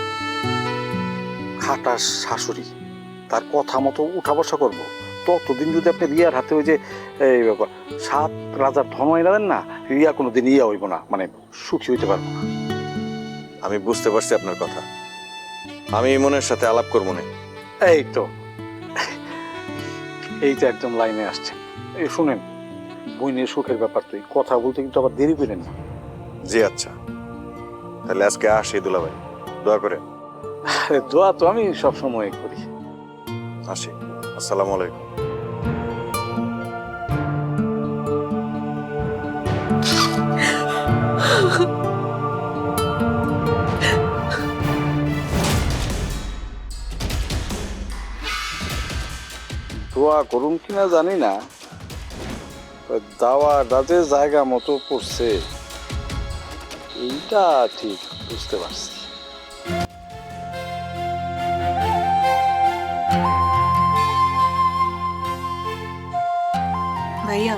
খাটার শাশুড়ি, তার কথা মতো উঠা বসা করবো, ততদিন যদি আপনি রিয়ার হাতে ওই যে এই ব্যাপার 7 রাজার ধন এনে দেন না, রিয়া কোনোদিন হইব না, মানে সুখী হইতে পারবো না। আমি বুঝতে পারছি আপনার কথা, আমি ইমনের সাথে আলাপ করবো না। এই তো একদম লাইনে আসছে। এই শুনেন, বইনের সুখের ব্যাপার তো, কথা বলতে কিন্তু আবার দেরি করেন না। জি আচ্ছা, তাহলে আজকে আসি দুলা ভাই, দোয়া করে। দোয়া তো আমি সবসময় করি। আসি, আসসালামু আলাইকুম। দোয়া করুন কিনা জানি না, দাওয়াটা যে জায়গা মতো পড়ছে এইটা ঠিক বুঝতে পারছি। ভাইয়া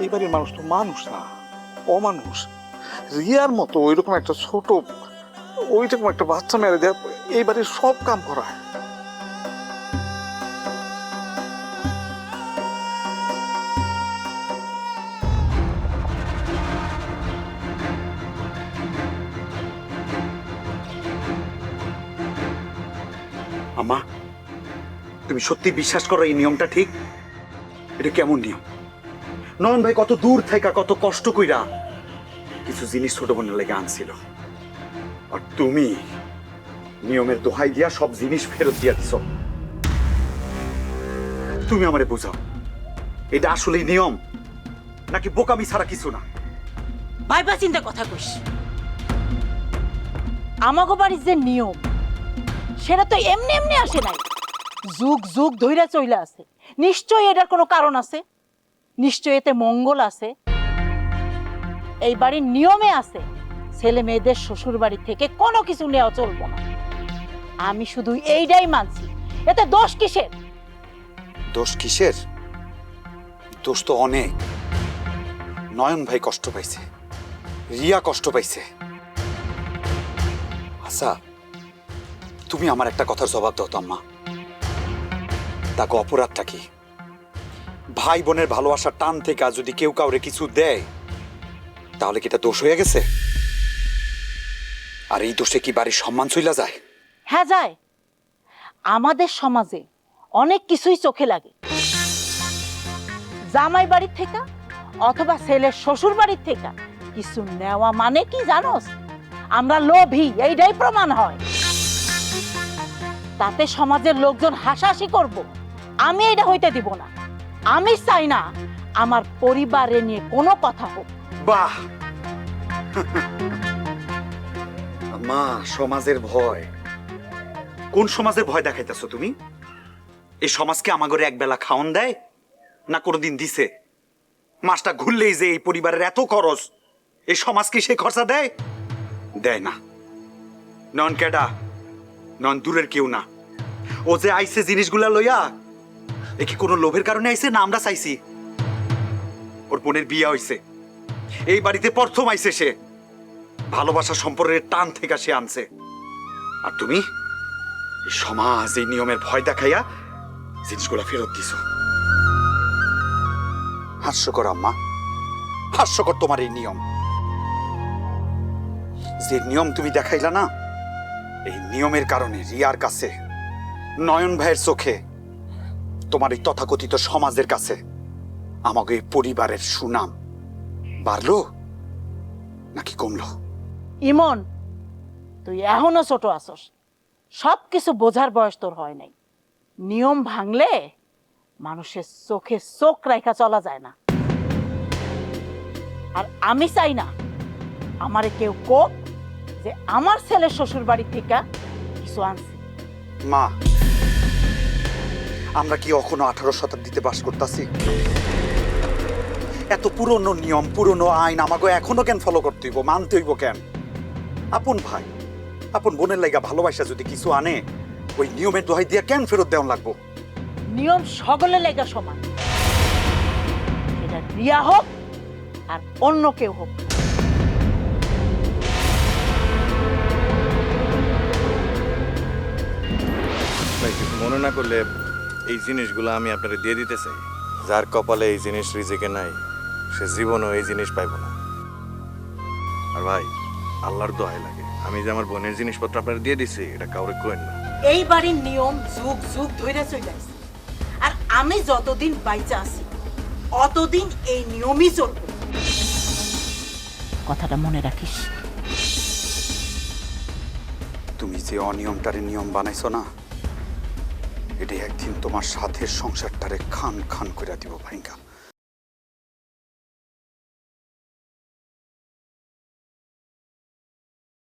এই বাড়ির মানুষ তো মানুষ না, অমানুষ। রিয়ার মতো ওইরকম একটা ছোট ওইরকম একটা বাচ্চা মেরে দেয় এই বাড়ির সব কাম করায়। আম্মা, তুমি সত্যি বিশ্বাস করো এই নিয়মটা ঠিক? এটা কেমন নিয়ম? নয়ন ভাই কত দূর থেকে কত কষ্ট কইরা কিছু জিনিস ছোট বোনের লেগে আনছিল, আর তুমি নিয়মের দোহাই দিয়া সব জিনিস ফেরত দিয়া দিছ। তুমি আমারে বুঝাও, এটা আসলে নিয়ম নাকি বোকামি ছাড়া কিছু না? ভাইবা চিন্তা কথা কইস। আমাগো বাড়ির যে নিয়ম সেটা তো এমনি এমনি আসে নাই, যুগ যুগ ধইরা চইলা আছে। নিশ্চয়ই এটার কোনো কারণ আছে, নিশ্চয়ই এতে মঙ্গল আছে। এই বাড়ির নিয়মে আছে ছেলে মেয়েদের শ্বশুর বাড়ি থেকে কোনো কিছু নেওয়া চলবো না। আমি শুধু এইটাই মানছি, এতে দোষ কিসের? দোষ কিসের? দোষ তো অনেক। নয়ন ভাই কষ্ট পাইছে, রিয়া কষ্ট পাইছে। আচ্ছা, তুমি আমার একটা কথার জবাব দাও তো আম্মা, তাকে অপরাধটা কি? ভাই বোনের ভালোবাসার টান থেকে যদি কেউ কাউরে কিছু দেয় তাহলে কি এটা দোষ হয়ে গেছে? আর এই দোষে কি বাড়ির সম্মান চইলা যায়? হ্যাঁ যায়। আমাদের সমাজে অনেক কিছুই চোখে লাগে। জামাই বাড়ির থেকে অথবা ছেলের শ্বশুর বাড়ির থেকে কিছু নেওয়া মানে কি জানোস? আমরা লোভী, এইটাই প্রমাণ হয়। তাতে সমাজের লোকজন হাসাহাসি করব, আমি এটা হইতে দিব না। আমি চাই না আমার পরিবারে নিয়ে কোনো কথা হোক। বাহ, মা, সমাজের ভয়? কোন সমাজের ভয় দেখাইতেছো তুমি? এই সমাজকে আমাগরে একবেলা খাওয়ান দেয় না কোনোদিন দিছে? মাসটা ঘুরলেই যে এই পরিবারের এত খরচ, এই সমাজকে সে খরচা দেয়? দেয় না। নন কেডা, নন দূরের কেউ না। ও যে আইছে জিনিসগুলা লইয়া, এ কি কোনো লোভের কারণে আইছে না আমরা চাইছি? ওর বোনের বিয়ে হইছে, এই বাড়িতে প্রথম আইছে সে, ভালোবাসা সম্পর্কের টান থেকে সে আনছে। আর তুমি এই সমাজ, এই নিয়মের ভয় দেখাইয়া জিনিসগুলা ফেরত দিছ। হাস্যকর আম্মা, হাস্যকর তোমার এই নিয়ম। যে নিয়ম তুমি দেখাইলা না, এই নিয়মের কারণে রিয়ার কাছে, নয়ন ভাইয়ের চোখে, তোমার এই তথাকথিত সমাজের কাছে আমাকে এই পরিবারের সুনাম বাড়লো নাকি কমলো? ইমন, তুই এখনো ছোট আছস, সব কিছু বোঝার বয়স তোর হয় নাই। নিয়ম ভাঙলে মানুষের চোখে চোখ রাখা চলা যায় না। আর আমি চাই না আমারে কেউ কোক যে আমার ছেলের শ্বশুর বাড়ি থেকে কিছু আনছে। মা, আমরা কি এখনো 18 শতাব্দীতে বাস করতেছি? এত পুরনো নিয়ম, পুরনো আইন আমাকে এখনো কেন ফলো করতে হইব, মানতে হইব কেন? আপন ভাই, আপন বোনের লাগা ভালোবাসা যদি কিছু আনে, ওই নিয়মের দোহাই দিয়া কেন ফেরত দেওয়া লাগবো? নিয়ম সকলের লেগা সমান, সেটা রিয়া হোক আর অন্য কেউ হোক। ভাই, কিছু মনে না করলে এই জিনিসগুলো আমি আপনাকে দিয়ে দিতে চাই। যার কপালে এই জিনিস রিজিকে নাই, সে জীবনও এই জিনিস পাইব না। আর ভাই, আল্লাহর দোহাই লাগে, আমি যে আমার বোনের জিনিসপত্র আপনার দিয়ে দিছি, এটা কাউরে কইন না। এই বাড়ির নিয়ম যুগ যুগ ধরে চলে আসছে, আর আমি যতদিন বাইচা আছি অতদিন এই নিয়মই চলবে। কথাটা মনে রাখিস। তুমি যে অনিয়মটারে নিয়ম বানাইছো না, এটা একদিন তোমার সাথে সংসারটারে খান খান করে দিব ভাইঙ্গা।